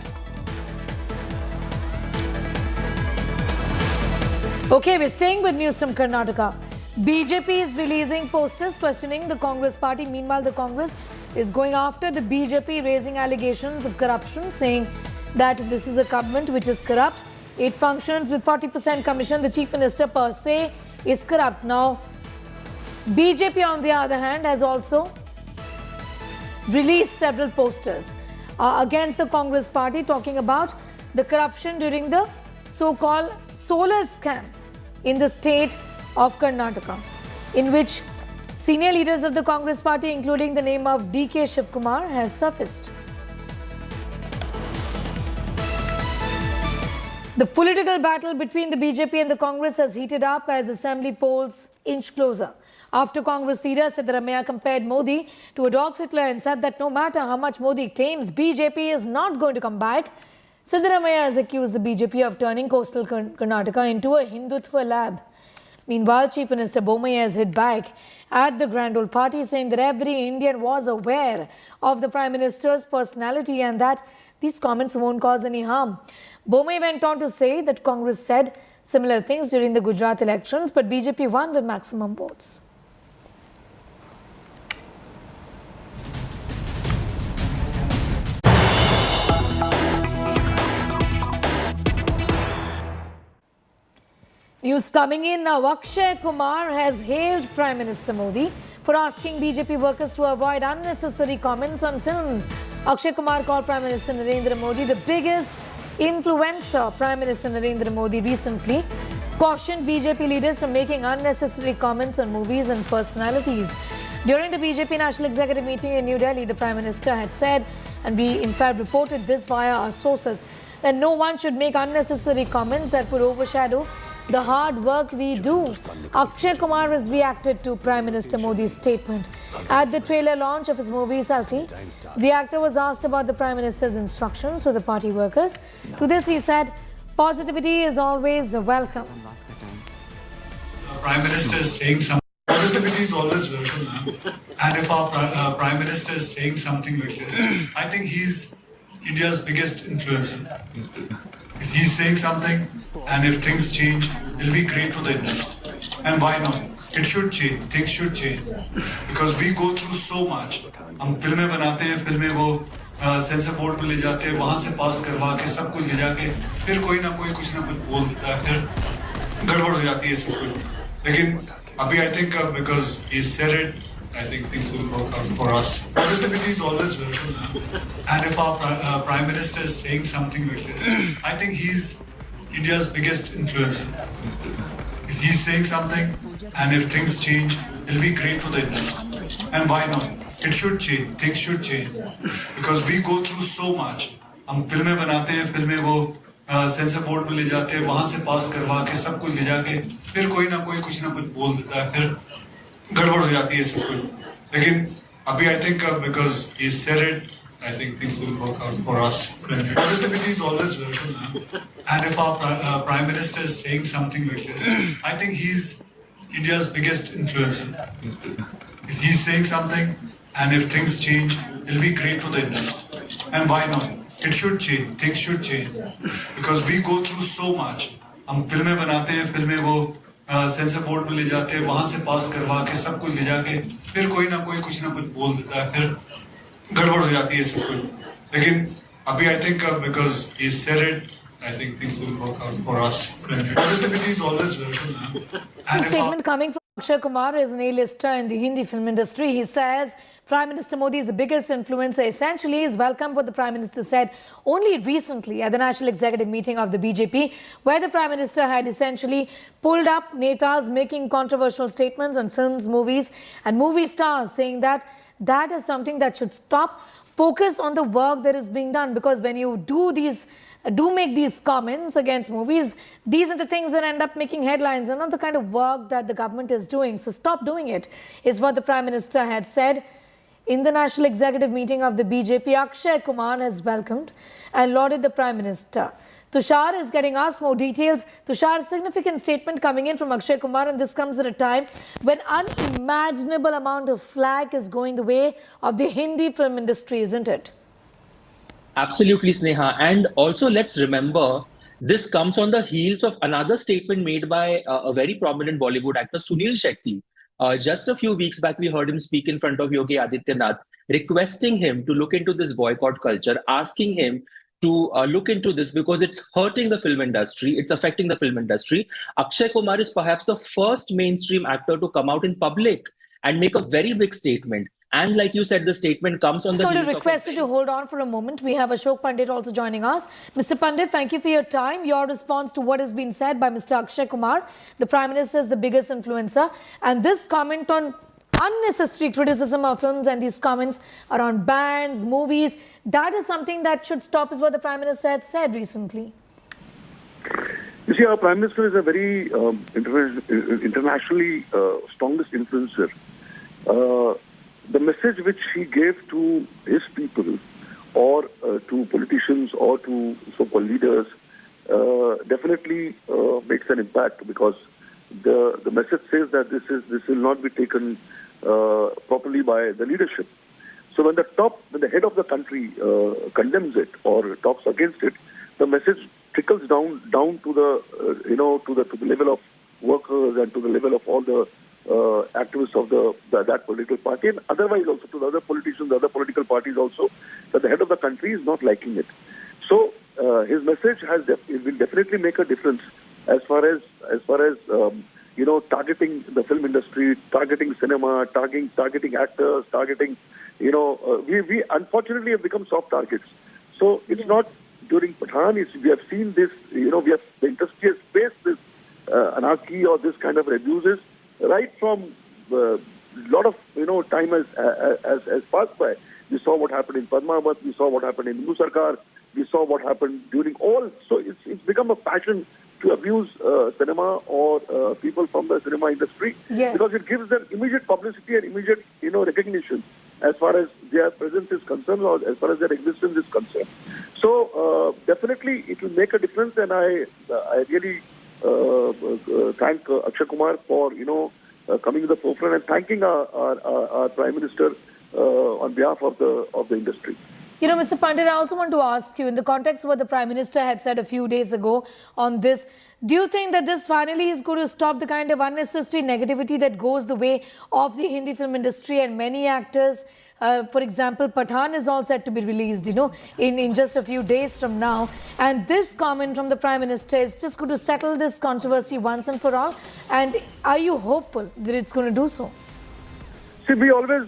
Okay, we're staying with news from Karnataka. BJP is releasing posters questioning the Congress party. Meanwhile, the Congress is going after the BJP, raising allegations of corruption, saying that this is a government which is corrupt. It functions with 40% commission. The Chief Minister per se is corrupt. Now, BJP on the other hand has also released several posters against the Congress party, talking about the corruption during the so-called solar scam in the state of Karnataka, in which senior leaders of the Congress party, including the name of DK Shivkumar, has surfaced. The political battle between the BJP and the Congress has heated up as assembly polls inch closer. after Congress leader Siddaramaiah compared Modi to Adolf Hitler and said that no matter how much Modi claims BJP is not going to come back, Siddaramaiah has accused the BJP of turning coastal Karnataka into a Hindutva lab. Meanwhile, Chief Minister Bommai has hit back at the Grand Old Party, saying that every Indian was aware of the Prime Minister's personality and that these comments won't cause any harm. Bommai went on to say that Congress said similar things during the Gujarat elections, but BJP won with maximum votes. News coming in now. Akshay Kumar has hailed Prime Minister Modi for asking BJP workers to avoid unnecessary comments on films. Akshay Kumar called Prime Minister Narendra Modi the biggest influencer. Prime Minister Narendra Modi recently cautioned BJP leaders from making unnecessary comments on movies and personalities. During the BJP National Executive meeting in New Delhi, the Prime Minister had said, and we in fact reported this via our sources, that no one should make unnecessary comments that would overshadow the hard work we do. Akshay Kumar has reacted to Prime Minister Modi's statement. At the trailer launch of his movie Selfie, the actor was asked about the Prime Minister's instructions for the party workers. To this he said, positivity is always welcome. Prime Minister is saying something, positivity is always welcome, ma'am. And if our Prime Minister is saying something like this, I think he's India's biggest influencer. If he's saying something, and if things change, it'll be great for the industry. And why not? It should change. Things should change. Because we go through so much. हम फिल्में बनाते हैं, फिल्में वो sensor board पे ले जाते हैं, वहाँ से पास करवा के सब कुछ ले जाके फिर कोई ना कुछ बोल देता है, फिर गड़बड़ हो जाती है सब कुछ. लेकिन अभी I think because he said it, I think things will work out for us. Positivity is always welcome, ma'am. And if our Prime Minister is saying something like this, I think he's India's biggest influencer. If he's saying something, and if things change, it'll be great for the industry. And why not? It should change. Things should change. Because we go through so much. हम फिल्में बनाते हैं, फिल्में वो sensor board पे ले जाते हैं, वहाँ से पास करवा के सब कुछ ले जाके फिर कोई ना कुछ बोल देता है, फिर गड़बड़ हो जाती है सब कुछ. लेकिन अभी I think because he said it, I think things will work out for us. Positivity is always welcome, ma'am. And if our Prime Minister is saying something like this, I think he's India's biggest influencer. If he's saying something, and if things change, it'll be great for the industry. And why not? It should change. Things should change. Because we go through so much. हम फिल्में बनाते हैं, फिल्में वो sensor board पे ले जाते हैं, वहाँ से पास करवा के सब कुछ ले जाके फिर कोई ना कुछ बोल देता है, फिर गड़बड़ हो जाती है सब कुछ. लेकिन अभी I think because he said it, I think things will work out for us. Positivity is always welcome, ma'am. The statement coming from Akshay Kumar is an A-lister in the Hindi film industry. He says Prime Minister Modi is the biggest influencer. Essentially, is welcome what the Prime Minister said only recently at the National Executive meeting of the BJP, where the Prime Minister had essentially pulled up netas making controversial statements on films, movies and movie stars, saying that that is something that should stop. Focus on the work that is being done, because when you do make these comments against movies, these are the things that end up making headlines and not the kind of work that the government is doing. So stop doing it, is what the Prime Minister had said. In the National Executive meeting of the BJP, Akshay Kumar has welcomed and lauded the Prime Minister. Tushar is getting us more details. Tushar, a significant statement coming in from Akshay Kumar, and this comes at a time when unimaginable amount of flack is going the way of the Hindi film industry, isn't it? Absolutely, Sneha. And also, let's remember, this comes on the heels of another statement made by a very prominent Bollywood actor, Sunil Shetty. Just a few weeks back, we heard him speak in front of Yogi Adityanath, requesting him to look into this boycott culture, asking him to look into this because it's hurting the film industry, it's affecting the film industry. Akshay Kumar is perhaps the first mainstream actor to come out in public and make a very big statement. And like you said, the statement comes on the heels of... I'm going to request you to hold on for a moment. We have Ashok Pandit also joining us. Mr. Pandit, thank you for your time. Your response to what has been said by Mr. Akshay Kumar. The Prime Minister is the biggest influencer. And this comment on unnecessary criticism of films and these comments around bands, movies, that is something that should stop, is what the Prime Minister had said recently. You see, our Prime Minister is a very internationally strongest influencer. The message which he gave to his people or to politicians or to so-called leaders definitely makes an impact, because the message says that this will not be taken properly by the leadership. So when the head of the country condemns it or talks against it, the message trickles down to the to the level of workers and to the level of all the activists of that political party, and otherwise also to the other politicians, the other political parties also, that the head of the country is not liking it. So his message will definitely make a difference as far as targeting the film industry, targeting cinema, targeting actors, targeting we unfortunately have become soft targets. So it's not during Pathan. We have seen this. The industry has faced this anarchy or this kind of abuses right from a lot of time has passed by. We saw what happened in Padmavat. We saw what happened in Hindu Sarkar. We saw what happened during all. So it's become a passion to abuse cinema or people from the cinema industry, because it gives them immediate publicity and immediate recognition as far as their presence is concerned or as far as their existence is concerned. So definitely it will make a difference, and I really thank Akshay Kumar for coming to the forefront and thanking our Prime Minister on behalf of the industry. Mr. Pandit, I also want to ask you, in the context of what the Prime Minister had said a few days ago on this, do you think that this finally is going to stop the kind of unnecessary negativity that goes the way of the Hindi film industry and many actors? For example, Pathan is all set to be released, in just a few days from now. And this comment from the Prime Minister is just going to settle this controversy once and for all. And are you hopeful that it's going to do so? See, we always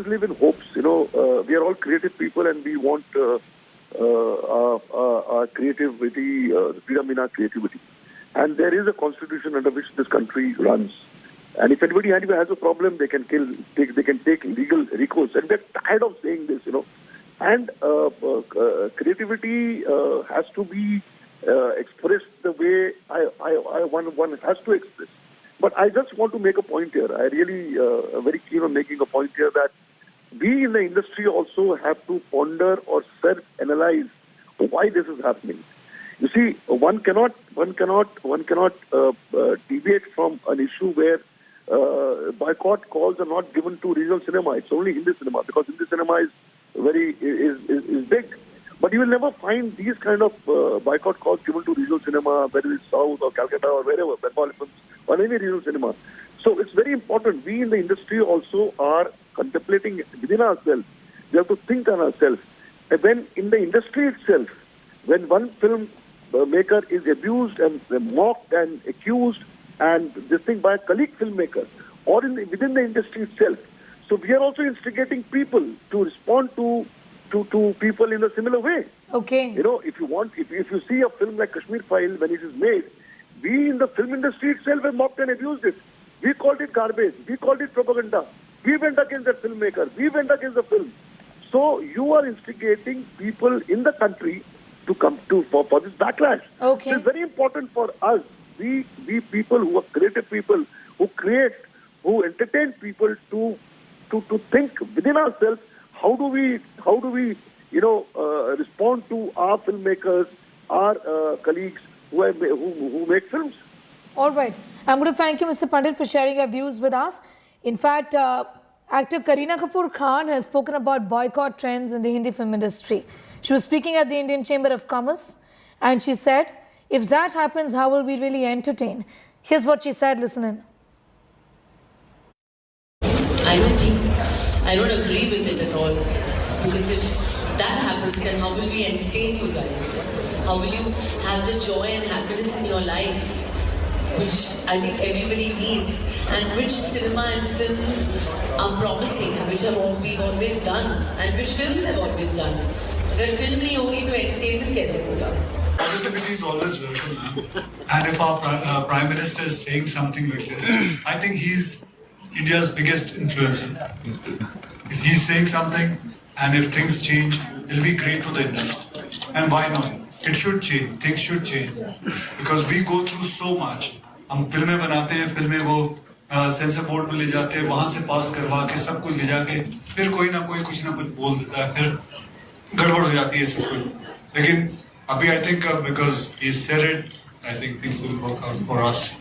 live in hopes. We are all creative people, and we want our creativity, freedom in our creativity. And there is a constitution under which this country runs. And if anybody has a problem, they can take legal recourse. And we're tired of saying this, And creativity has to be expressed the way one has to express. But I just want to make a point here. I really very keen on making a point here that we in the industry also have to ponder or self-analyze why this is happening. You see, one cannot deviate from an issue where boycott calls are not given to regional cinema. It's only Hindi cinema, because Hindi cinema is big. But you will never find these kind of boycott calls given to regional cinema, whether it's South or Calcutta or wherever, Bengal or any regional cinema. So it's very important. We in the industry also are contemplating within ourselves. We have to think on ourselves. And when in the industry itself, when one film maker is abused and mocked and accused and this thing by a colleague filmmaker or within the industry itself, so we are also instigating people to respond to people in a similar way. Okay. If you see a film like Kashmir File, when it is made, we in the film industry itself have mocked and abused it. We called it garbage. We called it propaganda. We went against that filmmaker. We went against the film. So you are instigating people in the country to come for this backlash. Okay. So it's very important for us, we people who are creative people, who create, who entertain people to think within ourselves, how do we respond to our filmmakers, our colleagues who make films. All right. I'm going to thank you, Mr. Pandit, for sharing your views with us. In fact, actor Kareena Kapoor Khan has spoken about boycott trends in the Hindi film industry. She was speaking at the Indian Chamber of Commerce, and she said, if that happens, how will we really entertain? Here's what she said. Listen in. I don't agree with it at all. Because if that happens, then how will we entertain you guys? How will you have the joy and happiness in your life, which I think everybody needs, and which cinema and films are promising, and which we've always done, and which films have always done. अगर film नहीं होगी तो entertainment कैसे होगा? Positivity is always welcome, ma'am. And if our Prime Minister is saying something like this, I think he's India's biggest influencer. If he's saying something, and if things change, it'll be great for the industry. And why not? it should change. Things should change because we go through so much. हम फिल्में बनाते हैं, फिल्में वो sensor board में ले जाते हैं, वहाँ से पास करवा के सब कुछ ले जाके फिर कोई ना कोई कुछ ना कुछ बोल देता है, फिर गड़बड़ हो जाती है सब कुछ. लेकिन अभी I think because he said it, I think things will work out for us.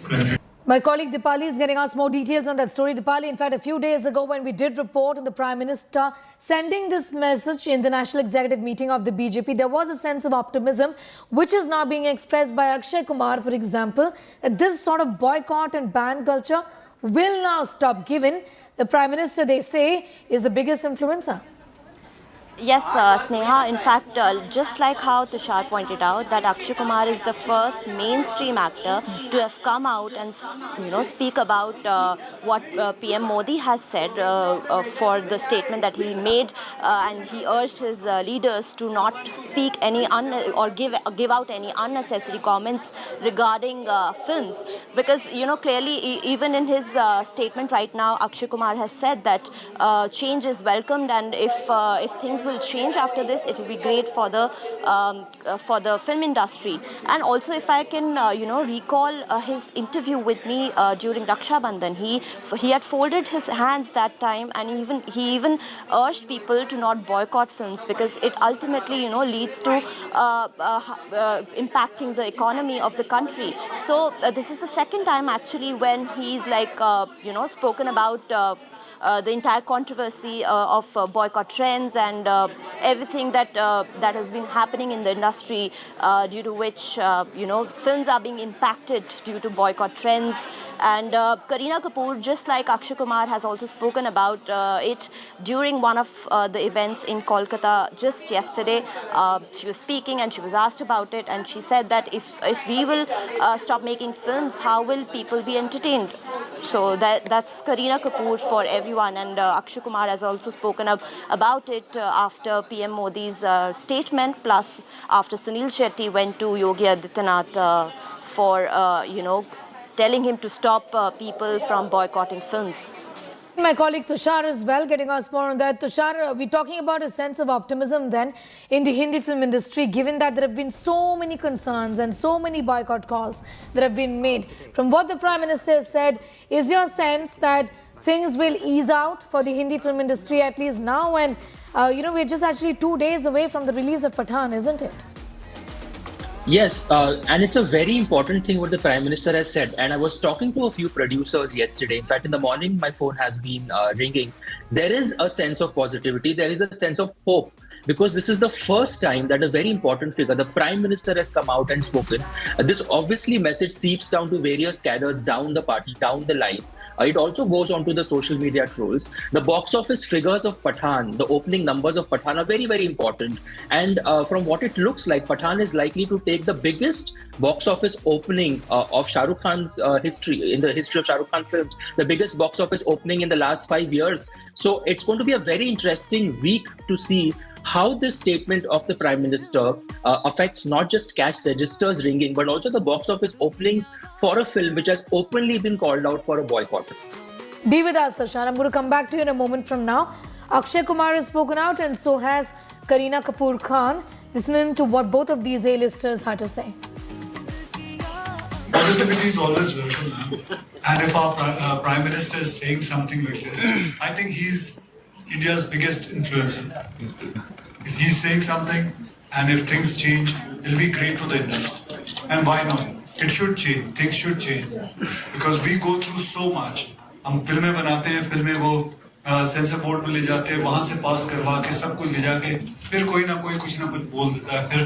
My colleague Dipali is getting us more details on that story. Dipali, in fact, a few days ago when we did report on the Prime Minister sending this message in the National Executive Meeting of the BJP, there was a sense of optimism which is now being expressed by Akshay Kumar, for example, that this sort of boycott and ban culture will now stop, given the Prime Minister, they say, is the biggest influencer. Yes, Sneha. In fact, just like how Tushar pointed out, that Akshay Kumar is the first mainstream actor to have come out and speak about what PM Modi has said for the statement that he made, and he urged his leaders to not speak any or give out any unnecessary comments regarding films, because clearly even in his statement right now, Akshay Kumar has said that change is welcomed, and if things will change after this, it will be great for the film industry. And also, if I can recall his interview with me during Raksha Bandhan, he had folded his hands that time, and he even urged people to not boycott films because it ultimately leads to impacting the economy of the country. So this is the second time actually when he's spoken about the entire controversy of boycott trends and everything that has been happening in the industry, due to which films are being impacted due to boycott trends. And Kareena Kapoor, just like Akshay Kumar, has also spoken about it during one of the events in Kolkata just yesterday. She was speaking and she was asked about it, and she said that if we will stop making films, how will people be entertained? So that's Kareena Kapoor for everyone, and Akshay Kumar has also spoken about it after PM Modi's statement, plus after Sunil Shetty went to Yogi Adityanath for telling him to stop people from boycotting films. My colleague Tushar as well, getting us more on that. Tushar, we're talking about a sense of optimism then in the Hindi film industry, given that there have been so many concerns and so many boycott calls that have been made. From what the Prime Minister has said, is your sense that things will ease out for the Hindi film industry, at least now? And, we're just actually 2 days away from the release of Pathan, isn't it? Yes, and it's a very important thing what the Prime Minister has said. And I was talking to a few producers yesterday. In fact, in the morning, my phone has been ringing. There is a sense of positivity. There is a sense of hope, because this is the first time that a very important figure, the Prime Minister, has come out and spoken. This obviously message seeps down to various cadres down the party, down the line. It also goes on to the social media trolls. The box office figures of Pathan, the opening numbers of Pathan are very, very important. And from what it looks like, Pathan is likely to take the biggest box office opening of Shah Rukh Khan's history, in the history of Shah Rukh Khan films, the biggest box office opening in the last 5 years. So it's going to be a very interesting week to see how this statement of the Prime Minister affects not just cash registers ringing, but also the box office openings for a film which has openly been called out for a boycott. Be with us, Tushar. I'm going to come back to you in a moment from now. Akshay Kumar has spoken out, and so has Kareena Kapoor Khan. Listening to what both of these A-listers had to say. Positivity is always welcome, ma'am. And if our Prime Minister is saying something like this, I think he's India's biggest influencer. If he's saying something, and if things change, it'll be great for the industry. And why not? It should change. Things should change. Because we go through so much. हम फिल्में बनाते हैं, फिल्में वो sensor board में ले जाते हैं, वहाँ से पास करवा के सब कुछ ले जाके फिर कोई ना कोई कुछ ना कुछ बोल देता है, फिर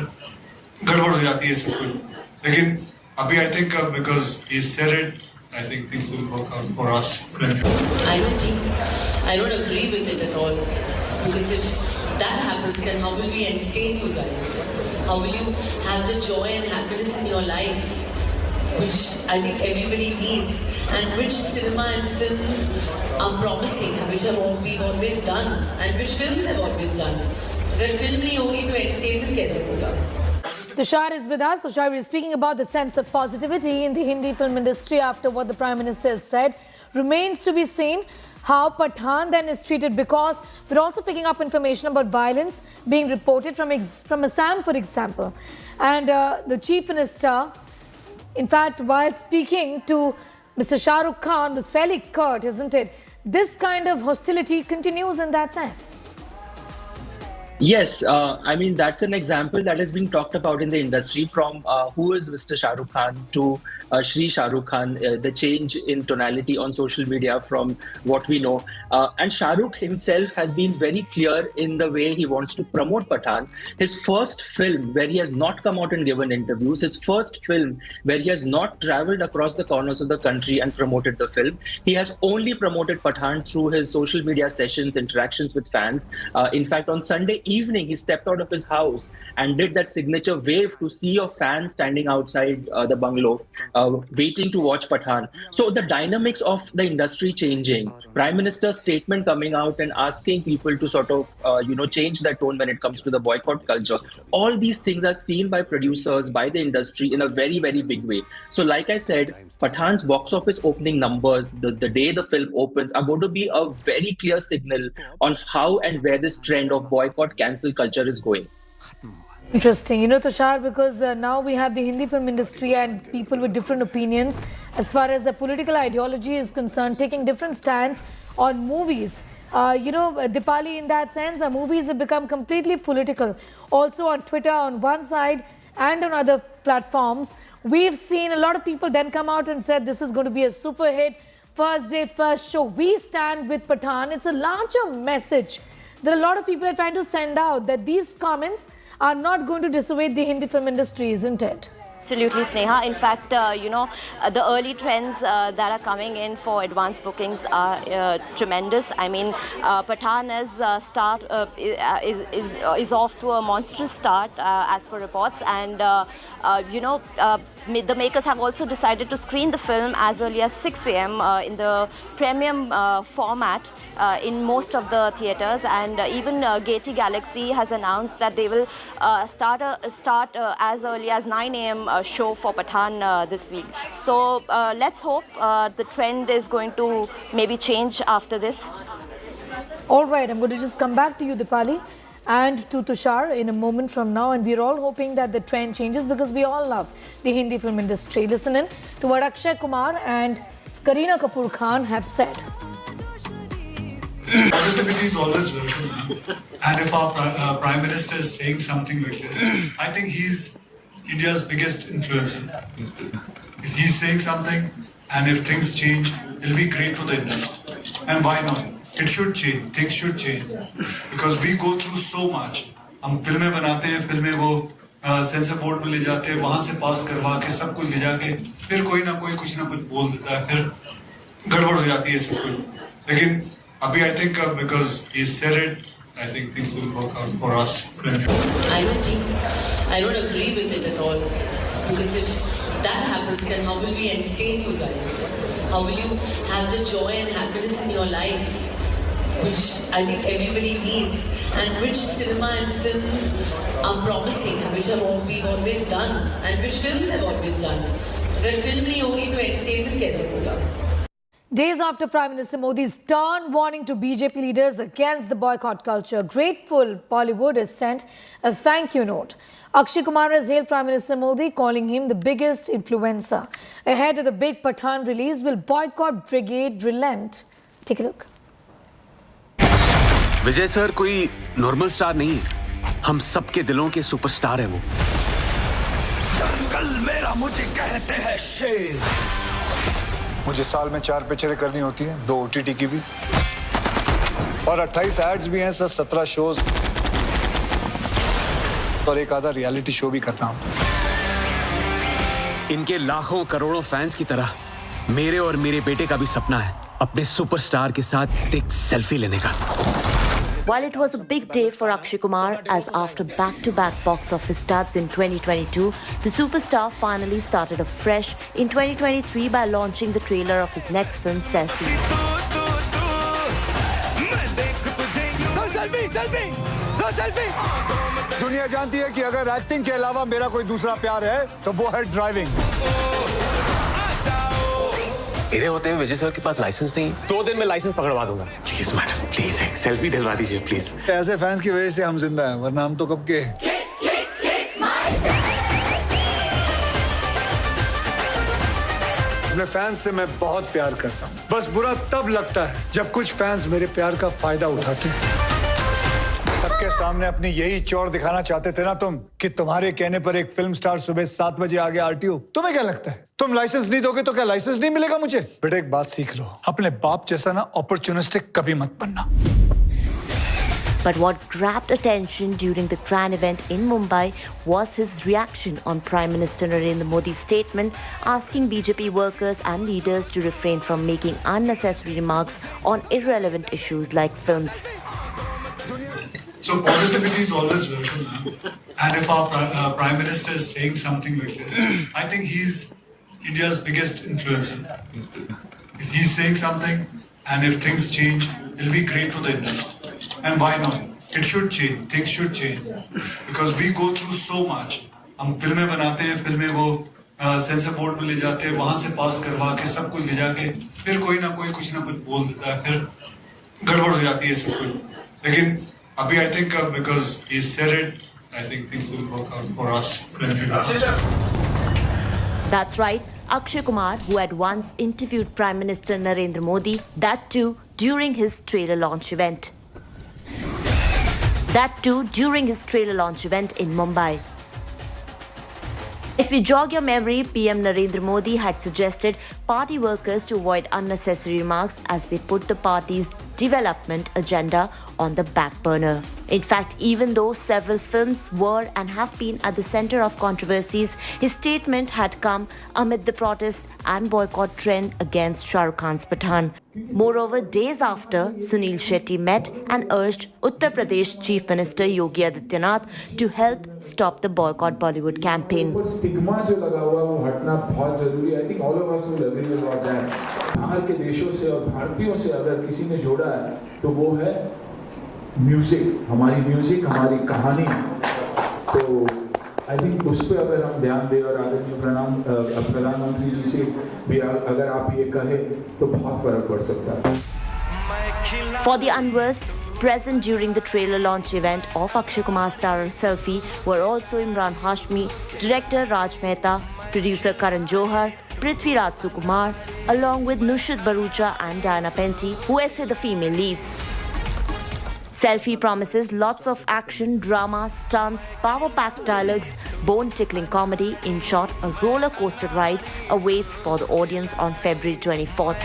गड़बड़ हो जाती है सब कुछ. लेकिन अभी I think because he said it, I think things will work out for us. I don't agree with it at all, because if that happens, then how will we entertain you guys? How will you have the joy and happiness in your life, which I think everybody needs, and which cinema and films are promising, and which we've always done, and which films have always done. अगर film नहीं होगी तो entertainment कैसे होगा? Tushar is with us. Tushar, we're speaking about the sense of positivity in the Hindi film industry after what the Prime Minister has said. Remains to be seen how Pathan then is treated, because we're also picking up information about violence being reported from Assam, for example. And the Chief Minister, in fact, while speaking to Mr. Shah Rukh Khan, was fairly curt, isn't it? This kind of hostility continues in that sense. Yes, I mean, that's an example that has been talked about in the industry, from who is Mr. Shah Rukh Khan to Shri Shah Rukh Khan, the change in tonality on social media from what we know. And Shah Rukh himself has been very clear in the way he wants to promote Pathan. His first film where he has not come out and given interviews, his first film where he has not traveled across the corners of the country and promoted the film. He has only promoted Pathan through his social media sessions, interactions with fans. In fact, on Sunday evening, he stepped out of his house and did that signature wave to sea of fans standing outside the bungalow, waiting to watch Pathan. So the dynamics of the industry changing, Prime Minister's statement coming out and asking people to sort of, change their tone when it comes to the boycott culture. All these things are seen by producers, by the industry in a very, very big way. So like I said, Pathan's box office opening numbers, the day the film opens, are going to be a very clear signal on how and where this trend of boycott cancel culture is going. Interesting, Tushar, because now we have the Hindi film industry and people with different opinions as far as the political ideology is concerned, taking different stands on movies. Dipali, in that sense, movies have become completely political. Also on Twitter on one side and on other platforms, we've seen a lot of people then come out and said this is going to be a super hit, first day, first show. We stand with Pathan. It's a larger message that a lot of people are trying to send out, that these comments are not going to dissuade the Hindi film industry, isn't it? Absolutely, Sneha. In fact, the early trends that are coming in for advance bookings are tremendous. I mean, Pathan is off to a monstrous start as per reports, and the makers have also decided to screen the film as early as 6 a.m. In the premium format in most of the theatres, and even Gaiety Galaxy has announced that they will start as early as 9 a.m. Show for Pathan this week. So let's hope the trend is going to maybe change after this. All right, I'm going to just come back to you, Dipali, and to Tushar in a moment from now, and we're all hoping that the trend changes because we all love the Hindi film industry. Listen in to what Akshay Kumar and Kareena Kapoor Khan have said. Positivity is always welcome, and if our Prime Minister is saying something like this, I think he's India's biggest influencer. If he's saying something and if things change, it'll be great for the industry. And why not? It should change. Things should change. Because we go through so much. हम फिल्में बनाते हैं, फिल्में वो sensor board में ले जाते हैं, वहाँ से पास करवा के सब कुछ ले जाके फिर कोई ना कुछ बोल देता है, फिर गड़बड़ हो जाती है सब कुछ. लेकिन अभी I think because he said it, I think things will work out for us. I don't agree with it at all. Because if that happens, then how will we entertain you guys? How will you have the joy and happiness in your life, which I think everybody needs, and which cinema and films are promising, and which we've always done, and which films have always done. अगर film नहीं होगी तो entertainment कैसे होगा? Days after Prime Minister Modi's stern warning to BJP leaders against the boycott culture, grateful Bollywood has sent a thank you note. Akshay Kumar has hailed Prime Minister Modi, calling him the biggest influencer. Ahead of the big Pathan release, will boycott brigade relent? Take a look. Vijay sir कोई normal star नहीं, हम सबके दिलों के superstar हैं वो. जंगल मेरा मुझे कहते हैं शेर. मुझे साल में 4 पिक्चरें करनी होती हैं, 2 OTT की भी, और 28 एड्स भी हैं सर, 17 शोज और एक आधा रियलिटी शो भी करना होता है. इनके लाखों करोड़ों फैंस की तरह मेरे और मेरे बेटे का भी सपना है अपने सुपरस्टार के साथ एक सेल्फी लेने का. While it was a big day for Akshay Kumar, as after back-to-back box office studs in 2022, the superstar finally started afresh in 2023 by launching the trailer of his next film, Selfie. selfie! दुनिया जानती है कि अगर acting के अलावा मेरा कोई दूसरा प्यार है तो वो है ड्राइविंग. मेरे होते हुए विजय सर के पास लाइसेंस नहीं, 2 दिन में लाइसेंस पकड़वा दूंगा। प्लीज मैडम, प्लीज एक सेल्फी दिलवा दीजिए प्लीज। ऐसे फैंस की वजह से हम जिंदा हैं, वरना हम तो कब के। अपने फैंस से मैं बहुत प्यार करता हूँ, बस बुरा तब लगता है जब कुछ फैंस मेरे प्यार का फायदा उठाते हैं। सबके सामने अपनी यही चौड़ दिखाना चाहते थे ना तुम, कि तुम्हारे कहने पर एक फिल्म स्टार सुबह 7 बजे आ गया आरटीओ। तुम्हें क्या लगता है तुम लाइसेंस नहीं दोगे तो क्या लाइसेंस नहीं मिलेगा मुझे? बेटा एक बात सीख लो, अपने बाप जैसा ना ऑपर्चुनिस्टिक कभी मत बनना। But what grabbed attention during the Tran event in Mumbai was his reaction on Prime Minister Narendra Modi's statement asking BJP workers and leaders to refrain from making unnecessary remarks on irrelevant issues like films. So positivity is always welcome, ma'am. And if our Prime Minister is saying something like this, I think he's India's biggest influencer. If he's saying something and if things change, it'll be great for the industry. And why not? It should change. Things should change. Because we go through so much. हम फिल्में बनाते हैं, फिल्में वो sensor board में ले जाते हैं, वहाँ से पास करवा के सब कुछ ले जाके फिर कोई ना कोई कुछ ना कुछ बोल देता है, फिर गड़बड़ हो जाती है सब कुछ। लेकिन अभी I think because he said it, I think things will work out for us. That's right. Akshay Kumar, who had once interviewed Prime Minister Narendra Modi, that too during his trailer launch event. In Mumbai. If you jog your memory, PM Narendra Modi had suggested party workers to avoid unnecessary remarks as they put the party's development agenda on the back burner. In fact, even though several films were and have been at the center of controversies, his statement had come amid the protests and boycott trend against Shah Rukh Khan's Pathan. Moreover, days after, Sunil Shetty met and urged Uttar Pradesh Chief Minister Yogi Adityanath to help stop the Boycott Bollywood campaign. Stigma जो लगा हुआ वो हटना बहुत जरूरी है. I think all of us will agree about that. बाहर के देशों से और भारतीयों से अगर किसी ने जोड़ा है तो वो है म्यूजिक, हमारी कहानी. तो आई थिंक उस पर अगर हम ध्यान दें और आदरणीय प्रधानमंत्री जी से भी अगर आप ये कहें तो बहुत फर्क पड़ सकता है. For the unversed, present during the trailer launch event of Akshay Kumar's starrer Selfie were also Imran Hashmi, director Raj Mehta, producer Karan Johar, Prithviraj Sukumar, along with Nushit Barucha and Diana Penty, who essay the female leads. Selfie promises lots of action, drama, stunts, power-packed dialogues, bone-tickling comedy. In short, a roller coaster ride awaits for the audience on February 24th.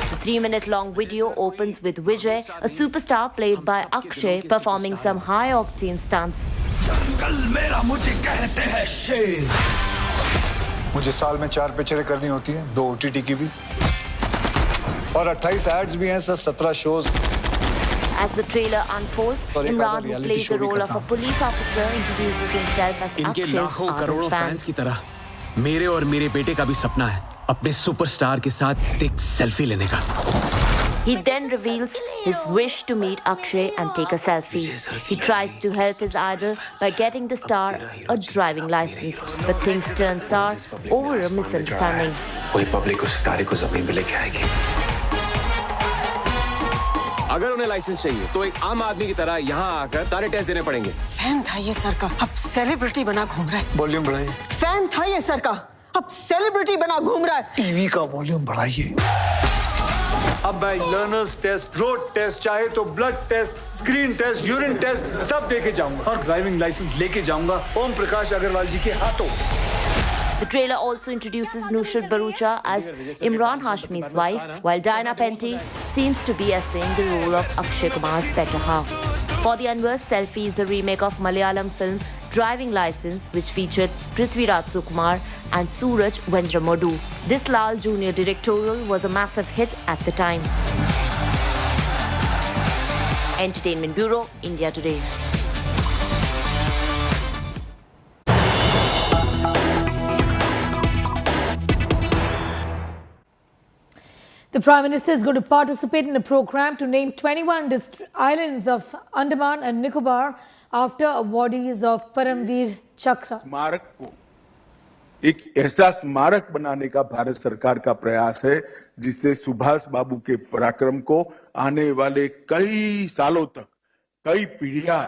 The 3-minute-long video opens with Vijay, a superstar played by Akshay, performing some high-octane stunts. मुझे साल में 4 पिक्चरें करनी होती हैं, 2 OTT की भी, और 28 एड्स भी हैं, sir 17 shows. As the trailer unfolds, Imran, who plays the role of a police officer, introduces himself as इनके Akshay's लाखों करोड़ों fan. फैंस की तरह मेरे और मेरे बेटे का भी सपना है अपने सुपरस्टार के साथ एक सेल्फी लेने का. He then reveals his wish to meet Akshay and take a selfie. He tries to help his idol by getting the star a driving license, but things turn sour over a misunderstanding. कोई public उस सितारे को जमीन पे लेके आएगी. अगर उन्हें लाइसेंस चाहिए तो एक आम आदमी की तरह यहाँ आकर सारे टेस्ट देने पड़ेंगे. फैन था ये सर का, अब सेलिब्रिटी बना घूम रहा है. वॉल्यूम बढ़ाइए. फैन था ये सर का, अब सेलिब्रिटी बना घूम रहा है. टीवी का वॉल्यूम बढ़ाइए. अब मैं लर्नर्स टेस्ट, रोड टेस्ट, चाहे तो blood test, screen test, urine test सब देके जाऊंगा और ड्राइविंग लाइसेंस लेके जाऊंगा ओम प्रकाश अग्रवाल जी के हाथों. The trailer also introduces Nushit Barucha as Imran Hashmi's wife, while Diana Penty seems to be essaying the role of Akshay Kumar's better half. For the unversed, Selfie is the remake of Malayalam film Driving License, which featured Prithviraj Sukumar and Suraj Vendramodu. This Lal Jr. directorial was a massive hit at the time. Entertainment Bureau, India Today. The Prime Minister is going to participate in a program to name 21 islands of Andaman and Nicobar after awardees of Paramveer Chakra. स्मारक को एक ऐसा स्मारक बनाने का भारत सरकार का प्रयास है जिससे सुभाष बाबू के पराक्रम को आने वाले कई सालों तक कई पीढ़ियां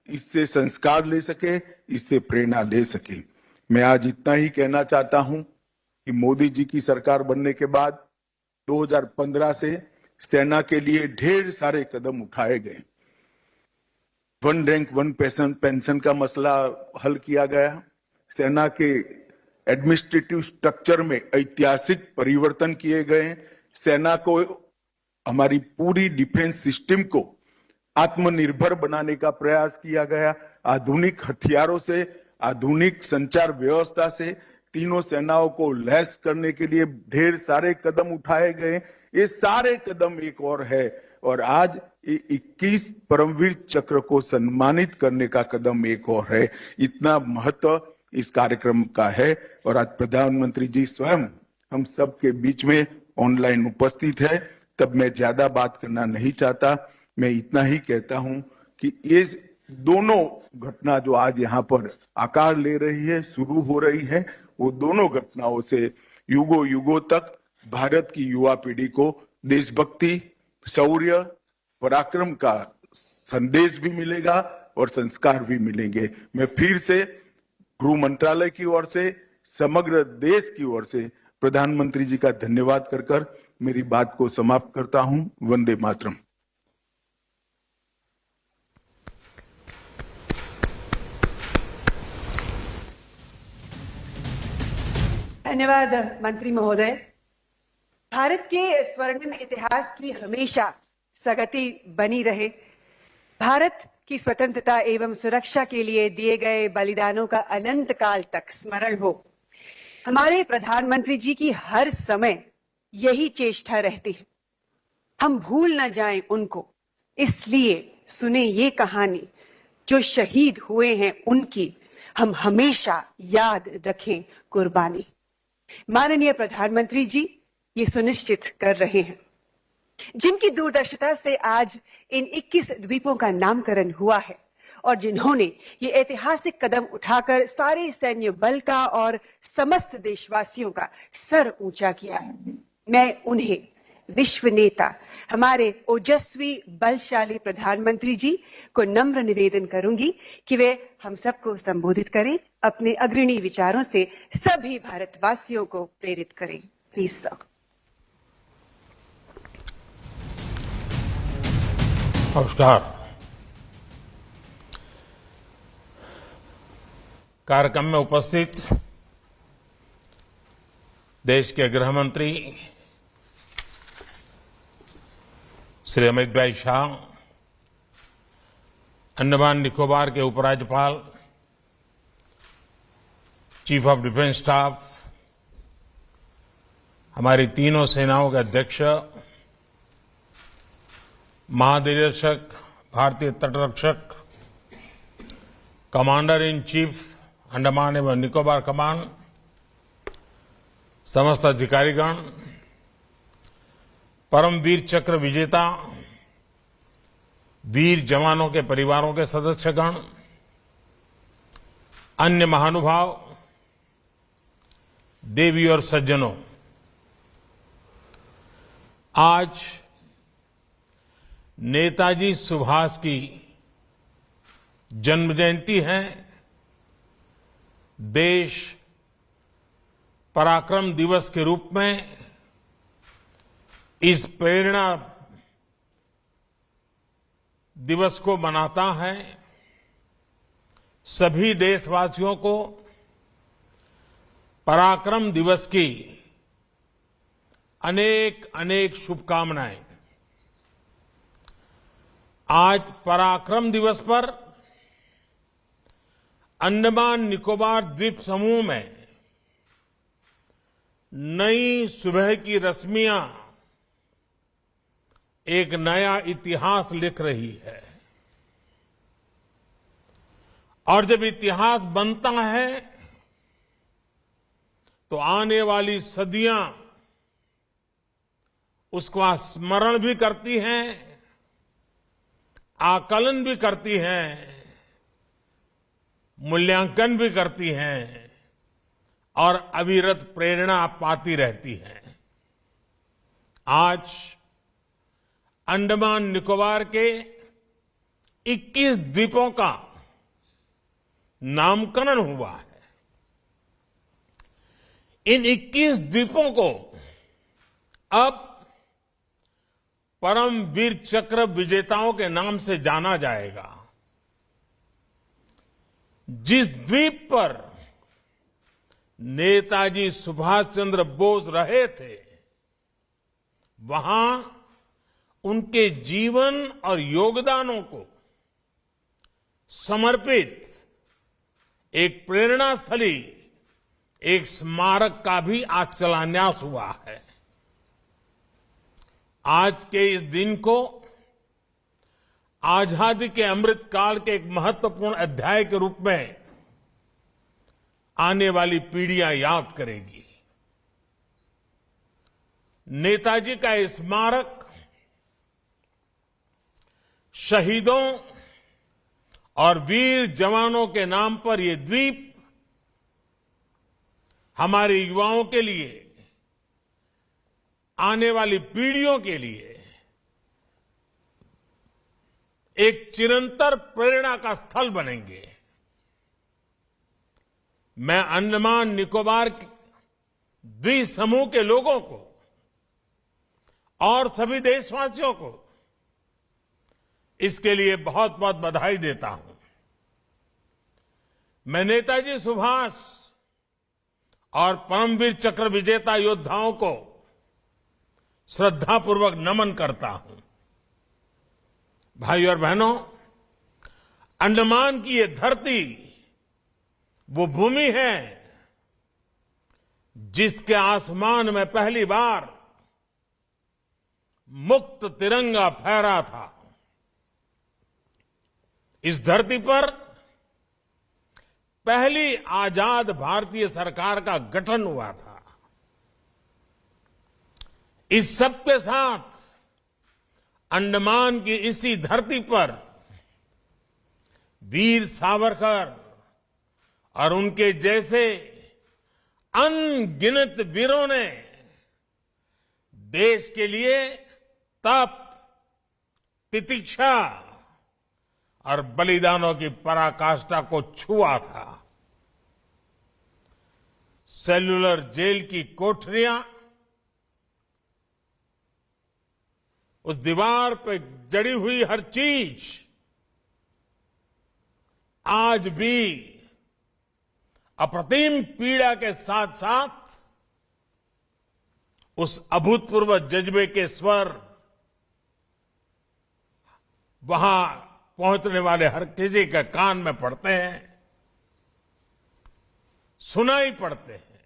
इससे संस्कार ले सके, इससे प्रेरणा ले सके। मैं आज इतना ही कहना चाहता हूं कि मोदी जी की सरकार बनने के बाद 2015 से सेना के लिए ढेर सारे कदम उठाए गए। वन रैंक वन पेंशन का मसला हल किया गया। सेना के एडमिनिस्ट्रेटिव स्ट्रक्चर में ऐतिहासिक परिवर्तन किए गए। सेना को, हमारी पूरी डिफेंस सिस्टम को आत्मनिर्भर बनाने का प्रयास किया गया। आधुनिक हथियारों से, आधुनिक संचार व्यवस्था से तीनों सेनाओं को लैस करने के लिए ढेर सारे कदम उठाए गए। ये सारे कदम एक और है और आज 21 परमवीर चक्र को सम्मानित करने का कदम एक और है। इतना महत्व इस कार्यक्रम का है और आज प्रधानमंत्री जी स्वयं हम सब के बीच में ऑनलाइन उपस्थित है। तब मैं ज्यादा बात करना नहीं चाहता। मैं इतना ही कहता हूं कि ये दोनों घटना जो आज यहाँ पर आकार ले रही है, शुरू हो रही है, वो दोनों घटनाओं से युगों युगों तक भारत की युवा पीढ़ी को देशभक्ति, शौर्य, पराक्रम का संदेश भी मिलेगा और संस्कार भी मिलेंगे। मैं फिर से गृह मंत्रालय की ओर से, समग्र देश की ओर से प्रधानमंत्री जी का धन्यवाद कर मेरी बात को समाप्त करता हूं। वंदे मातरम। धन्यवाद मंत्री महोदय। भारत के स्वर्णिम इतिहास की हमेशा सगति बनी रहे। भारत की स्वतंत्रता एवं सुरक्षा के लिए दिए गए बलिदानों का अनंत काल तक स्मरण हो। हमारे प्रधानमंत्री जी की हर समय यही चेष्टा रहती है, हम भूल न जाएं उनको। इसलिए सुने ये कहानी, जो शहीद हुए हैं उनकी हम हमेशा याद रखें कुर्बानी। माननीय प्रधानमंत्री जी ये सुनिश्चित कर रहे हैं। जिनकी दूरदर्शिता से आज इन 21 द्वीपों का नामकरण हुआ है और जिन्होंने ये ऐतिहासिक कदम उठाकर सारे सैन्य बल का और समस्त देशवासियों का सर ऊंचा किया है, मैं उन्हें विश्व नेता, हमारे ओजस्वी बलशाली प्रधानमंत्री जी को नम्र निवेदन करूंगी कि वे हम सबको संबोधित करें, अपने अग्रणी विचारों से सभी भारतवासियों को प्रेरित करें। Please sir. नमस्कार। कार्यक्रम में उपस्थित देश के गृह मंत्री श्री अमित भाई शाह, अंडमान निकोबार के उपराज्यपाल, चीफ ऑफ डिफेंस स्टाफ, हमारी तीनों सेनाओं के अध्यक्ष, महानिदेशक, भारतीय तटरक्षक, कमांडर इन चीफ अंडमान एवं निकोबार कमान, समस्त अधिकारीगण, परमवीर चक्र विजेता वीर जवानों के परिवारों के सदस्यगण, अन्य महानुभाव, देवी और सज्जनों, आज नेताजी सुभाष की जन्म जयंती है। देश पराक्रम दिवस के रूप में इस प्रेरणा दिवस को मनाता है। सभी देशवासियों को पराक्रम दिवस की अनेक अनेक शुभकामनाएं। आज पराक्रम दिवस पर अंडमान निकोबार द्वीप समूह में नई सुबह की रश्मियां एक नया इतिहास लिख रही है। और जब इतिहास बनता है तो आने वाली सदियां उसका स्मरण भी करती हैं, आकलन भी करती हैं मूल्यांकन भी करती हैं और अविरत प्रेरणा पाती रहती हैं। आज अंडमान निकोबार के 21 द्वीपों का नामकरण हुआ है। इन 21 द्वीपों को अब परम वीर चक्र विजेताओं के नाम से जाना जाएगा। जिस द्वीप पर नेताजी सुभाष चंद्र बोस रहे थे, वहां उनके जीवन और योगदानों को समर्पित एक प्रेरणा स्थली, एक स्मारक का भी आज शिलान्यास हुआ है। आज के इस दिन को आजादी के अमृत काल के एक महत्वपूर्ण अध्याय के रूप में आने वाली पीढ़ियां याद करेगी। नेताजी का ये स्मारक शहीदों और वीर जवानों के नाम पर ये द्वीप हमारे युवाओं के लिए, आने वाली पीढ़ियों के लिए एक चिरंतर प्रेरणा का स्थल बनेंगे। मैं अंडमान निकोबार द्वीप समूह के लोगों को और सभी देशवासियों को इसके लिए बहुत बहुत बधाई देता हूं। मैं नेताजी सुभाष और परमवीर चक्र विजेता योद्धाओं को श्रद्धापूर्वक नमन करता हूं। भाई और बहनों, अंडमान की ये धरती वो भूमि है जिसके आसमान में पहली बार मुक्त तिरंगा फहरा था। इस धरती पर पहली आजाद भारतीय सरकार का गठन हुआ था। इस सब के साथ अंडमान की इसी धरती पर वीर सावरकर और उनके जैसे अनगिनत वीरों ने देश के लिए तप, तितिक्षा और बलिदानों की पराकाष्ठा को छुआ था। सेल्युलर जेल की कोठरियां, उस दीवार पे जड़ी हुई हर चीज आज भी अप्रतिम पीड़ा के साथ साथ उस अभूतपूर्व जज्बे के स्वर वहां पहुंचने वाले हर किसी के कान में पड़ते हैं, सुनाई पड़ते हैं।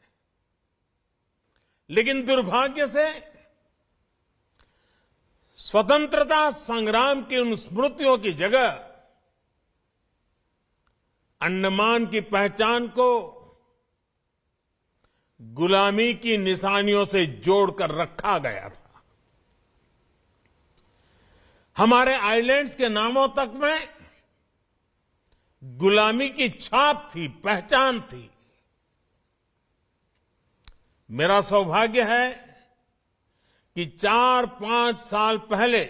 लेकिन दुर्भाग्य से स्वतंत्रता संग्राम की उन स्मृतियों की जगह अंडमान की पहचान को गुलामी की निशानियों से जोड़कर रखा गया था। हमारे आइलैंड्स के नामों तक में गुलामी की छाप थी, पहचान थी। मेरा सौभाग्य है कि 4-5 साल पहले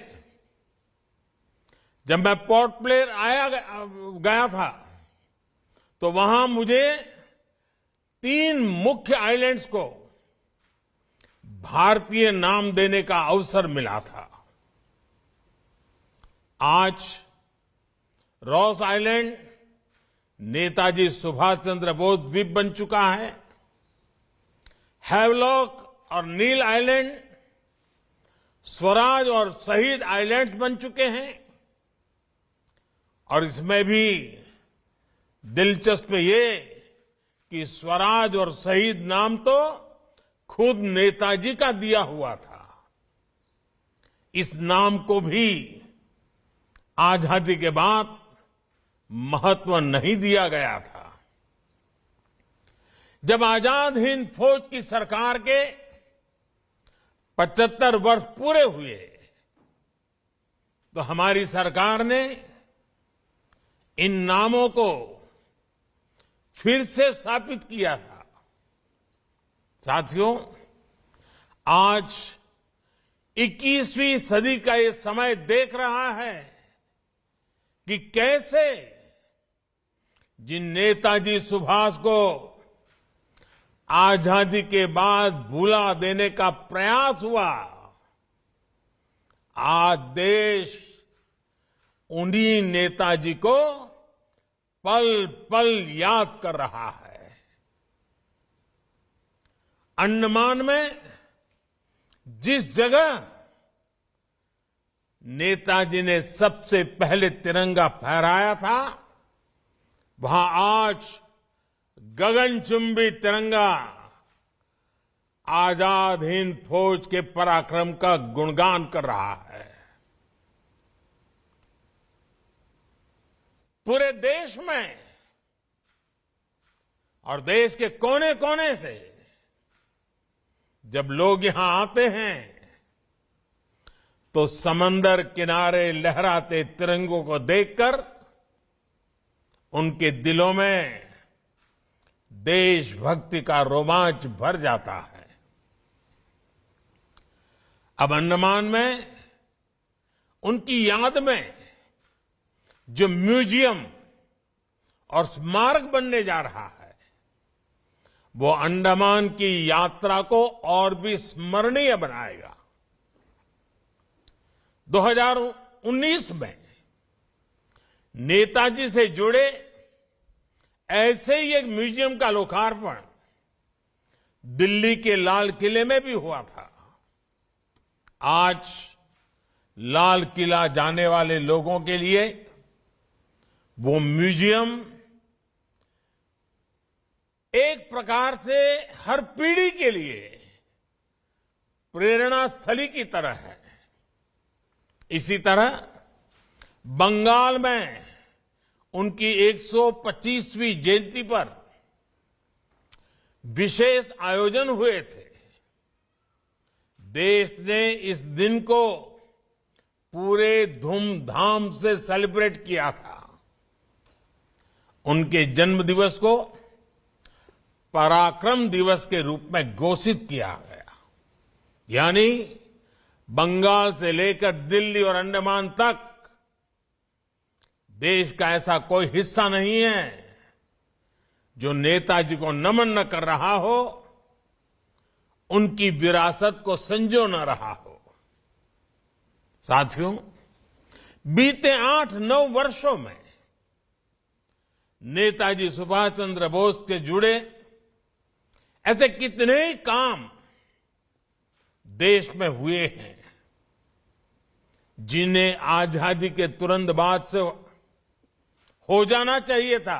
जब मैं पोर्ट ब्लेयर गया था, तो वहां मुझे 3 मुख्य आइलैंड्स को भारतीय नाम देने का अवसर मिला था। आज रॉस आइलैंड नेताजी सुभाष चंद्र बोस द्वीप बन चुका है। हैवलॉक और नील आइलैंड स्वराज और शहीद आइलैंड बन चुके हैं। और इसमें भी दिलचस्प ये कि स्वराज और शहीद नाम तो खुद नेताजी का दिया हुआ था। इस नाम को भी आजादी के बाद महत्व नहीं दिया गया था। जब आजाद हिंद फौज की सरकार के 75 वर्ष पूरे हुए, तो हमारी सरकार ने इन नामों को फिर से स्थापित किया था। साथियों, आज 21वीं सदी का ये समय देख रहा है कि कैसे जिन नेताजी सुभाष को आजादी के बाद भुला देने का प्रयास हुआ, आज देश उन्हीं नेताजी को पल पल याद कर रहा है। अंडमान में जिस जगह नेताजी ने सबसे पहले तिरंगा फहराया था, वहां आज गगनचुंबी तिरंगा आजाद हिंद फौज के पराक्रम का गुणगान कर रहा है। पूरे देश में और देश के कोने कोने से जब लोग यहां आते हैं तो समंदर किनारे लहराते तिरंगों को देखकर उनके दिलों में देशभक्ति का रोमांच भर जाता है। अब अंडमान में उनकी याद में जो म्यूजियम और स्मारक बनने जा रहा है, वो अंडमान की यात्रा को और भी स्मरणीय बनाएगा। 2019 में नेताजी से जुड़े ऐसे ही एक म्यूजियम का लोकार्पण दिल्ली के लाल किले में भी हुआ था। आज लाल किला जाने वाले लोगों के लिए वो म्यूजियम एक प्रकार से हर पीढ़ी के लिए प्रेरणा स्थली की तरह है। इसी तरह बंगाल में उनकी 125वीं जयंती पर विशेष आयोजन हुए थे। देश ने इस दिन को पूरे धूमधाम से सेलिब्रेट किया था। उनके जन्म दिवस को पराक्रम दिवस के रूप में घोषित किया गया। यानी बंगाल से लेकर दिल्ली और अंडमान तक देश का ऐसा कोई हिस्सा नहीं है जो नेताजी को नमन न कर रहा हो, उनकी विरासत को संजो न रहा हो। साथियों, बीते 8-9 वर्षों में नेताजी सुभाष चंद्र बोस से जुड़े ऐसे कितने ही काम देश में हुए हैं जिन्हें आजादी के तुरंत बाद से हो जाना चाहिए था,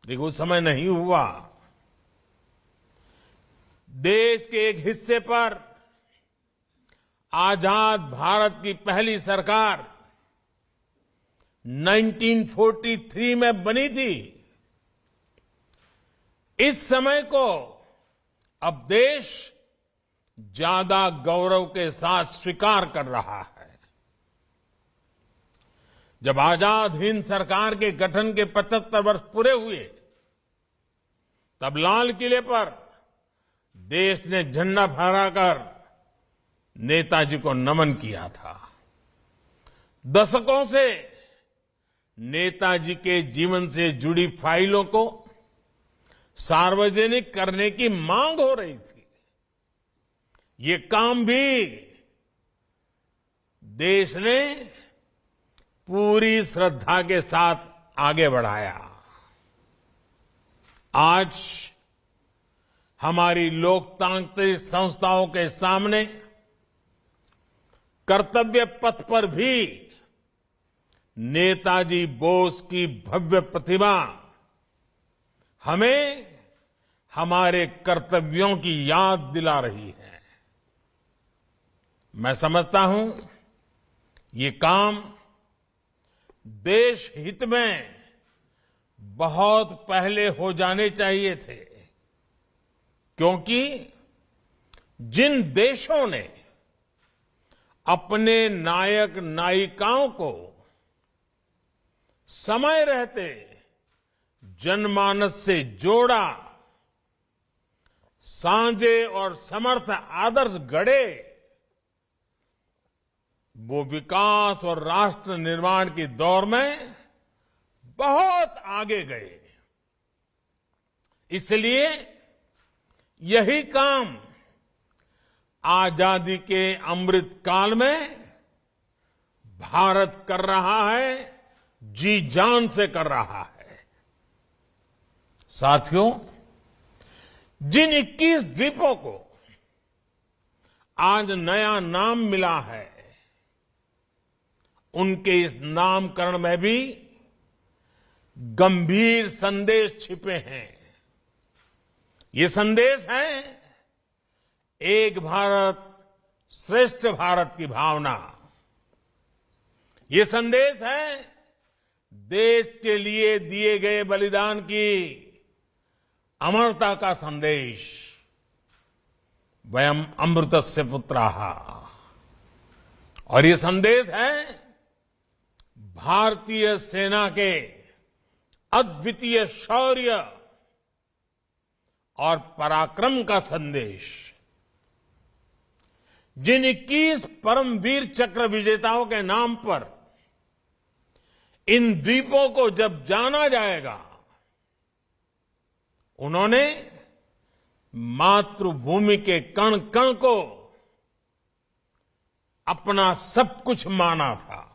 लेकिन उस समय नहीं हुआ। देश के एक हिस्से पर आजाद भारत की पहली सरकार 1943 में बनी थी। इस समय को अब देश ज्यादा गौरव के साथ स्वीकार कर रहा है। जब आजाद हिंद सरकार के गठन के 75 वर्ष पूरे हुए, तब लाल किले पर देश ने झंडा फहराकर नेताजी को नमन किया था। दशकों से नेताजी के जीवन से जुड़ी फाइलों को सार्वजनिक करने की मांग हो रही थी। ये काम भी देश ने पूरी श्रद्धा के साथ आगे बढ़ाया। आज हमारी लोकतांत्रिक संस्थाओं के सामने कर्तव्य पथ पर भी नेताजी बोस की भव्य प्रतिमा हमें हमारे कर्तव्यों की याद दिला रही है। मैं समझता हूं ये काम देश हित में बहुत पहले हो जाने चाहिए थे, क्योंकि जिन देशों ने अपने नायक नायिकाओं को समय रहते जनमानस से जोड़ा, साझे और समर्थ आदर्श गढ़े, वो विकास और राष्ट्र निर्माण की दौर में बहुत आगे गए। इसलिए यही काम आजादी के अमृत काल में भारत कर रहा है, जी जान से कर रहा है। साथियों, जिन 21 द्वीपों को आज नया नाम मिला है, उनके इस नामकरण में भी गंभीर संदेश छिपे हैं। ये संदेश है एक भारत श्रेष्ठ भारत की भावना। ये संदेश है देश के लिए दिए गए बलिदान की अमरता का संदेश। वयम अमृतस्य पुत्राः। और ये संदेश है भारतीय सेना के अद्वितीय शौर्य और पराक्रम का संदेश। जिन 21 परमवीर चक्र विजेताओं के नाम पर इन द्वीपों को जब जाना जाएगा, उन्होंने मातृभूमि के कण कण को अपना सब कुछ माना था।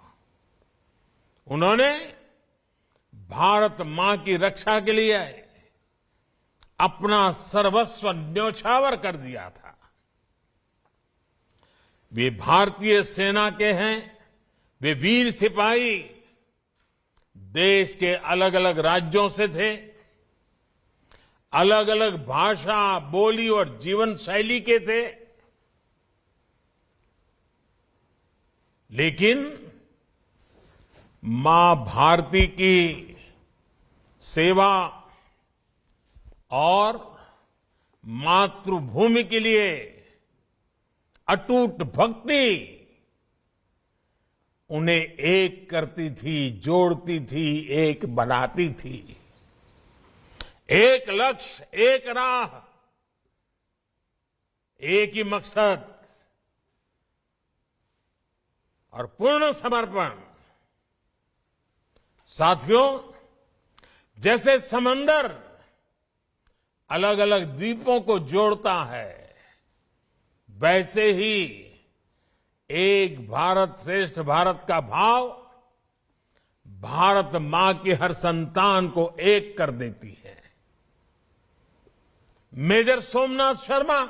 उन्होंने भारत मां की रक्षा के लिए अपना सर्वस्व न्योछावर कर दिया था। वे भारतीय सेना के हैं, वे वीर सिपाही देश के अलग अलग राज्यों से थे, अलग अलग भाषा, बोली और जीवन शैली के थे, लेकिन मां भारती की सेवा और मातृभूमि के लिए अटूट भक्ति उन्हें एक करती थी, जोड़ती थी, एक बनाती थी। एक लक्ष्य, एक राह, एक ही मकसद और पूर्ण समर्पण। साथियों, जैसे समंदर अलग अलग द्वीपों को जोड़ता है, वैसे ही एक भारत श्रेष्ठ भारत का भाव भारत मां की हर संतान को एक कर देती है। मेजर सोमनाथ शर्मा,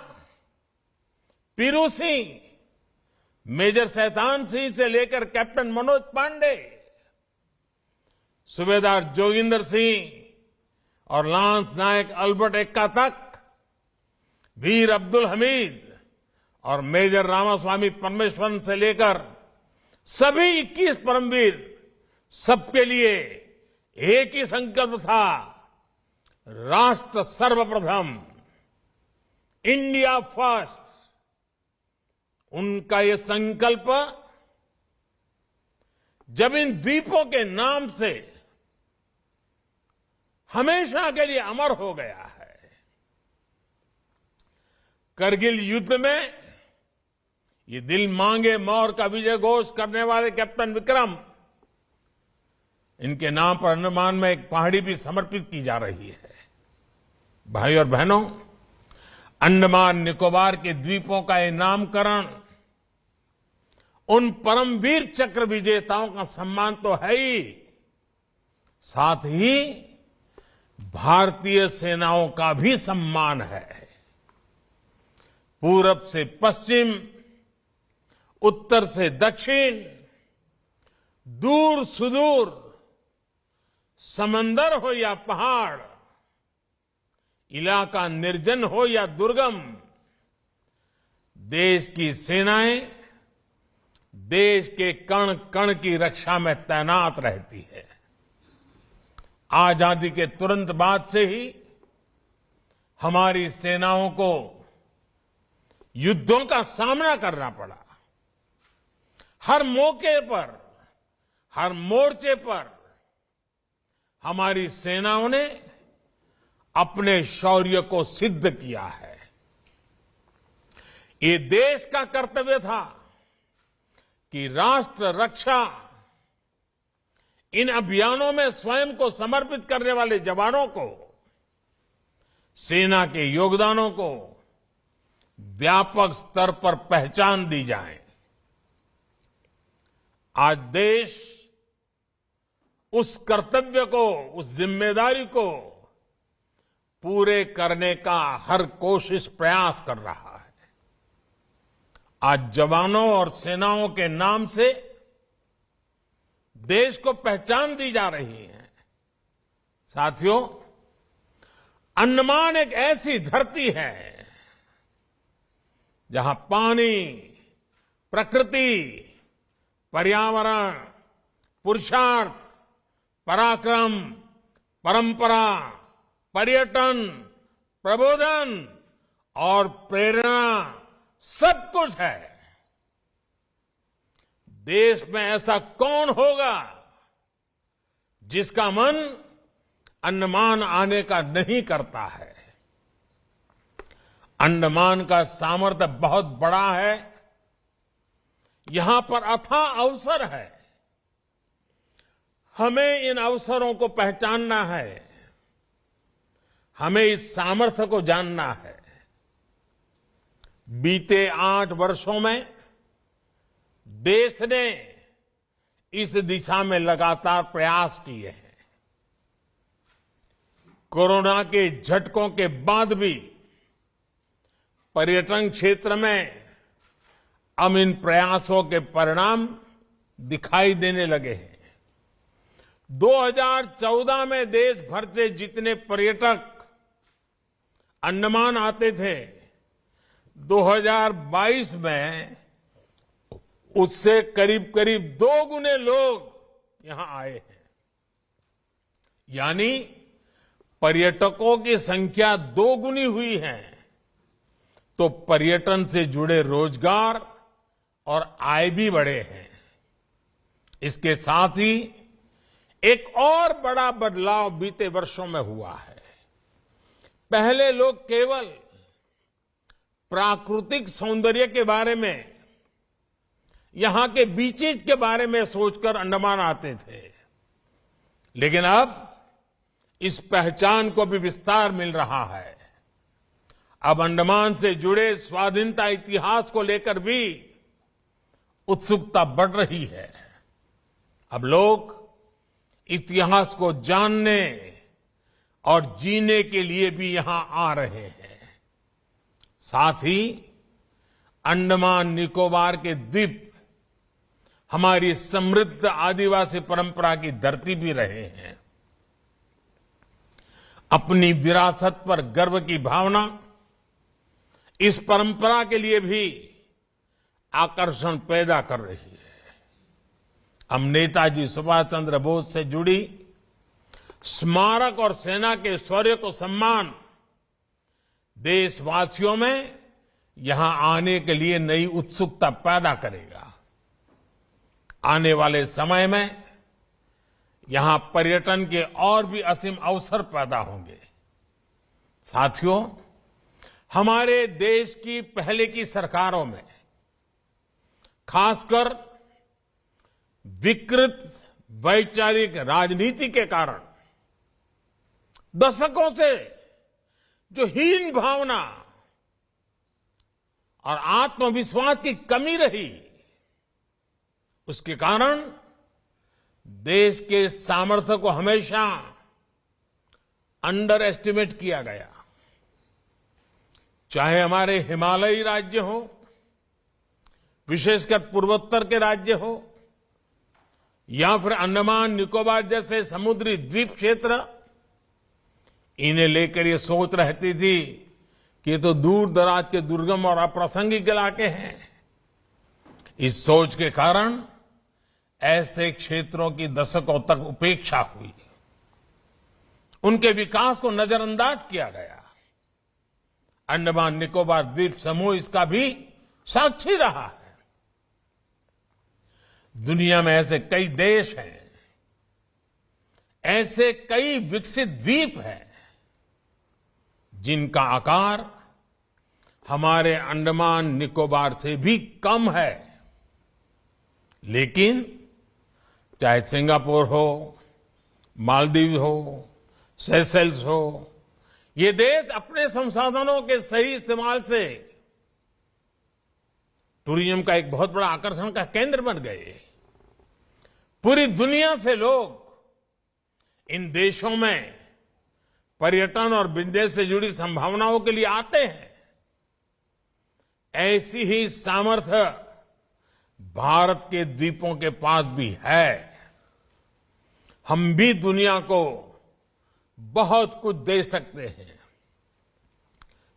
पीरू सिंह, मेजर शैतान सिंह से लेकर कैप्टन मनोज पांडे, सूबेदार जोगिंदर सिंह और लांस नायक अल्बर्ट एक्का तक, वीर अब्दुल हमीद और मेजर रामास्वामी परमेश्वरन से लेकर सभी 21 परमवीर, सबके लिए एक ही संकल्प था, राष्ट्र सर्वप्रथम, इंडिया फर्स्ट। उनका ये संकल्प जब इन द्वीपों के नाम से हमेशा के लिए अमर हो गया है। करगिल युद्ध में ये दिल मांगे मोर का विजय घोष करने वाले कैप्टन विक्रम, इनके नाम पर अंडमान में एक पहाड़ी भी समर्पित की जा रही है। भाई और बहनों, अंडमान निकोबार के द्वीपों का ये नामकरण उन परमवीर चक्र विजेताओं का सम्मान तो है ही, साथ ही भारतीय सेनाओं का भी सम्मान है। पूरब से पश्चिम, उत्तर से दक्षिण, दूर सुदूर, समंदर हो या पहाड़, इलाका निर्जन हो या दुर्गम, देश की सेनाएं देश के कण कण की रक्षा में तैनात रहती है। आजादी के तुरंत बाद से ही हमारी सेनाओं को युद्धों का सामना करना पड़ा। हर मौके पर, हर मोर्चे पर हमारी सेनाओं ने अपने शौर्य को सिद्ध किया है। ये देश का कर्तव्य था कि राष्ट्र रक्षा इन अभियानों में स्वयं को समर्पित करने वाले जवानों को, सेना के योगदानों को व्यापक स्तर पर पहचान दी जाए। आज देश उस कर्तव्य को, उस जिम्मेदारी को पूरे करने का हर कोशिश प्रयास कर रहा है। आज जवानों और सेनाओं के नाम से देश को पहचान दी जा रही है। साथियों, अंडमान एक ऐसी धरती है जहां पानी, प्रकृति, पर्यावरण, पुरुषार्थ, पराक्रम, परंपरा, पर्यटन, प्रबोधन और प्रेरणा सब कुछ है। देश में ऐसा कौन होगा जिसका मन अंडमान आने का नहीं करता है। अंडमान का सामर्थ्य बहुत बड़ा है। यहां पर अथाह अवसर है। हमें इन अवसरों को पहचानना है। हमें इस सामर्थ्य को जानना है। बीते 8 वर्षों में देश ने इस दिशा में लगातार प्रयास किए हैं। कोरोना के झटकों के बाद भी पर्यटन क्षेत्र में अब इन प्रयासों के परिणाम दिखाई देने लगे हैं। 2014 में देश भर से जितने पर्यटक अंडमान आते थे, 2022 में उससे करीब करीब 2 गुने लोग यहां आए हैं। यानी पर्यटकों की संख्या 2 गुनी हुई है, तो पर्यटन से जुड़े रोजगार और आय भी बढ़े हैं। इसके साथ ही एक और बड़ा बदलाव बीते वर्षों में हुआ है। पहले लोग केवल प्राकृतिक सौंदर्य के बारे में, यहां के बीचेज के बारे में सोचकर अंडमान आते थे, लेकिन अब इस पहचान को भी विस्तार मिल रहा है। अब अंडमान से जुड़े स्वाधीनता इतिहास को लेकर भी उत्सुकता बढ़ रही है। अब लोग इतिहास को जानने और जीने के लिए भी यहां आ रहे हैं। साथ ही अंडमान निकोबार के द्वीप हमारी समृद्ध आदिवासी परंपरा की धरती भी रहे हैं। अपनी विरासत पर गर्व की भावना इस परंपरा के लिए भी आकर्षण पैदा कर रही है। हम नेताजी सुभाष चंद्र बोस से जुड़ी स्मारक और सेना के शौर्य को सम्मान देशवासियों में यहां आने के लिए नई उत्सुकता पैदा करेगा। आने वाले समय में यहां पर्यटन के और भी असीम अवसर पैदा होंगे। साथियों, हमारे देश की पहले की सरकारों में खासकर विकृत वैचारिक राजनीति के कारण दशकों से जो हीन भावना और आत्मविश्वास की कमी रही, उसके कारण देश के सामर्थ्य को हमेशा अंडर एस्टिमेट किया गया। चाहे हमारे हिमालयी राज्य हो, विशेषकर पूर्वोत्तर के राज्य हो, या फिर अंडमान निकोबार जैसे समुद्री द्वीप क्षेत्र, इन्हें लेकर ये सोच रहती थी कि ये तो दूर दराज के दुर्गम और अप्रासंगिक इलाके हैं। इस सोच के कारण ऐसे क्षेत्रों की दशकों तक उपेक्षा हुई, उनके विकास को नजरअंदाज किया गया। अंडमान निकोबार द्वीप समूह इसका भी साक्षी रहा है। दुनिया में ऐसे कई देश हैं, ऐसे कई विकसित द्वीप हैं जिनका आकार हमारे अंडमान निकोबार से भी कम है, लेकिन चाहे सिंगापुर हो, मालदीव हो, सेशेल्स हो, ये देश अपने संसाधनों के सही इस्तेमाल से टूरिज्म का एक बहुत बड़ा आकर्षण का केंद्र बन गए। पूरी दुनिया से लोग इन देशों में पर्यटन और बिजनेस से जुड़ी संभावनाओं के लिए आते हैं। ऐसी ही सामर्थ्य भारत के द्वीपों के पास भी है। हम भी दुनिया को बहुत कुछ दे सकते हैं,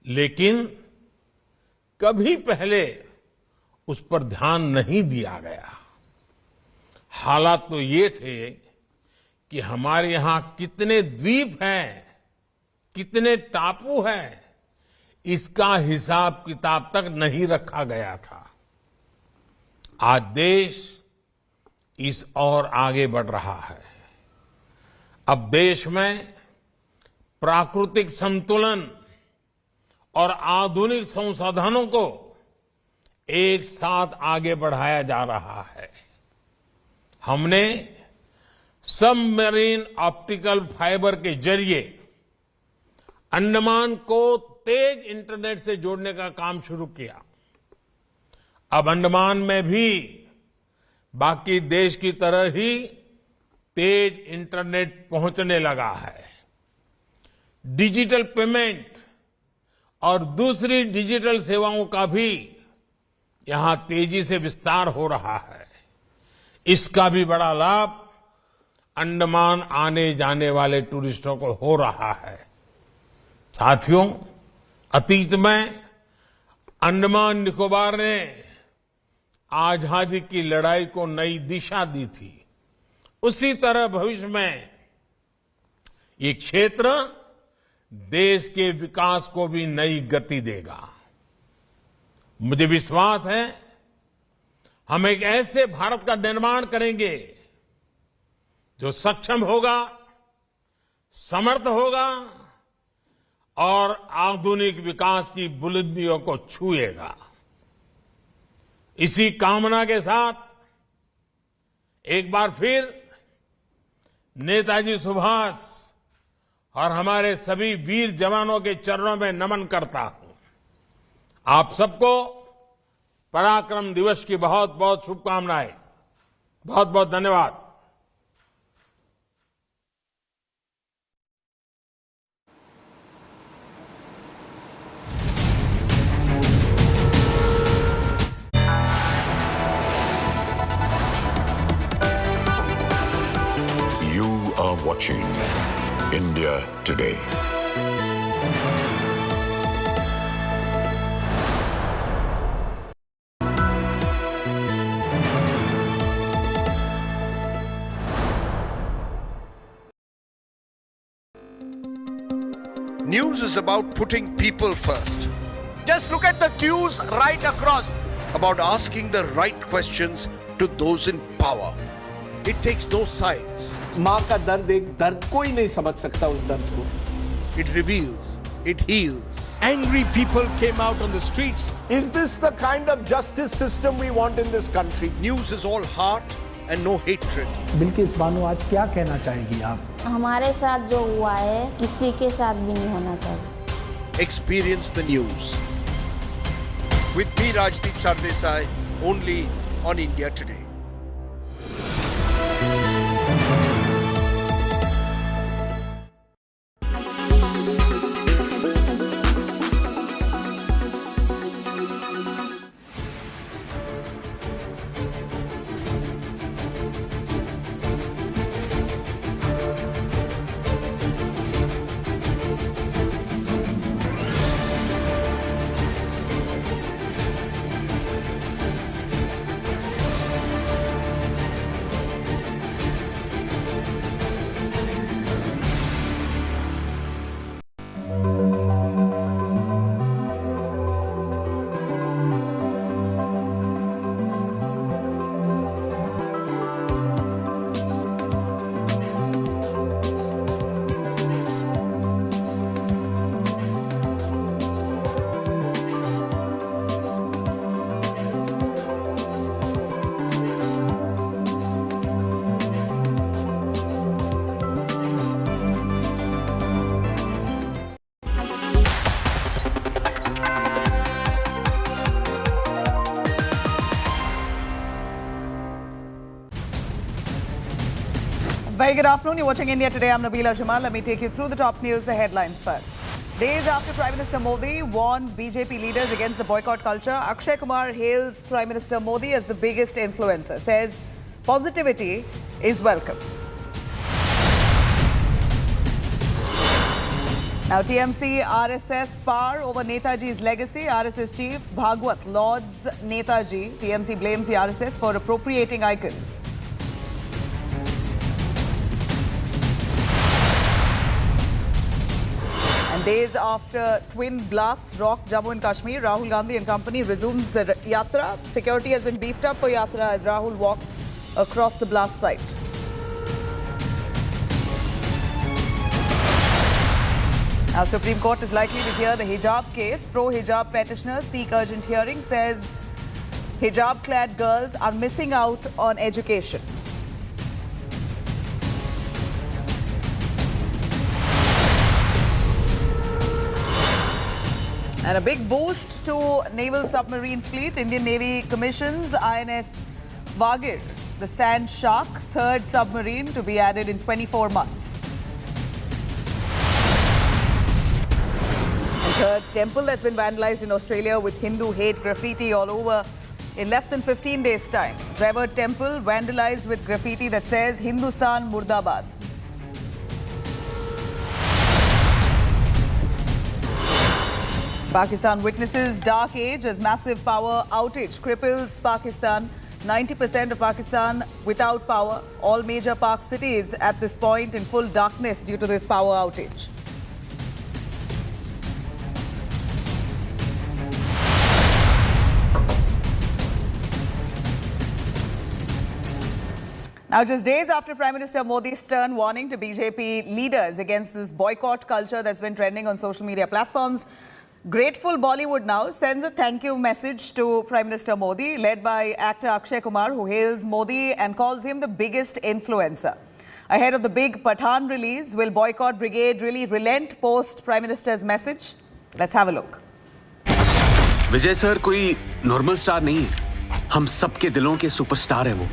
लेकिन कभी पहले उस पर ध्यान नहीं दिया गया। हालात तो ये थे कि हमारे यहां कितने द्वीप हैं, कितने टापू हैं, इसका हिसाब किताब तक नहीं रखा गया था। आज देश इस ओर आगे बढ़ रहा है। अब देश में प्राकृतिक संतुलन और आधुनिक संसाधनों को एक साथ आगे बढ़ाया जा रहा है। हमने सबमरीन ऑप्टिकल फाइबर के जरिए अंडमान को तेज इंटरनेट से जोड़ने का काम शुरू किया। अब अंडमान में भी बाकी देश की तरह ही तेज इंटरनेट पहुंचने लगा है। डिजिटल पेमेंट और दूसरी डिजिटल सेवाओं का भी यहां तेजी से विस्तार हो रहा है। इसका भी बड़ा लाभ अंडमान आने जाने वाले टूरिस्टों को हो रहा है। साथियों, अतीत में अंडमान निकोबार ने आजादी की लड़ाई को नई दिशा दी थी। उसी तरह भविष्य में ये क्षेत्र देश के विकास को भी नई गति देगा। मुझे विश्वास है हम एक ऐसे भारत का निर्माण करेंगे जो सक्षम होगा, समर्थ होगा और आधुनिक विकास की बुलंदियों को छुएगा। इसी कामना के साथ एक बार फिर नेताजी सुभाष और हमारे सभी वीर जवानों के चरणों में नमन करता हूं। आप सबको पराक्रम दिवस की बहुत बहुत शुभकामनाएं। बहुत बहुत धन्यवाद। are watching India Today. News is about putting people first. Just look at the queues right across. About asking the right questions to those in power. It takes no sides. माँ का दर्द एक दर्द कोई नहीं समझ सकता उस दर्द को. It reveals. It heals. Angry people came out on the streets. Is this the kind of justice system we want in this country? News is all heart and no hatred. Bilkis Bano आज क्या कहना चाहेगी आप? हमारे साथ जो हुआ है किसी के साथ भी नहीं होना चाहिए. Experience the news. With me, Rajdeep Sardesai, only on India Today. Very good afternoon. You're watching India Today. I'm Nabila Jamal. Let me take you through the top news, the headlines first. Days after Prime Minister Modi warned BJP leaders against the boycott culture, Akshay Kumar hails Prime Minister Modi as the biggest influencer, says positivity is welcome. Now, TMC RSS spar over Netaji's legacy. RSS chief Bhagwat lauds Netaji. TMC blames the RSS for appropriating icons. And days after twin blasts rock Jammu and Kashmir, Rahul Gandhi and company resumes the yatra. Security has been beefed up for yatra as Rahul walks across the blast site. Now, Supreme Court is likely to hear the hijab case. Pro-hijab petitioners seek urgent hearing, says hijab-clad girls are missing out on education. And a big boost to naval submarine fleet. Indian Navy commissions INS Wagir, the Sand Shark, third submarine to be added in 24 months. Third temple that's been vandalized in Australia with Hindu hate graffiti all over in less than 15 days' time. Revered temple vandalized with graffiti that says Hindustan Murdabad. Pakistan witnesses dark age as massive power outage cripples Pakistan. 90% of Pakistan without power. All major Pak cities at this point in full darkness due to this power outage. Now, just days after Prime Minister Modi's stern warning to BJP leaders against this boycott culture that's been trending on social media platforms, grateful Bollywood now sends a thank you message to Prime Minister Modi, led by actor Akshay Kumar, who hails Modi and calls him the biggest influencer. Ahead of the big Pathan release, will Boycott Brigade really relent post Prime Minister's message? Let's have a look. Vijay sir कोई normal star नहीं है, हम सबके दिलों के superstar हैं वो।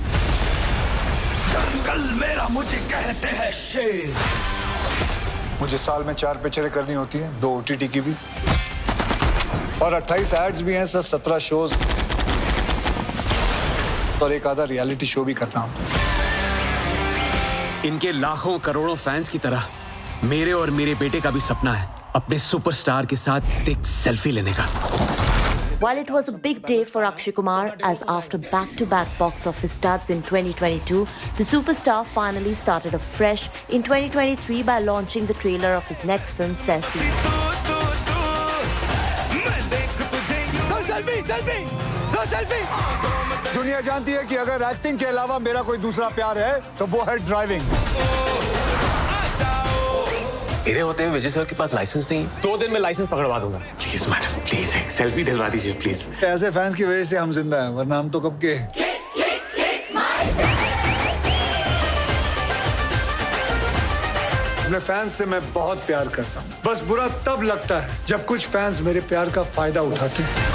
जंगल मेरा मुझे कहते हैं शेर। मुझे साल में 4 पिक्चरें करनी होती हैं, 2 OTT की भी, और 28 एड्स भी हैं, 17 शोज और एक आधा रियलिटी शो भी करना होता है। इनके लाखों करोड़ों फैंस की तरह मेरे और मेरे बेटे का भी सपना है अपने सुपरस्टार के साथ एक सेल्फी लेने का। While it was a big day for Akshay Kumar, as after back-to-back box office studs in 2022, the superstar finally started afresh in 2023 by launching the trailer of his next film, Selfie. दुनिया जानती है कि अगर acting के अलावा मेरा कोई दूसरा प्यार है तो वो है ड्राइविंग। मेरे होते हुए विजय सर के पास लाइसेंस नहीं, 2 दिन में लाइसेंस पकड़वा दूंगा। प्लीज मैडम, प्लीज एक सेल्फी दिलवा दीजिए प्लीज। ऐसे फैंस की वजह से हम जिंदा हैं, वरना हम तो कब के। अपने फैंस से मैं बहुत प्यार करता हूँ, बस बुरा तब लगता है जब कुछ फैंस मेरे प्यार का फायदा उठाते हैं।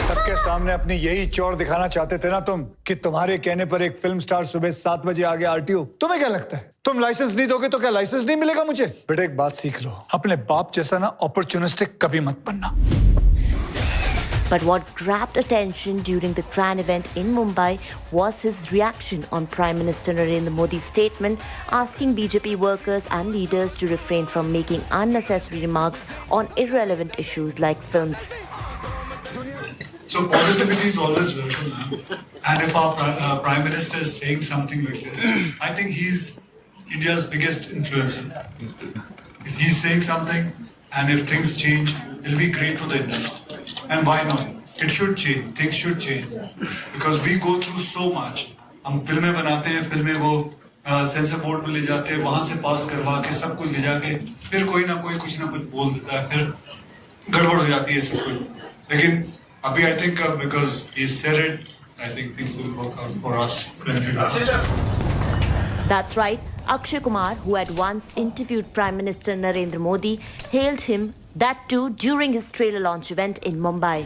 सबके सामने अपनी यही चौड़ दिखाना चाहते थे ना तुम, कि तुम्हारे कहने पर एक फिल्म स्टार सुबह 7 बजे आ गया RTO। तुम्हें क्या लगता है तुम लाइसेंस नहीं दोगे तो क्या लाइसेंस नहीं मिलेगा मुझे? बेटा एक बात सीख लो, अपने बाप जैसा ना ऑपर्चुनिस्टिक कभी मत बनना। But what grabbed attention during the Tran event in Mumbai was his reaction on Prime Minister Narendra Modi's statement asking BJP workers and leaders to refrain from making unnecessary remarks on irrelevant issues like films. So positivity is always welcome, ma'am. And if our Prime Minister is saying something like this, I think he's India's biggest influencer. If he's saying something and if things change, it'll be great for the industry. And why not? It should change. Things should change. Because we go through so much. हम फिल्में बनाते हैं, फिल्में वो sensor board में ले जाते हैं, वहाँ से पास करवा के सब कुछ ले जाके फिर कोई ना कोई कुछ ना कुछ बोल देता है, फिर गड़बड़ हो जाती है सब कुछ। लेकिन अभी I think because he said it, I think things will work out for us. That's right. Akshay Kumar, who had once interviewed Prime Minister Narendra Modi, hailed him, that too during his trailer launch event in Mumbai.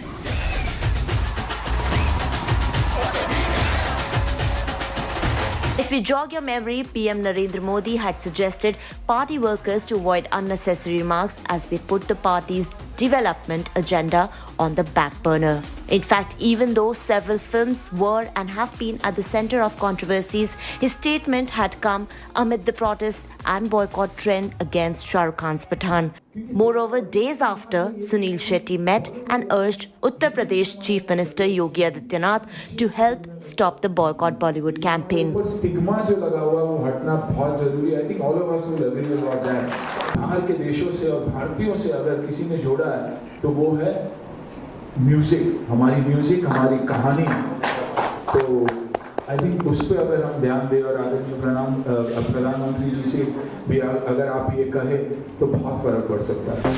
If you jog your memory, PM Narendra Modi had suggested party workers to avoid unnecessary remarks as they put the party's development agenda on the back burner. In fact, even though several films were and have been at the center of controversies, his statement had come amid the protests and boycott trend against Shah Rukh Khan's Pathan. Moreover, days after, Sunil Shetty met and urged Uttar Pradesh Chief Minister Yogi Adityanath to help stop the Boycott Bollywood campaign. Stigma जो लगा हुआ वो हटना बहुत जरूरी है. I think all of us will agree about that. बाहर के देशों से और भारतीयों से अगर किसी ने जोड़ा है तो वो है म्यूजिक, हमारी कहानी. तो आई थिंक उस पर अगर हम ध्यान दें और आदरणीय प्रधानमंत्री जी से भी अगर आप ये कहें तो बहुत फर्क पड़ सकता है.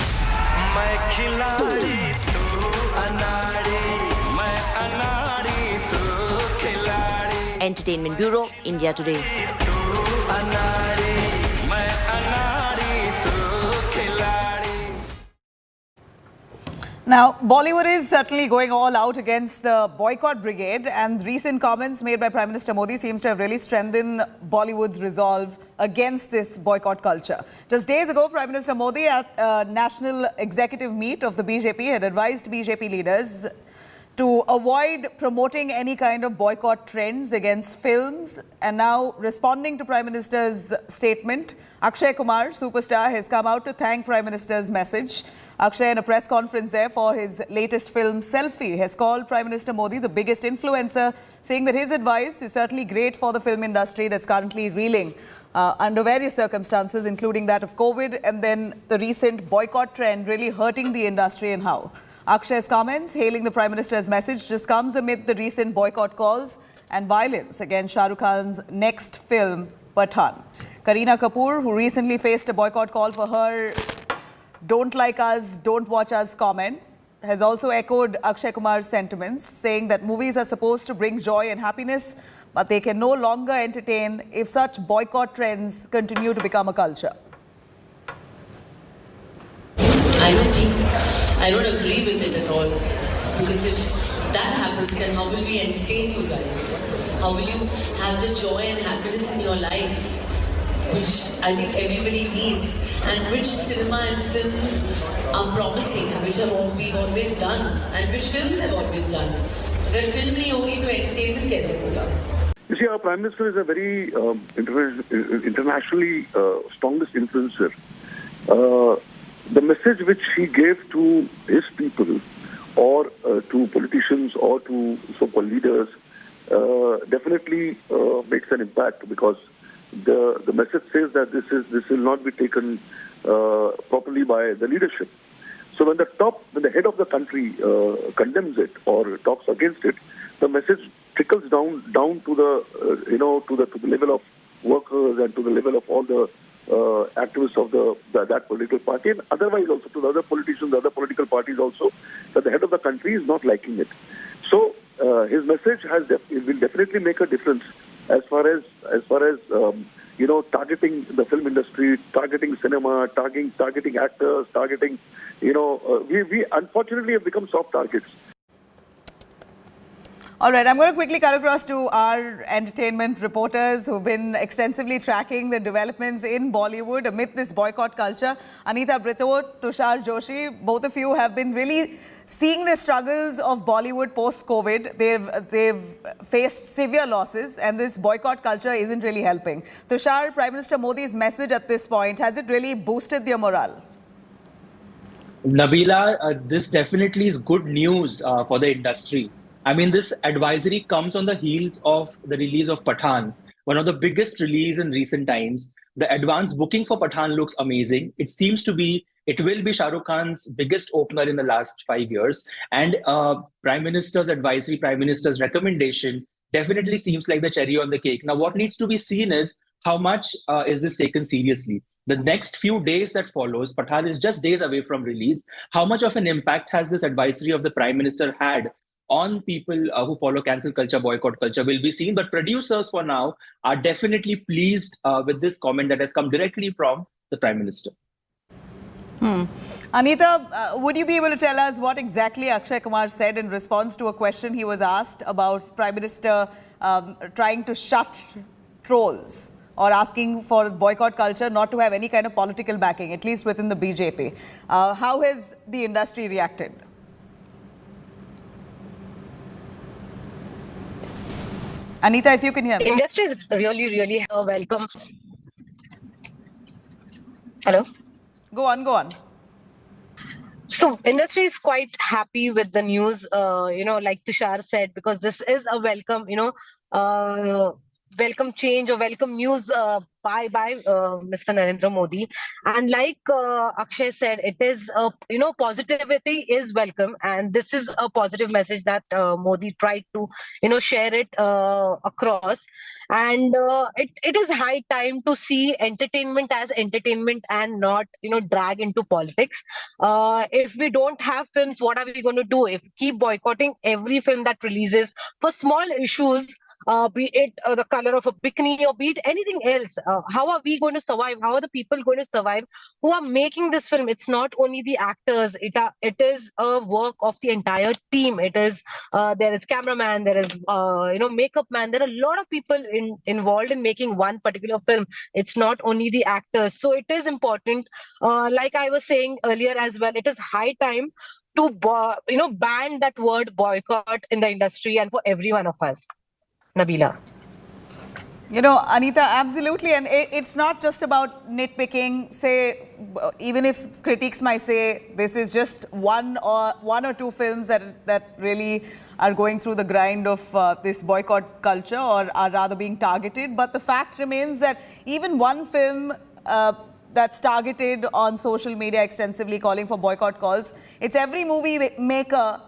मैं खिलाड़ी तू अनाड़ी, मैं अनाड़ी तू खिलाड़ी. Entertainment Bureau, India Today. Now, Bollywood is certainly going all out against the boycott brigade, and recent comments made by Prime Minister Modi seems to have really strengthened Bollywood's resolve against this boycott culture. Just days ago, Prime Minister Modi at a national executive meet of the BJP had advised BJP leaders to avoid promoting any kind of boycott trends against films. And now, responding to Prime Minister's statement, Akshay Kumar, superstar, has come out to thank Prime Minister's message. Akshay, in a press conference there for his latest film, Selfie, has called Prime Minister Modi the biggest influencer, saying that his advice is certainly great for the film industry that's currently reeling under various circumstances, including that of COVID, and then the recent boycott trend really hurting the industry and how. Akshay's comments, hailing the Prime Minister's message, just comes amid the recent boycott calls and violence against Shah Rukh Khan's next film, Pathan. Kareena Kapoor, who recently faced a boycott call for her "Don't like us, don't watch us" comment, has also echoed Akshay Kumar's sentiments, saying that movies are supposed to bring joy and happiness, but they can no longer entertain if such boycott trends continue to become a culture. I don't agree with it at all. Because if that happens, then how will we entertain you guys? How will you have the joy and happiness in your life, which I think everybody needs, and which cinema and films are promising, and which have been always done, and which films have always done. अगर film नहीं होगी तो entertainment कैसे होगा? You see, our Prime Minister is a very internationally strongest influencer. The message which he gave to his people or to politicians or to so-called leaders definitely makes an impact, because the message says that this will not be taken properly by the leadership. So when the head of the country condemns it or talks against it, the message trickles down to the to the level of workers and to the level of all the activists of that political party, and otherwise also to the other politicians, other political parties also, that the head of the country is not liking it. So his message will definitely make a difference as far as targeting the film industry, targeting cinema, targeting actors, targeting we unfortunately have become soft targets. All right, I'm going to quickly cut across to our entertainment reporters who've been extensively tracking the developments in Bollywood amid this boycott culture. Anita Brito, Tushar Joshi, both of you have been really seeing the struggles of Bollywood post-COVID. They've faced severe losses, and this boycott culture isn't really helping. Tushar, Prime Minister Modi's message at this point, has it really boosted their morale? Nabila, this definitely is good news for the industry. I mean, this advisory comes on the heels of the release of Pathan, one of the biggest releases in recent times. The advance booking for Pathan looks amazing. It will be Shah Rukh Khan's biggest opener in the last 5 years. And Prime Minister's advisory, Prime Minister's recommendation definitely seems like the cherry on the cake. Now, what needs to be seen is how much is this taken seriously? The next few days that follows, Pathan is just days away from release. How much of an impact has this advisory of the Prime Minister had on people who follow cancel culture, boycott culture will be seen. But producers for now are definitely pleased with this comment that has come directly from the Prime Minister. Anita, would you be able to tell us what exactly Akshay Kumar said in response to a question he was asked about Prime Minister trying to shut trolls or asking for boycott culture not to have any kind of political backing, at least within the BJP. How has the industry reacted? Anita, if you can hear me. Industry is really welcome. Hello? Go on. So industry is quite happy with the news, like Tushar said, because this is a welcome, welcome change or welcome news by Mr. Narendra Modi. And like Akshay said, it is, positivity is welcome. And this is a positive message that Modi tried to, share it across. And it is high time to see entertainment as entertainment and not, drag into politics. If we don't have films, what are we going to do? If keep boycotting every film that releases for small issues, be it the color of a bikini or be it anything else, how are we going to survive? How are the people going to survive who are making this film? It's not only the actors, it is a work of the entire team. It is there is cameraman, there is makeup man, there are a lot of people involved in making one particular film. It's not only the actors. So it is important, like I was saying earlier as well, it is high time to ban that word boycott in the industry and for every one of us. Nabila. Anita, absolutely. And it's not just about nitpicking. Say, even if critics might say this is just one or two films that really are going through the grind of this boycott culture or are rather being targeted. But the fact remains that even one film that's targeted on social media extensively calling for boycott calls, it's every movie maker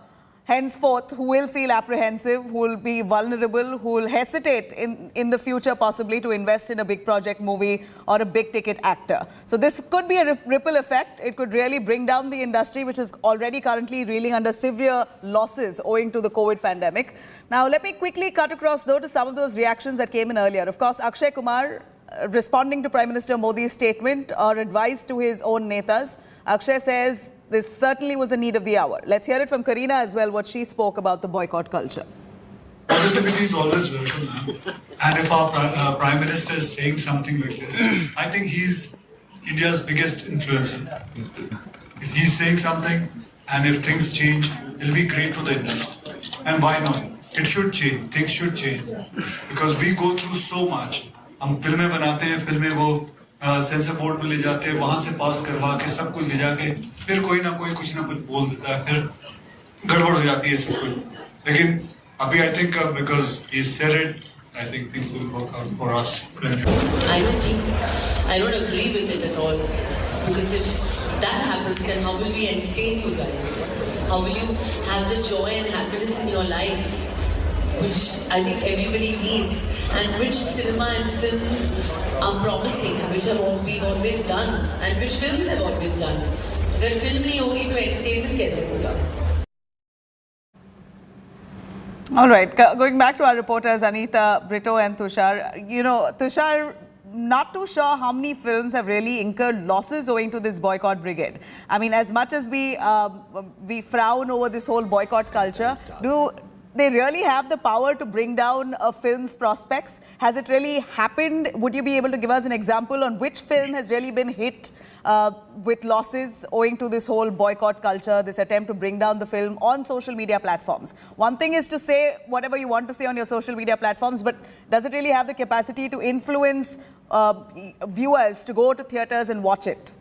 henceforth who will feel apprehensive, who will be vulnerable, who will hesitate in the future possibly to invest in a big project movie or a big ticket actor. So this could be a ripple effect. It could really bring down the industry, which is already currently reeling under severe losses owing to the COVID pandemic. Now, let me quickly cut across though to some of those reactions that came in earlier. Of course, Akshay Kumar responding to Prime Minister Modi's statement or advice to his own netas. Akshay says this certainly was the need of the hour. Let's hear it from Kareena as well, what she spoke about the boycott culture. Positivity is always welcome, ma'am. And if our Prime Minister is saying something like this, I think he's India's biggest influencer. If he's saying something and if things change, it'll be great for the industry. And why not? It should change. Things should change. Because we go through so much. हम फिल्में बनाते हैं, फिल्में वो sensor board में ले जाते हैं, वहां से पास करवा के सब कुछ ले जाके फिर कोई ना कोई कुछ ना कुछ बोल देता है, फिर गड़बड़ हो जाती है सब कुछ. लेकिन अभी I think because he said it, I think things will work out for us. I don't agree with it at all, because if that happens, then how will we entertain you guys? How will you have the joy and happiness in your life, which I think everybody needs, and which cinema and films are promising, and which have been always done, and which films have always done. अगर film नहीं होगी तो entertainment कैसे होगा? All right, going back to our reporters Anita, Brito and Tushar. Tushar, not too sure how many films have really incurred losses owing to this boycott brigade. I mean, as much as we frown over this whole boycott culture, do they really have the power to bring down a film's prospects? Has it really happened? Would you be able to give us an example on which film has really been hit with losses owing to this whole boycott culture, this attempt to bring down the film on social media platforms? One thing is to say whatever you want to say on your social media platforms, but does it really have the capacity to influence viewers to go to theatres and watch it?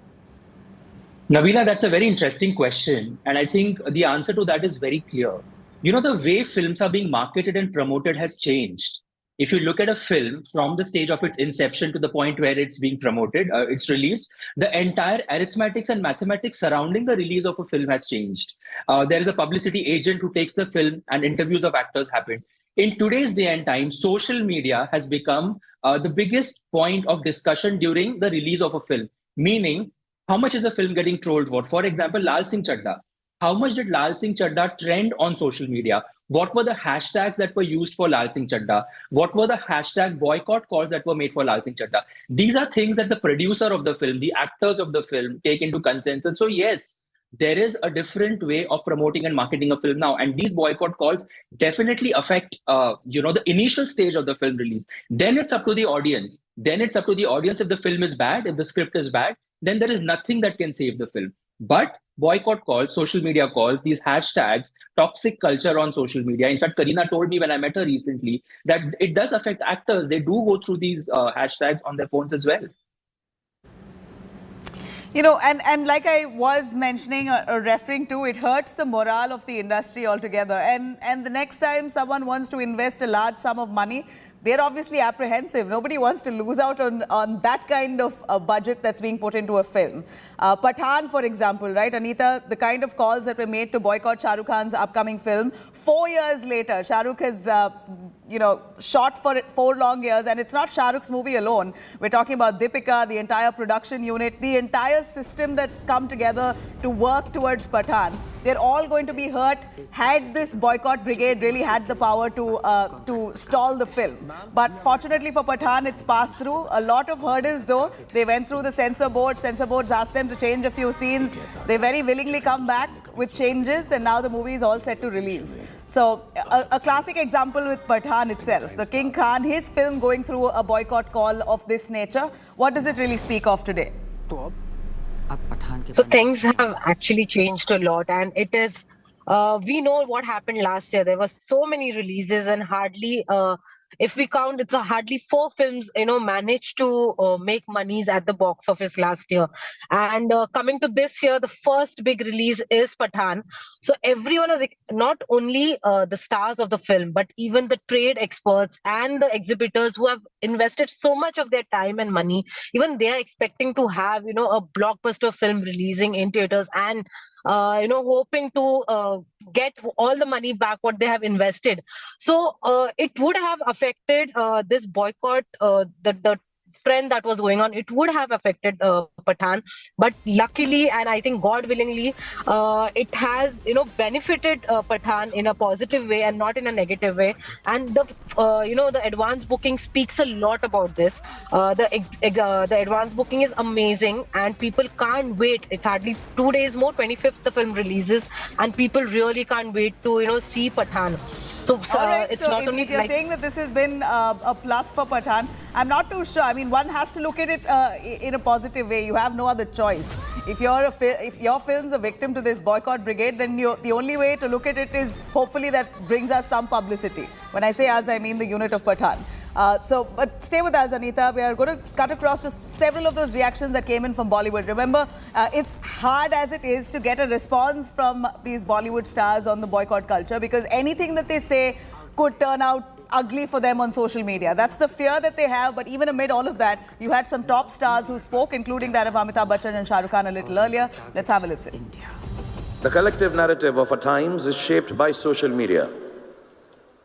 Nabila, that's a very interesting question. And I think the answer to that is very clear. The way films are being marketed and promoted has changed. If you look at a film from the stage of its inception to the point where it's being promoted, it's released, the entire arithmetics and mathematics surrounding the release of a film has changed. There is a publicity agent who takes the film and interviews of actors happen. In today's day and time, social media has become the biggest point of discussion during the release of a film. Meaning, how much is a film getting trolled for? For example, Lal Singh Chadda. How much did Lal Singh Chadda trend on social media? What were the hashtags that were used for Lal Singh Chadda? What were the hashtag boycott calls that were made for Lal Singh Chadda? These are things that the producer of the film, the actors of the film take into consensus. So yes, there is a different way of promoting and marketing a film now. And these boycott calls definitely affect, the initial stage of the film release. Then it's up to the audience. If the film is bad, if the script is bad, then there is nothing that can save the film. But boycott calls, social media calls, these hashtags, toxic culture on social media. In fact, Kareena told me when I met her recently that it does affect actors. They do go through these hashtags on their phones as well. And like I was mentioning or referring to, it hurts the morale of the industry altogether. And the next time someone wants to invest a large sum of money, they're obviously apprehensive. Nobody wants to lose out on that kind of a budget that's being put into a film. Pathan, for example, right, Anita, the kind of calls that were made to boycott Shah Rukh Khan's upcoming film. 4 years later, Shah Rukh has, shot for it 4 long years. And it's not Shah Rukh's movie alone. We're talking about Deepika, the entire production unit, the entire system that's come together to work towards Pathan. They're all going to be hurt had this boycott brigade really had the power to stall the film. But fortunately for Pathan, it's passed through. A lot of hurdles though. They went through the censor board. Censor boards asked them to change a few scenes. They very willingly come back with changes, and now the movie is all set to release. So a classic example with Pathan itself. The King Khan, his film going through a boycott call of this nature. What does it really speak of today? So things have actually changed a lot, and it is, we know what happened last year. There were so many releases, and hardly, if we count, it's hardly 4 films, managed to make monies at the box office last year. And coming to this year, the first big release is Pathan. So everyone is not only the stars of the film, but even the trade experts and the exhibitors who have invested so much of their time and money. Even they are expecting to have, a blockbuster film releasing in theaters and hoping to get all the money back what they have invested. So it would have affected this boycott, the trend that was going on. It would have affected Pathan, but luckily, and I think God willingly, it has benefited Pathan in a positive way and not in a negative way. And the advance booking speaks a lot about this. The advance booking is amazing, and people can't wait. It's hardly 2 days more. 25th the film releases, and people really can't wait to see Pathan. So, right, it's so not only if you're saying that this has been a plus for Pathan, I'm not too sure. I mean, one has to look at it in a positive way. You have no other choice. If your film's a victim to this boycott brigade, then the only way to look at it is hopefully that brings us some publicity. When I say us, I mean the unit of Pathan. But stay with us, Anita. We are going to cut across to several of those reactions that came in from Bollywood. Remember, it's hard as it is to get a response from these Bollywood stars on the boycott culture, because anything that they say could turn out ugly for them on social media. That's the fear that they have. But even amid all of that, you had some top stars who spoke, including that of Amitabh Bachchan and Shah Rukh Khan a little earlier. Let's have a listen. The collective narrative of our times is shaped by social media.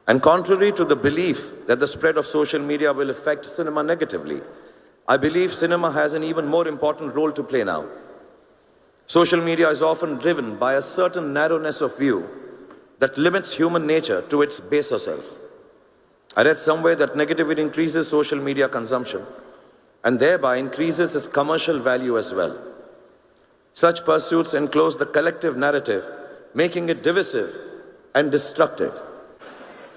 And contrary to the belief that the spread of social media will affect cinema negatively, I believe cinema has an even more important role to play now. Social media is often driven by a certain narrowness of view that limits human nature to its baser self. I read somewhere that negativity increases social media consumption and thereby increases its commercial value as well. Such pursuits enclose the collective narrative, making it divisive and destructive.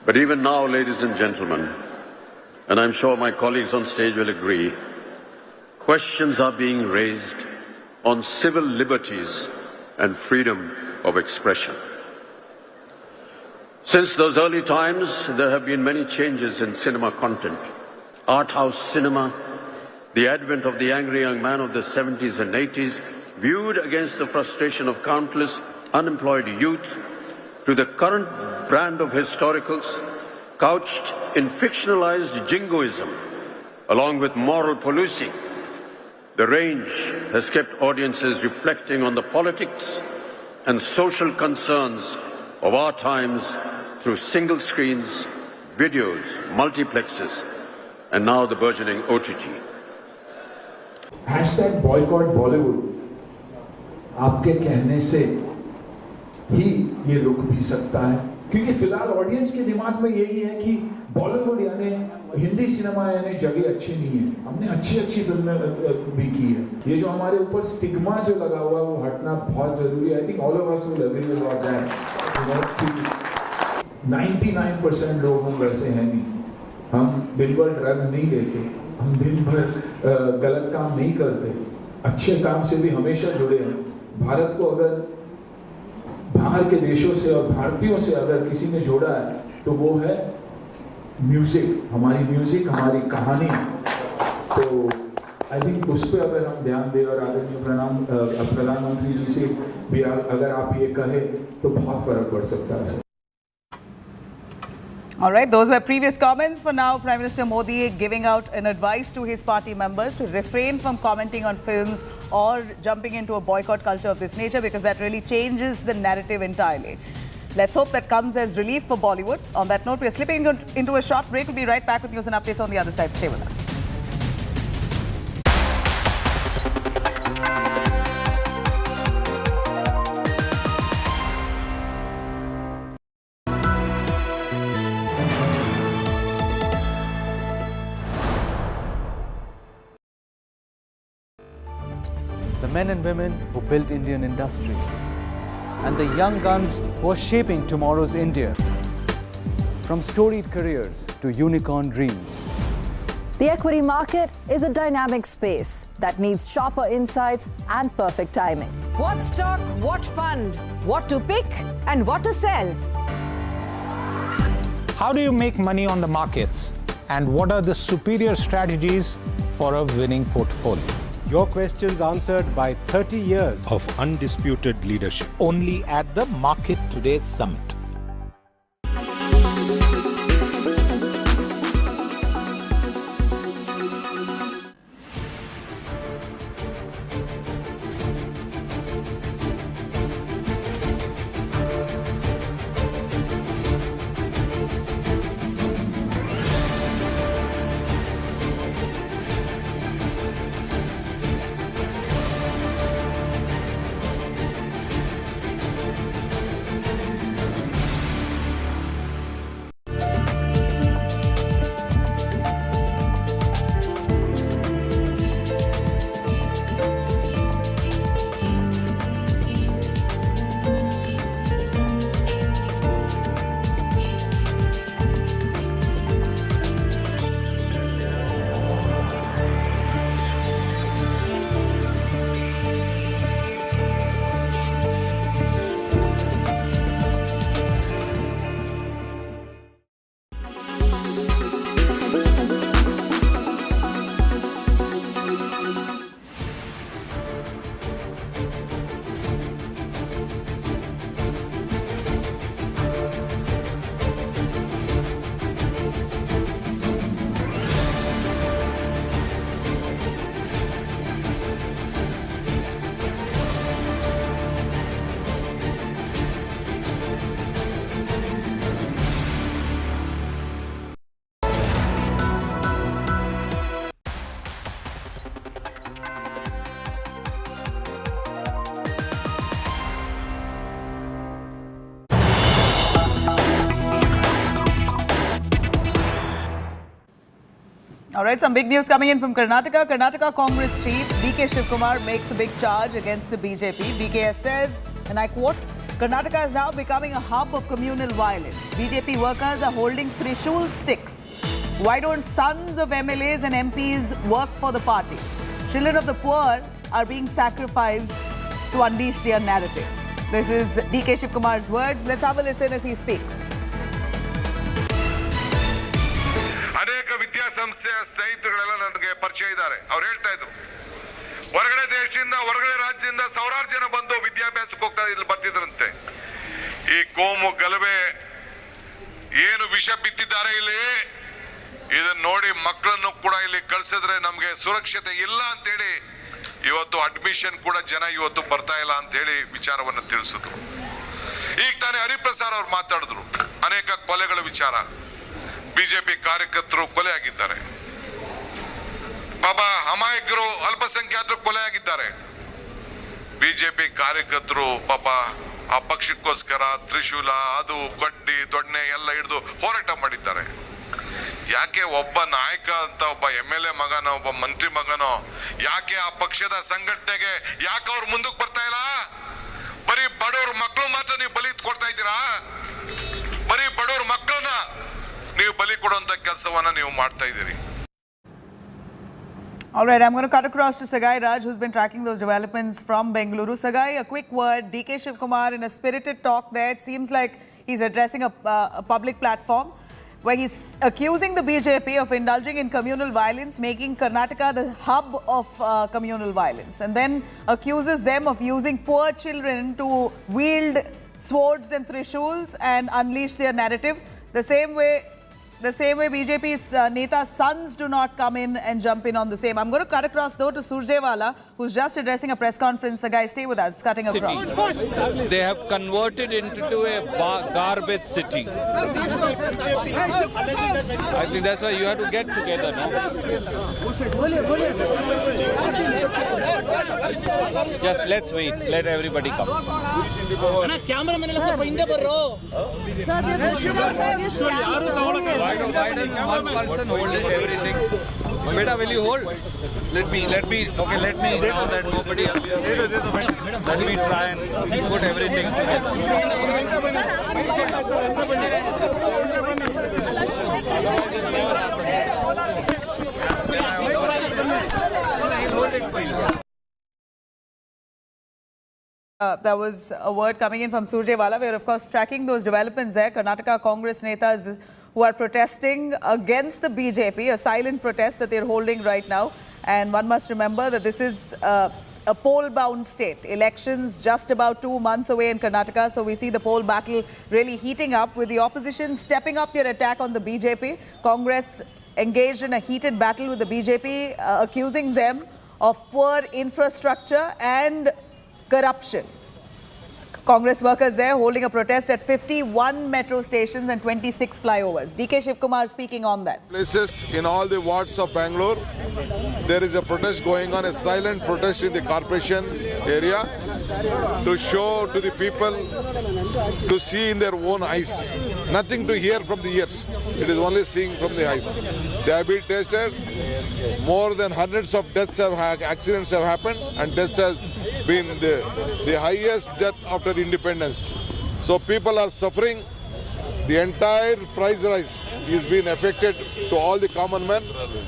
But even now, ladies and gentlemen, and I'm sure my colleagues on stage will agree, questions are being raised on civil liberties and freedom of expression. Since those early times, there have been many changes in cinema content. Art house cinema, the advent of the angry young man of the 70s and 80s, viewed against the frustration of countless unemployed youth, to the current brand of historicals, couched in fictionalized jingoism, along with moral policing. The range has kept audiences reflecting on the politics and social concerns of our times through single screens, videos, multiplexes, and now the burgeoning OTT. #boycott Bollywood आपके कहने से ही ये रुक भी सकता है, क्योंकि फिलहाल ऑडियंस के दिमाग में यही है कि बॉलीवुड यानी हिंदी सिनेमा यानी जगह अच्छी नहीं है। हमने अच्छी फिल्में भी की है। ये जो हमारे ऊपर स्टिग्मा जो लगा हुआ है वो हटना बहुत जरूरी है। I think all of us will agree with that. 99% लोग हम वैसे हैं नहीं। हम दिन भर ड्रग्स नहीं लेते, हम दिन भर गलत काम नहीं करते, अच्छे काम से भी हमेशा जुड़े हैं। भारत को अगर बाहर के देशों से और भारतीयों से अगर किसी ने जोड़ा है तो वो है म्यूजिक, हमारी कहानी। तो आई थिंक उस पर अगर हम ध्यान दें और आदरणीय प्रधानमंत्री जी से भी अगर आप ये कहें तो बहुत फर्क पड़ सकता है। All right, those were previous comments. For now, Prime Minister Modi giving out an advice to his party members to refrain from commenting on films or jumping into a boycott culture of this nature, because that really changes the narrative entirely. Let's hope that comes as relief for Bollywood. On that note, we're slipping into a short break. We'll be right back with news and updates on the other side. Stay with us. The men and women who built Indian industry, and the young guns who are shaping tomorrow's India. From storied careers to unicorn dreams. The equity market is a dynamic space that needs sharper insights and perfect timing. What stock, what fund, what to pick and what to sell. How do you make money on the markets? And what are the superior strategies for a winning portfolio? Your questions answered by 30 years Of undisputed leadership. Only at the Market Today Summit. All right, some big news coming in from Karnataka. Karnataka Congress chief DK Shivkumar makes a big charge against the BJP. DK says, and I quote, Karnataka is now becoming a hub of communal violence. BJP workers are holding Trishul sticks. Why don't sons of MLAs and MPs work for the party? Children of the poor are being sacrificed to unleash their narrative. This is DK Shivkumar's words. Let's have a listen as he speaks. ಅನೇಕ ವಿದ್ಯಾಸಂಸ್ಥೆಯ ಸ್ನೇಹಿತರುಗಳೆಲ್ಲ ನನಗೆ ಪರಿಚಯ ಇದ್ದಾರೆ. ಅವ್ರು ಹೇಳ್ತಾ ಇದ್ರು, ಹೊರಗಡೆ ದೇಶದಿಂದ ಹೊರಗಡೆ ರಾಜ್ಯದಿಂದ ಸಾವಿರಾರು ಜನ ಬಂದು ವಿದ್ಯಾಭ್ಯಾಸಕ್ಕೆ ಹೋಗ್ತಾ ಇಲ್ಲಿ ಬರ್ತಿದ್ರಂತೆ. ಈ ಕೋಮು ಗಲಭೆ ಏನು ವಿಷ ಬಿತ್ತಿದ್ದಾರೆ ಇಲ್ಲಿ, ಇದನ್ನ ನೋಡಿ ಮಕ್ಕಳನ್ನು ಕೂಡ ಇಲ್ಲಿ ಕಳಿಸಿದ್ರೆ ನಮಗೆ ಸುರಕ್ಷತೆ ಇಲ್ಲ ಅಂತೇಳಿ ಇವತ್ತು ಅಡ್ಮಿಷನ್ ಕೂಡ ಜನ ಇವತ್ತು ಬರ್ತಾ ಇಲ್ಲ ಅಂತ ಹೇಳಿ ವಿಚಾರವನ್ನು ತಿಳಿಸಿದ್ರು. ಈಗ ತಾನೇ ಹರಿಪ್ರಸಾದ್ ಅವ್ರು ಮಾತಾಡಿದ್ರು, ಅನೇಕ ಕೊಲೆಗಳ ವಿಚಾರ, ಬಿಜೆಪಿ ಕಾರ್ಯಕರ್ತರು ಕೊಲೆ ಆಗಿದ್ದಾರೆ, ಪಾಪ ಅಮಾಯಕರು ಅಲ್ಪಸಂಖ್ಯಾತರು ಕೊಲೆ ಆಗಿದ್ದಾರೆ, ಬಿಜೆಪಿ ಕಾರ್ಯಕರ್ತರು ಪಾಪ ಆ ಪಕ್ಷಕ್ಕೋಸ್ಕರ ತ್ರಿಶೂಲ ಅದು ಗಡ್ಡಿ ದೊಣ್ಣೆ ಎಲ್ಲ ಹಿಡಿದು ಹೋರಾಟ ಮಾಡಿದ್ದಾರೆ. ಯಾಕೆ ಒಬ್ಬ ನಾಯಕ ಅಂತ ಒಬ್ಬ MLA ಮಗನೋ ಒಬ್ಬ ಮಂತ್ರಿ ಮಗನೋ ಯಾಕೆ ಆ ಪಕ್ಷದ ಸಂಘಟನೆಗೆ ಯಾಕೆ ಅವ್ರು ಮುಂದಕ್ಕೆ ಬರ್ತಾ ಇಲ್ಲ? ಬರೀ ಬಡವ್ರ ಮಕ್ಕಳು ಮಾತ್ರ ನೀವು ಬಲಿ ಕೊಡ್ತಾ ಇದ್ದೀರಾ? ಬರೀ ಬಡವ್ರ ಮಕ್ಕಳನ್ನ ನೀವು ಬಲಿ ಕೊಡುವಂತ ಕೆಲಸವನ್ನ ನೀವು ಮಾಡ್ತಾ ಇದ್ದೀರಿ. All right, I'm going to cut across to Sagai Raj, who's been tracking those developments from Bengaluru. Sagai, a quick word. DK Shivkumar in a spirited talk there. It seems like he's addressing a public platform where he's accusing the BJP of indulging in communal violence, making Karnataka the hub of communal violence, and then accuses them of using poor children to wield swords and trishuls and unleash their narrative. The same way BJP's Neta's sons do not come in and jump in on the same. I'm going to cut across though to Surjewala, who's just addressing a press conference. The guy, stay with us. Cutting across. They have converted into a garbage city. I think that's why you have to get together, no? Just let's wait. Let everybody come. Why does one person hold everything? Beta, will you hold? Let me, okay, let me know that nobody else. Let me try and put everything together. That was a word coming in from Surjewala. We are, of course, tracking those developments there. Karnataka Congress Netas who are protesting against the BJP, a silent protest that they're holding right now. And one must remember that this is a poll-bound state. Elections just about 2 months away in Karnataka. So we see the poll battle really heating up with the opposition stepping up their attack on the BJP. Congress engaged in a heated battle with the BJP, accusing them of poor infrastructure and corruption. Congress workers there holding a protest at 51 metro stations and 26 flyovers. DK Shivkumar speaking on that. Places in all the wards of Bangalore, there is a protest going on, a silent protest in the corporation area to show to the people, to see in their own eyes. Nothing to hear from the ears. It is only seeing from the eyes. They have been tested. More than hundreds of deaths accidents have happened, and deaths has been the highest death after independence. So people are suffering. The entire price rise is being affected to all the common men.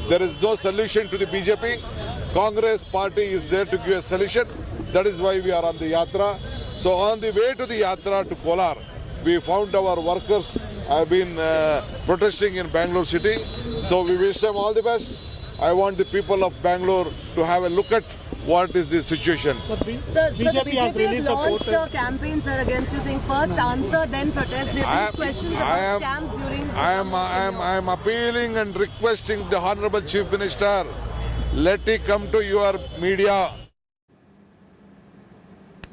There is no solution to the BJP. Congress party is there to give a solution. That is why we are on the Yatra. So on the way to the Yatra to Kolar, we found our workers have been protesting in Bangalore city. So we wish them all the best. I want the people of Bangalore to have a look at what is the situation. Sir, BJP has launched a campaign, sir, against you, saying first answer, then protest. They raise questions about scams during... I am appealing and requesting the Honorable Chief Minister, let it come to your media.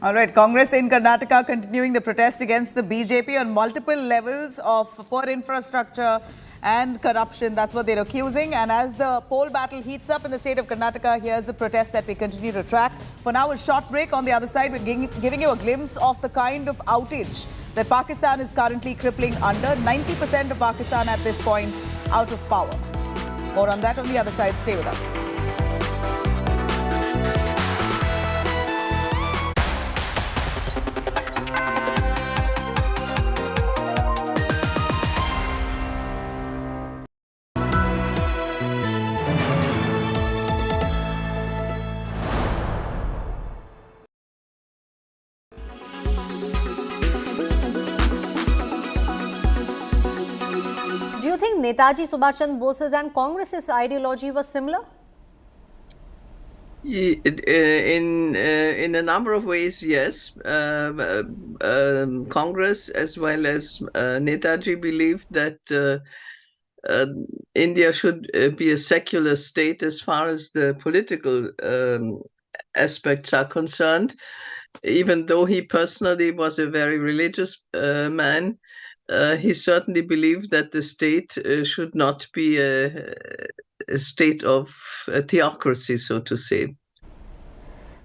All right, Congress in Karnataka continuing the protest against the BJP on multiple levels of poor infrastructure and corruption. That's what they're accusing. And as the poll battle heats up in the state of Karnataka, here's the protest that we continue to track. For now, a short break. On the other side, we're giving you a glimpse of the kind of outage that Pakistan is currently crippling under. 90% of Pakistan at this point out of power. More on that on the other side. Stay with us. Do you think Netaji Subhas Chandra Bose's and Congress's ideology was similar? In a number of ways, yes. Congress as well as Netaji believed that India should be a secular state as far as the political aspects are concerned. Even though he personally was a very religious man, he certainly believed that the state should not be a state of a theocracy, so to say.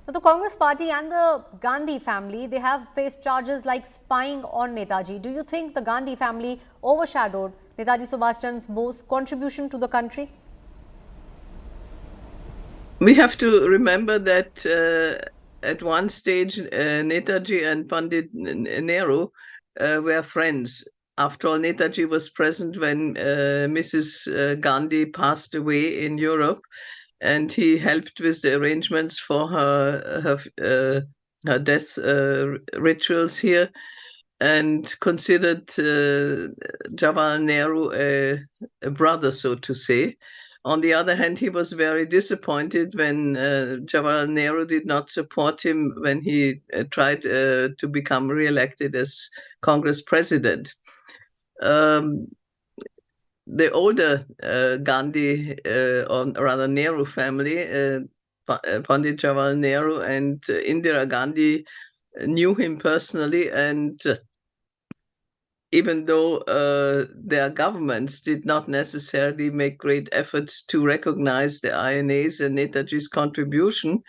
Now, the Congress party and the Gandhi family, they have faced charges like spying on Netaji. Do you think the Gandhi family overshadowed Netaji Subhas Chandra Bose's contribution to the country? We have to remember that at one stage, Netaji and Pandit Nehru were friends. After all, Netaji was present when Mrs. Gandhi passed away in Europe, and he helped with the arrangements for her death rituals here, and considered Jawaharlal Nehru a brother, so to say. On the other hand, he was very disappointed when Jawaharlal Nehru did not support him when he tried to become re-elected as Congress president. The older Gandhi, or rather Nehru family, Pandit Jawaharlal Nehru and Indira Gandhi, knew him personally, and even though their governments did not necessarily make great efforts to recognize the INA's and Netaji's contribution,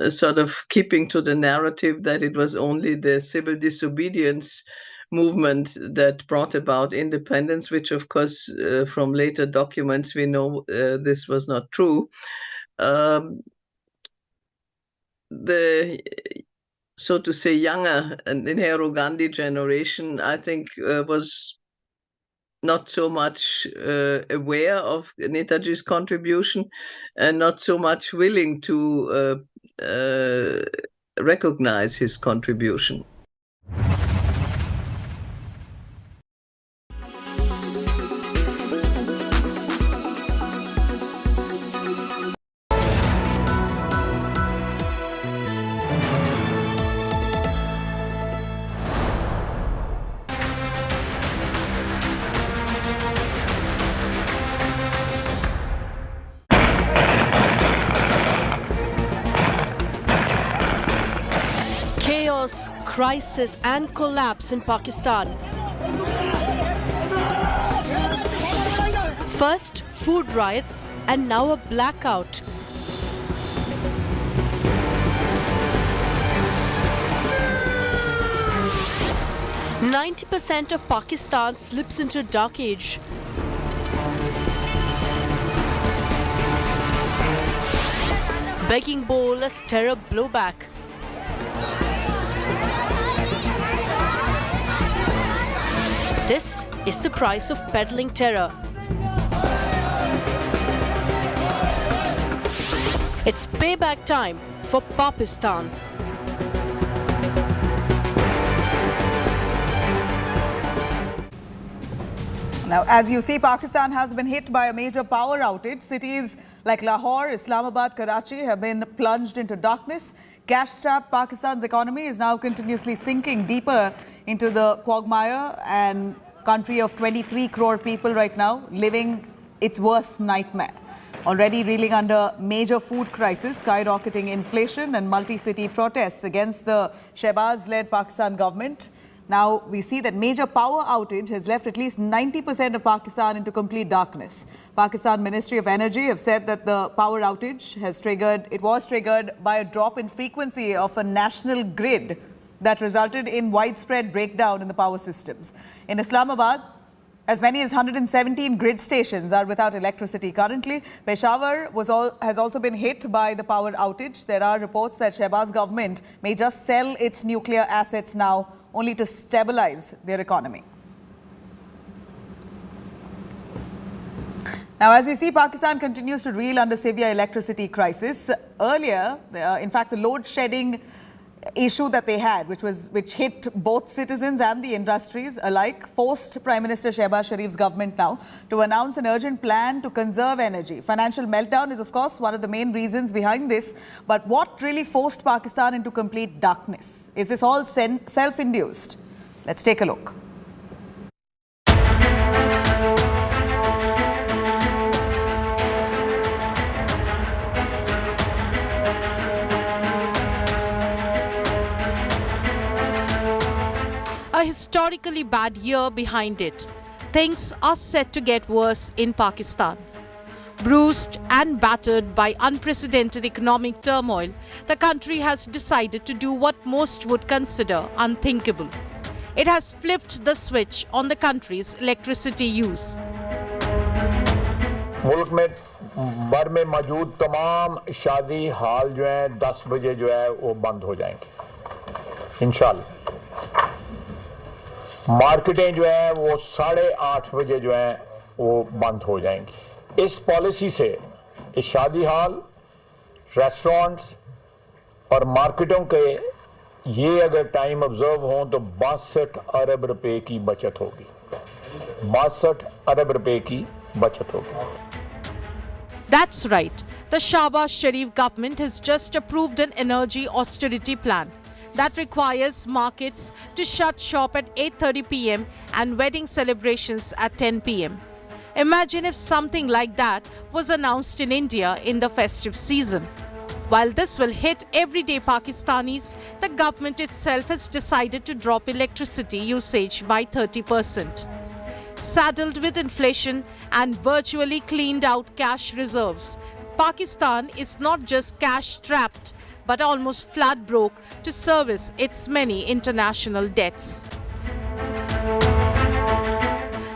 sort of keeping to the narrative that it was only the civil disobedience movement that brought about independence, which of course from later documents we know this was not true. The, so to say, younger and Nehru Gandhi generation, I think, was not so much aware of Netaji's contribution and not so much willing to recognize his contribution. Chaos, crisis and collapse in Pakistan. First, food riots and now a blackout. %90 of Pakistan slips into a dark age. Begging bowl as terror blowback. This is the price of peddling terror. It's payback time for Pakistan. Now, as you see, Pakistan has been hit by a major power outage. Cities like Lahore, Islamabad, Karachi have been plunged into darkness. Cash-strapped Pakistan's economy is now continuously sinking deeper into the quagmire, and country of 23 crore people right now living its worst nightmare. Already reeling under major food crisis, skyrocketing inflation and multi-city protests against the Shehbaz-led Pakistan government. Now we see that major power outage has left at least 90% of Pakistan into complete darkness. Pakistan Ministry of Energy have said that the power outage was triggered by a drop in frequency of a national grid that resulted in widespread breakdown in the power systems. In Islamabad, as many as 117 grid stations are without electricity currently. Peshawar has also been hit by the power outage. There are reports that Shehbaz government may just sell its nuclear assets now, only to stabilize their economy. Now, as we see, Pakistan continues to reel under severe electricity crisis. Earlier, in fact, the load shedding issue that they had, which hit both citizens and the industries alike, forced Prime Minister Shehbaz Sharif's government now to announce an urgent plan to conserve energy. Financial meltdown is, of course, one of the main reasons behind this. But what really forced Pakistan into complete darkness? Is this all self-induced? Let's take a look. A historically bad year behind it. Things are set to get worse in Pakistan. Bruised and battered by unprecedented economic turmoil, the country has decided to do what most would consider unthinkable. It has flipped the switch on the country's electricity use. मुल्क में भर में मौजूद तमाम शादी हाल जो हैं 10 बजे जो है वो बंद हो जाएंगे इंशाल्लाह। मार्केटें जो है वो 8:30 बजे जो है वो बंद हो जाएंगी। इस पॉलिसी से इस शादी हाल, रेस्टोरेंट्स और मार्केटों के ये अगर टाइम ऑब्जर्व हों तो 62 अरब रुपए की बचत होगी। 62 अरब रुपए की बचत होगी। That's right. The Shahbaz Sharif government has just approved an energy austerity plan that requires markets to shut shop at 8:30 p.m. and wedding celebrations at 10 p.m. Imagine if something like that was announced in India in the festive season. While this will hit everyday Pakistanis, the government itself has decided to drop electricity usage by 30%. Saddled with inflation and virtually cleaned out cash reserves, Pakistan is not just cash strapped but almost flat broke to service its many international debts.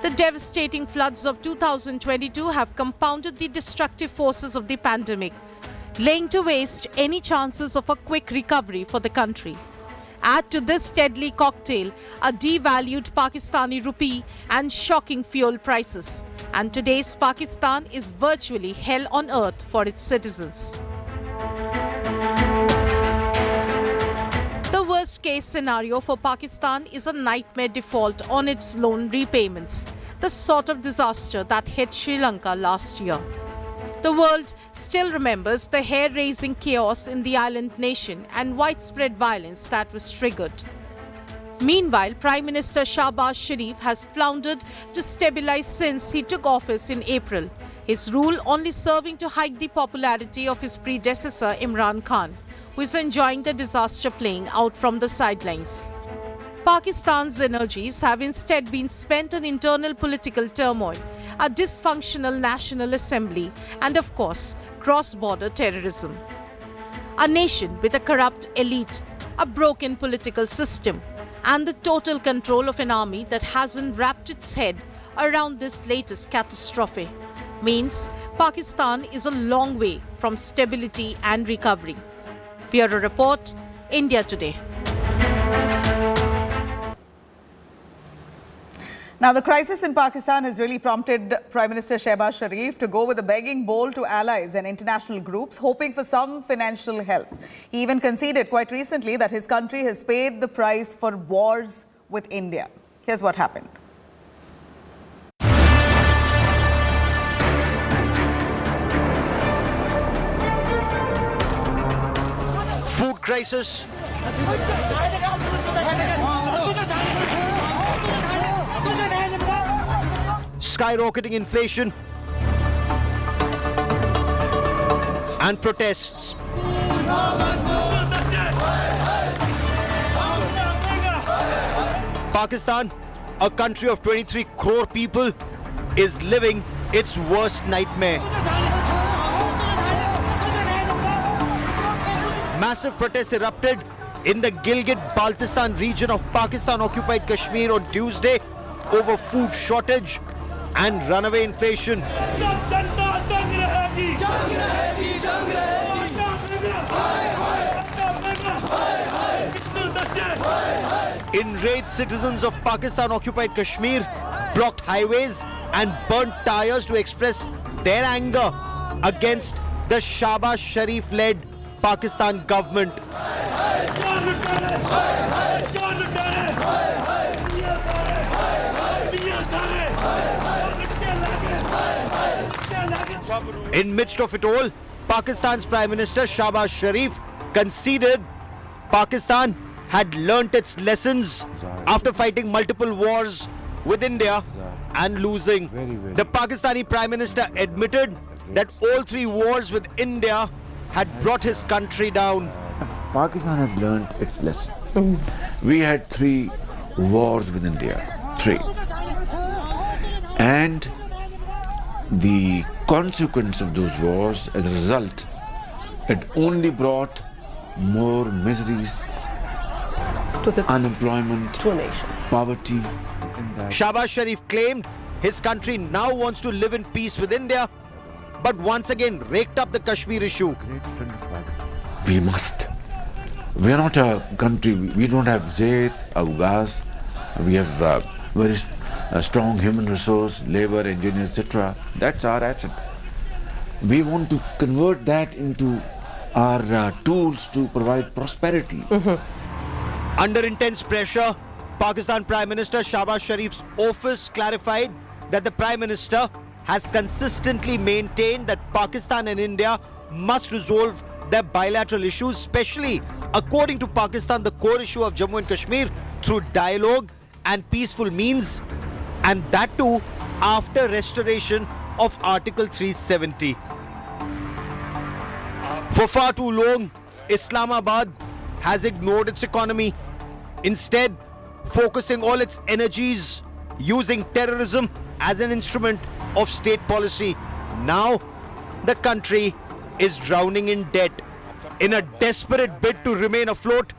The devastating floods of 2022 have compounded the destructive forces of the pandemic, laying to waste any chances of a quick recovery for the country. Add to this deadly cocktail a devalued Pakistani rupee and shocking fuel prices, and today's Pakistan is virtually hell on earth for its citizens. The worst case scenario for Pakistan is a nightmare default on its loan repayments, the sort of disaster that hit Sri Lanka last year. The world still remembers the hair-raising chaos in the island nation and widespread violence that was triggered. Meanwhile, Prime Minister Shahbaz Sharif has floundered to stabilize since he took office in April, his rule only serving to hike the popularity of his predecessor Imran Khan, who is enjoying the disaster playing out from the sidelines. Pakistan's energies have instead been spent on internal political turmoil, a dysfunctional National Assembly, and of course, cross-border terrorism. A nation with a corrupt elite, a broken political system, and the total control of an army that hasn't wrapped its head around this latest catastrophe means Pakistan is a long way from stability and recovery. Bureau Report, India Today. Now, the crisis in Pakistan has really prompted Prime Minister Shahbaz Sharif to go with a begging bowl to allies and international groups, hoping for some financial help. He even conceded quite recently that his country has paid the price for wars with India. Here's what happened. Food crisis, skyrocketing inflation, and protests. Pakistan, a country of 23 crore people, is living its worst nightmare. Massive protests erupted in the Gilgit-Baltistan region of Pakistan-occupied Kashmir on Tuesday over food shortage and runaway inflation. Enraged citizens of Pakistan-occupied Kashmir blocked highways and burnt tires to express their anger against the Shahbaz Sharif-led Pakistan government. In midst of it all, Pakistan's Prime Minister Shahbaz Sharif conceded Pakistan had learnt its lessons after fighting multiple wars with India and losing. The Pakistani Prime Minister admitted that all three wars with India had brought his country down. Pakistan has learnt its lesson. We had 3 wars with India, 3. And the consequence of those wars, as a result, it only brought more miseries, unemployment, poverty. Shahbaz Sharif claimed his country now wants to live in peace with India, but once again raked up the Kashmir issue. We must. We are not a country, we don't have zayt, gas, we have very strong human resource, labor, engineers, etc. That's our asset. We want to convert that into our tools to provide prosperity. Under intense pressure, Pakistan Prime Minister Shahbaz Sharif's office clarified that the Prime Minister has consistently maintained that Pakistan and India must resolve their bilateral issues, especially, according to Pakistan, the core issue of Jammu and Kashmir through dialogue and peaceful means, and that too after restoration of Article 370. For far too long, Islamabad has ignored its economy, instead focusing all its energies using terrorism as an instrument of state policy. Now, the country is drowning in debt. In a desperate bid to remain afloat,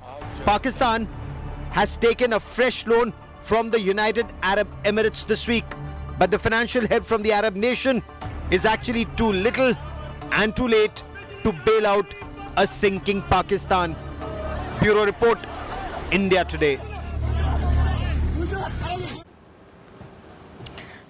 Pakistan has taken a fresh loan from the United Arab Emirates this week. But the financial help from the Arab nation is actually too little and too late to bail out a sinking Pakistan. Bureau Report, India Today.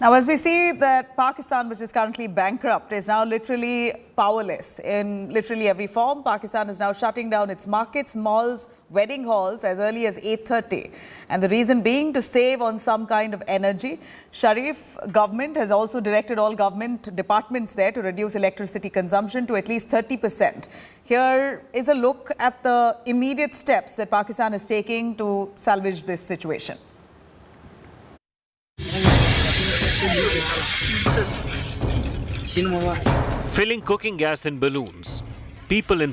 Now, as we see that Pakistan, which is currently bankrupt, is now literally powerless in literally every form. Pakistan is now shutting down its markets, malls, wedding halls as early as 8:30. And the reason being to save on some kind of energy. Sharif government has also directed all government departments there to reduce electricity consumption to at least 30%. Here is a look at the immediate steps that Pakistan is taking to salvage this situation. Filling cooking gas in balloons. People in